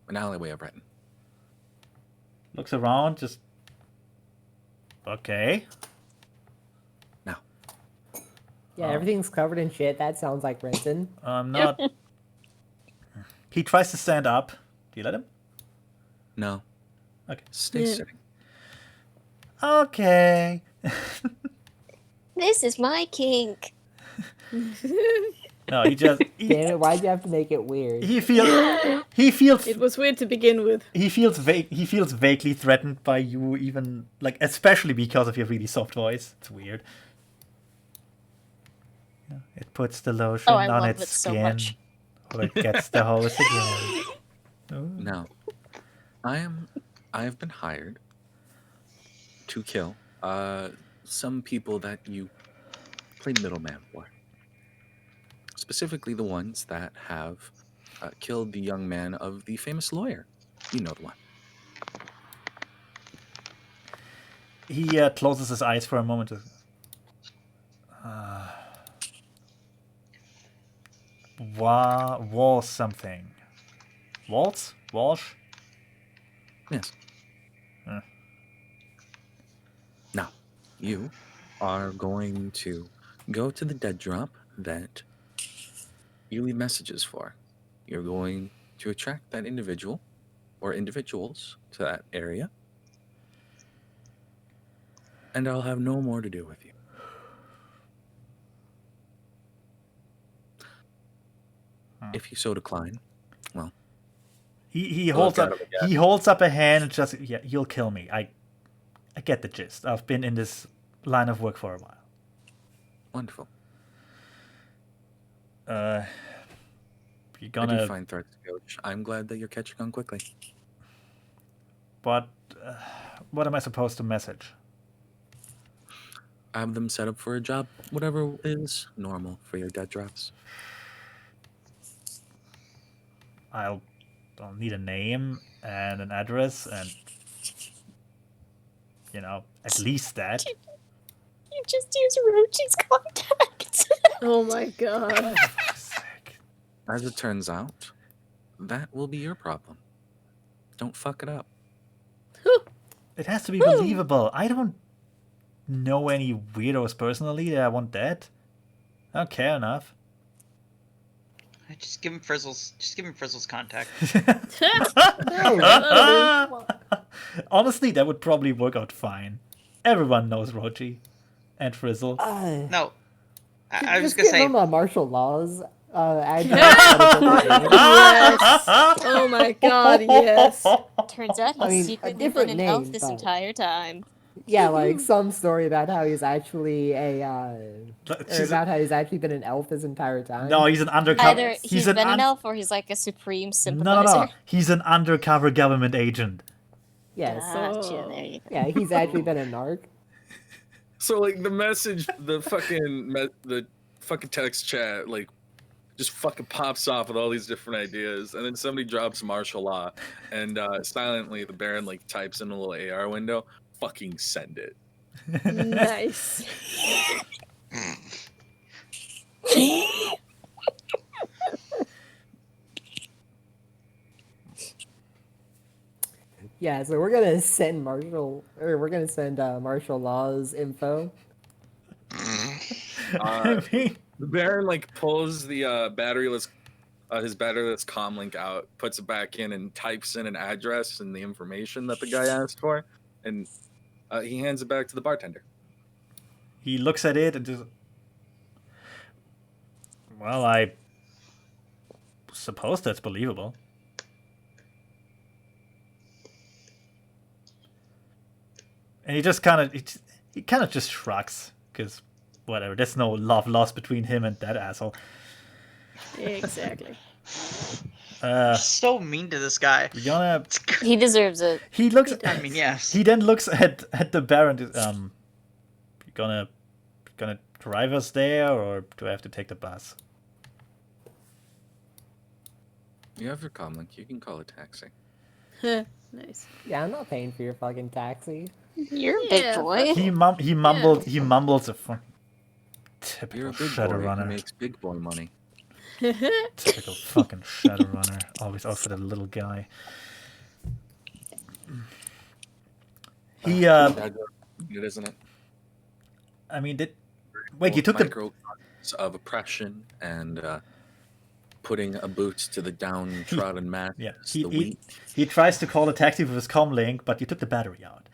An alleyway of Renton. Looks around, just okay. Now. Yeah, Oh. everything's covered in shit. That sounds like Renton. I'm not. He tries to stand up. Do you let him? No. Okay. Stay Yeah. sitting. Okay. This is my kink. No, he just Damn it, why'd you have to make it weird? he feels It was weird to begin with. he feels vaguely threatened by you, even like especially because of your really soft voice. It's weird. Yeah, it puts the lotion Oh, I on love its it so skin, much. or it gets the hose again. Ooh. No. I have been hired to kill some people that you play middleman for. Specifically the ones that have killed the young man of the famous lawyer. You know the one. He closes his eyes for a moment. Waltz something. Waltz? Walsh? Yes. Huh. Now, you are going to go to the dead drop that you leave messages for. You're going to attract that individual or individuals to that area, and I'll have no more to do with you. If you so decline, He I'll holds look up at him again. he holds up a hand and just yeah, you'll kill me. I get the gist. I've been in this line of work for a while. wonderful. You're I do gonna find threats, Coach. I'm glad that you're catching on quickly. but What am I supposed to message? Have them set up for a job, whatever is normal for your dead drops. I'll need a name and an address and, at least that. You just use Rochi's contacts. Oh my god. As it turns out, that will be your problem. Don't fuck it up. It has to be believable. I don't know any weirdos personally that I want dead. I don't care enough. Just give him Frizzle's contact. Honestly, that would probably work out fine. Everyone knows Rochi and Frizzle. No, I was just gonna give say him martial laws. Address. Yes. Oh my god, yes. Turns out he's I mean, a secretly been different an name, elf this but- entire time. Yeah, like some story about how he's actually about how he's actually been an elf this entire time. No, he's an undercover. Either he's been an elf or he's like a supreme sympathizer. No. He's an undercover government agent. Yes. Gotcha, there you go. Yeah, he's actually been a narc. So like the message, the fucking text chat, like just fucking pops off with all these different ideas, and then somebody drops martial law, and silently the Baron like types in a little AR window, fucking send it. Nice. Yeah, so we're gonna send martial law's info. I mean, The Baron like pulls the his batteryless comm link out, puts it back in, and types in an address and the information that the guy asked for, and he hands it back to the bartender. he looks at it and just... Well, I suppose that's believable. And he just kind of just shrugs, because whatever, there's no love lost between him and that asshole. Exactly. so mean to this guy. You gonna... He deserves it. He looks... I mean, yes. He then looks at the Baron. You gonna drive us there, or do I have to take the bus? You have your comm link. You can call a taxi. Nice. Yeah, I'm not paying for your fucking taxi. You're a big Yeah. boy. He mumbles a typical You're a big boy who Shadowrunner. makes big boy money. Typical fucking Shadowrunner. Always out for the little guy. He It isn't it? I mean, wait, you took the... microcosms of oppression and putting a boot to the downtrodden masses. Yeah, the weak. he tries to call a taxi with his comm link, but you took the battery out.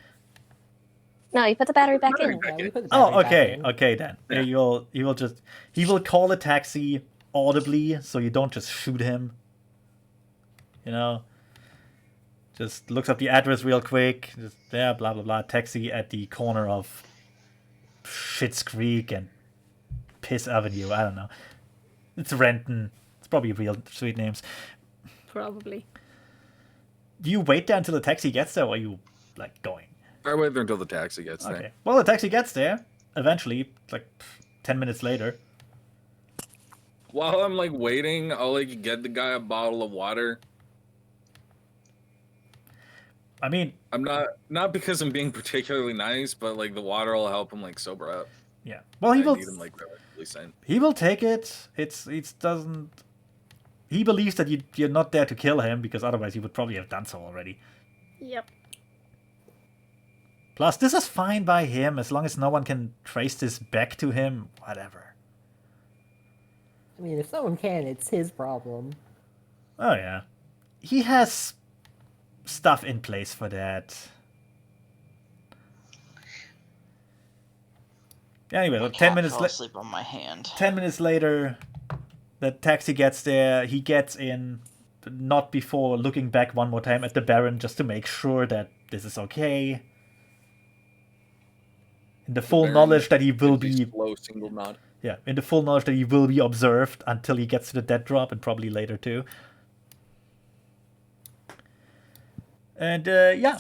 No, you put the battery back in. Yeah, we put the Oh, battery back okay, in. okay then. Yeah. He will call a taxi audibly, so you don't just shoot him. You know, just looks up the address real quick. Just blah blah blah. Taxi at the corner of Schitt's Creek and Piss Avenue. I don't know. It's Renton. It's probably real street names. Probably. Do you wait there until the taxi gets there, or are you like going? I wait there until the taxi gets there. Okay. Well, the taxi gets there eventually, like 10 minutes later. While I'm like waiting, I'll like get the guy a bottle of water. I mean, I'm not because I'm being particularly nice, but like the water will help him like sober up. yeah. Well, he I will. need him like relatively sane. He will take it. It doesn't. He believes that you're not there to kill him, because otherwise he would probably have done so already. Yep. Plus, this is fine by him as long as no one can trace this back to him. Whatever. I mean, if someone can, it's his problem. Oh yeah, he has stuff in place for that. Anyway, My 10 cat minutes fell later. asleep on my hand. 10 minutes later, the taxi gets there. He gets in, but not before looking back one more time at the Baron just to make sure that this is okay. In the full Baron knowledge that he will Gives be, a slow single nod. yeah, in the full knowledge that he will be observed until he gets to the dead drop, and probably later too. And yeah,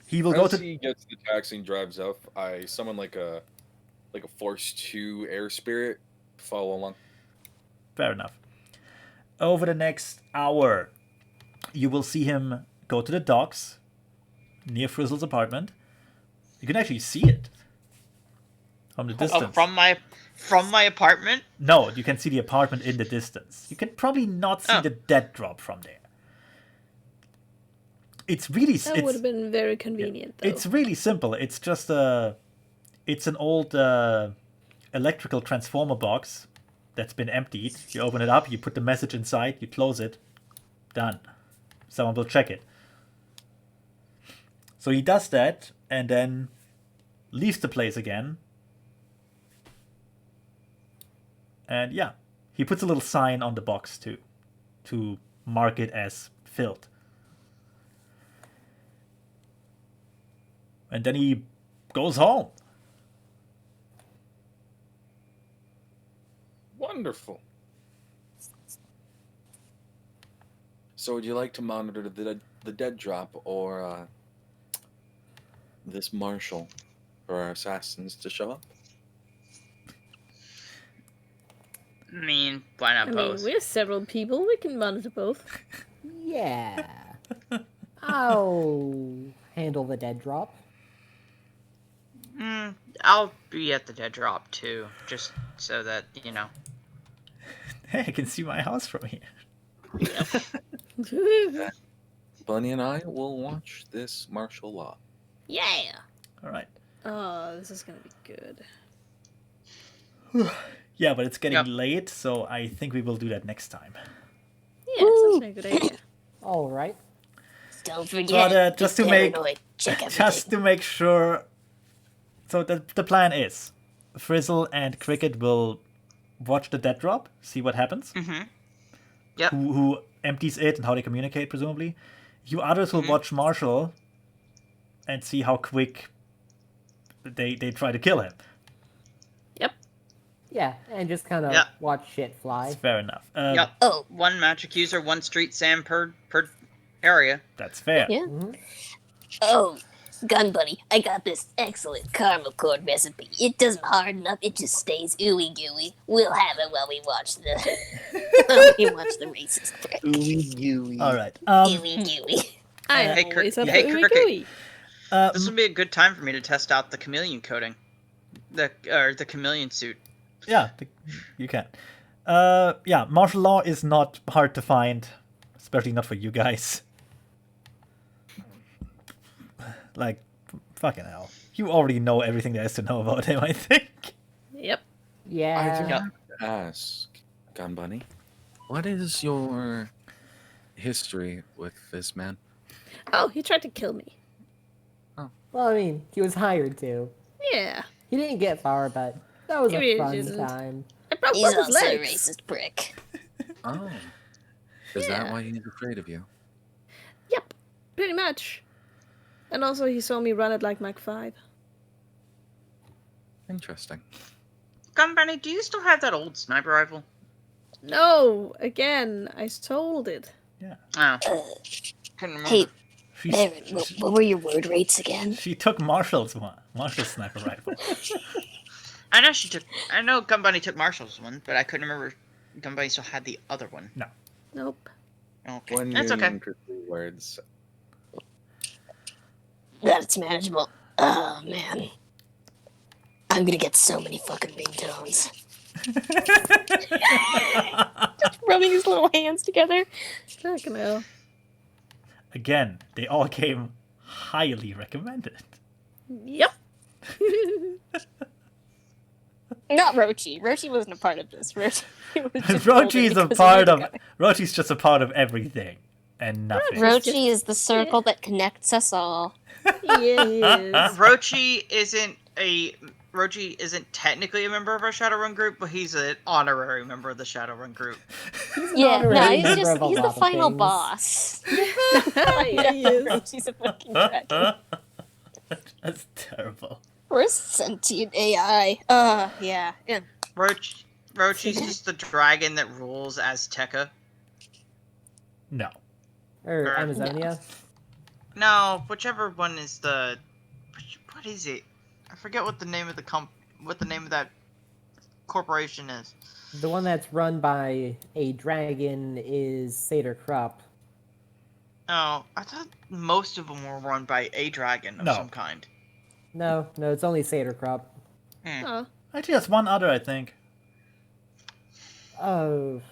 He will go As to. he gets to the taxi and drives up, I summon like a Force 2 air spirit to follow along. Fair enough. Over the next hour, you will see him go to the docks near Frizzle's apartment. You can actually see it from the distance. Oh, from my apartment? No, you can see the apartment in the distance. You can probably not see the dead drop from there. It's really That would have been very convenient, though. It's really simple. It's just it's an old electrical transformer box that's been emptied. You open it up, you put the message inside, you close it, done. Someone will check it. So he does that and then leaves the place again. And yeah, he puts a little sign on the box too, to mark it as filled. And then he goes home. Wonderful. So would you like to monitor the dead drop or this marshal for our assassins to show up? I mean, why not both? we're several people. We can monitor both. Yeah. I'll handle the dead drop. I'll be at the dead drop too, just so that, you know. Hey, I can see my house from here. Bunny and I will watch this martial law. Yeah. All right. Oh, this is gonna be good. Yeah, but it's getting Yep. late, so I think we will do that next time. Yeah, sounds like a good idea. All right. Don't forget. But just be to make paranoid. Check everything. just to make sure. So the plan is, Frizzle and Cricket will watch the dead drop, see what happens. Mm-hmm. Yep. Who empties it and how they communicate, presumably. You others will watch Marshall and see how quick they try to kill him. Yep. Yeah, and just kind of Yeah. watch shit fly. It's fair enough. Yep. Oh, One magic user, one street Sam per area. That's fair. yeah. Oh, Gun Buddy, I got this excellent caramel corn recipe. It doesn't harden up, it just stays ooey gooey. We'll have it while we watch the racist prick. Ooey gooey. All right. Ooey gooey. I Hey, always have hey, the ooey Cricket. gooey. This would be a good time for me to test out the chameleon coating. The chameleon suit. Yeah, you can. Yeah, martial law is not hard to find, especially not for you guys. Like, fucking hell. You already know everything there is to know about him, I think. Yep. I do Yeah. have to ask, Gun Bunny, what is your history with this man? Oh, he tried to kill me. Well, I mean, he was hired to. Yeah. He didn't get far, but that was He a really fun didn't. time. I broke He's both his also a legs. racist prick. Oh. Is that Yeah. why he's afraid of you? Yep. Pretty much. And also, he saw me run it like Mach 5. Interesting. Gun Bunny, do you still have that old sniper rifle? No! Again, I sold it. Oh, couldn't remember. Hey, She, Baron, what were your word rates again? she took Marshall's one. Marshall's sniper rifle. I know Gun Bunny took Marshall's one, but I couldn't remember. Gun Bunny still had the other one. Nope. Okay, One that's okay. million for 3 words. That's manageable. Oh, man. I'm gonna get so many fucking ringtones. Just rubbing his little hands together. Fucking hell. Again, they all came highly recommended. Yep. Not Rochi. Rochi wasn't a part of this. Rochi was just Rochi's golden a because part you of. guys. Rochi's just a part of everything and nothing. Rochi is the circle that connects us all. Yes. Rochi isn't technically a member of our Shadowrun group, but he's an honorary member of the Shadowrun group. Yeah, no, honorary he's member just of a he's the lot of final things. boss. Yeah, he is. Rochi's a fucking dragon. That's terrible. We're a sentient AI. Yeah. Rochi's just the dragon that rules Azteca. No. Or Or- Amazonia. No, whichever one is the. What is it? I forget what the name of what the name of that corporation is. The one that's run by a dragon is Seder Krupp. Oh, I thought most of them were run by a dragon of No. some kind. No, it's only Seder Krupp. Oh. Actually, there's one other, I think. Oh.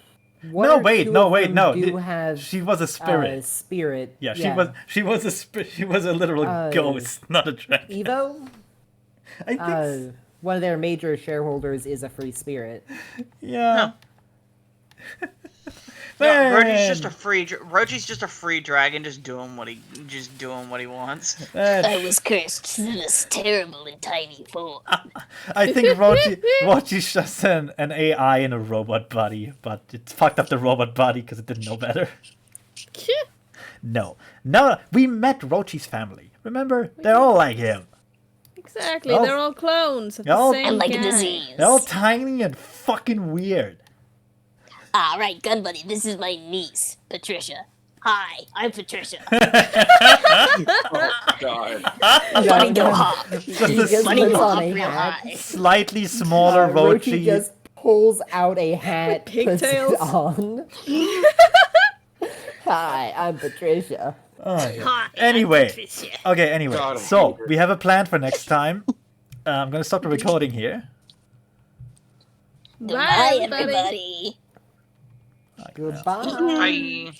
No, wait, no. Do have She was a spirit. Spirit. Yeah, she was a literal ghost, not a dragon. Evo? I think. One of their major shareholders is a free spirit. Yeah. No, Man. Rochi's just a free dragon, just doing what he wants. I was cursed to this terrible and tiny form. I think Rochi's just an AI in a robot body, but it fucked up the robot body because it didn't know better. No, we met Rochi's family. Remember? They're all like him. Exactly, Oh. they're all clones of They're the all- same I'm like guy. a disease. They're all tiny and fucking weird. Ah, right, gun buddy. This is my niece, Patricia. Hi, I'm Patricia. Oh, God. Funny go hop. Just He a just Funny puts go on hop a real hat. high. slightly smaller Rochi Rochi. just pulls out a hat, puts pigtails. it on. Hi, I'm Patricia. Oh, yeah. Hi, I'm Anyway, Patricia. okay. Anyway, God, I so hate her. we have a plan for next time. I'm gonna stop the recording here. Goodbye, everybody. everybody. Goodbye. Bye.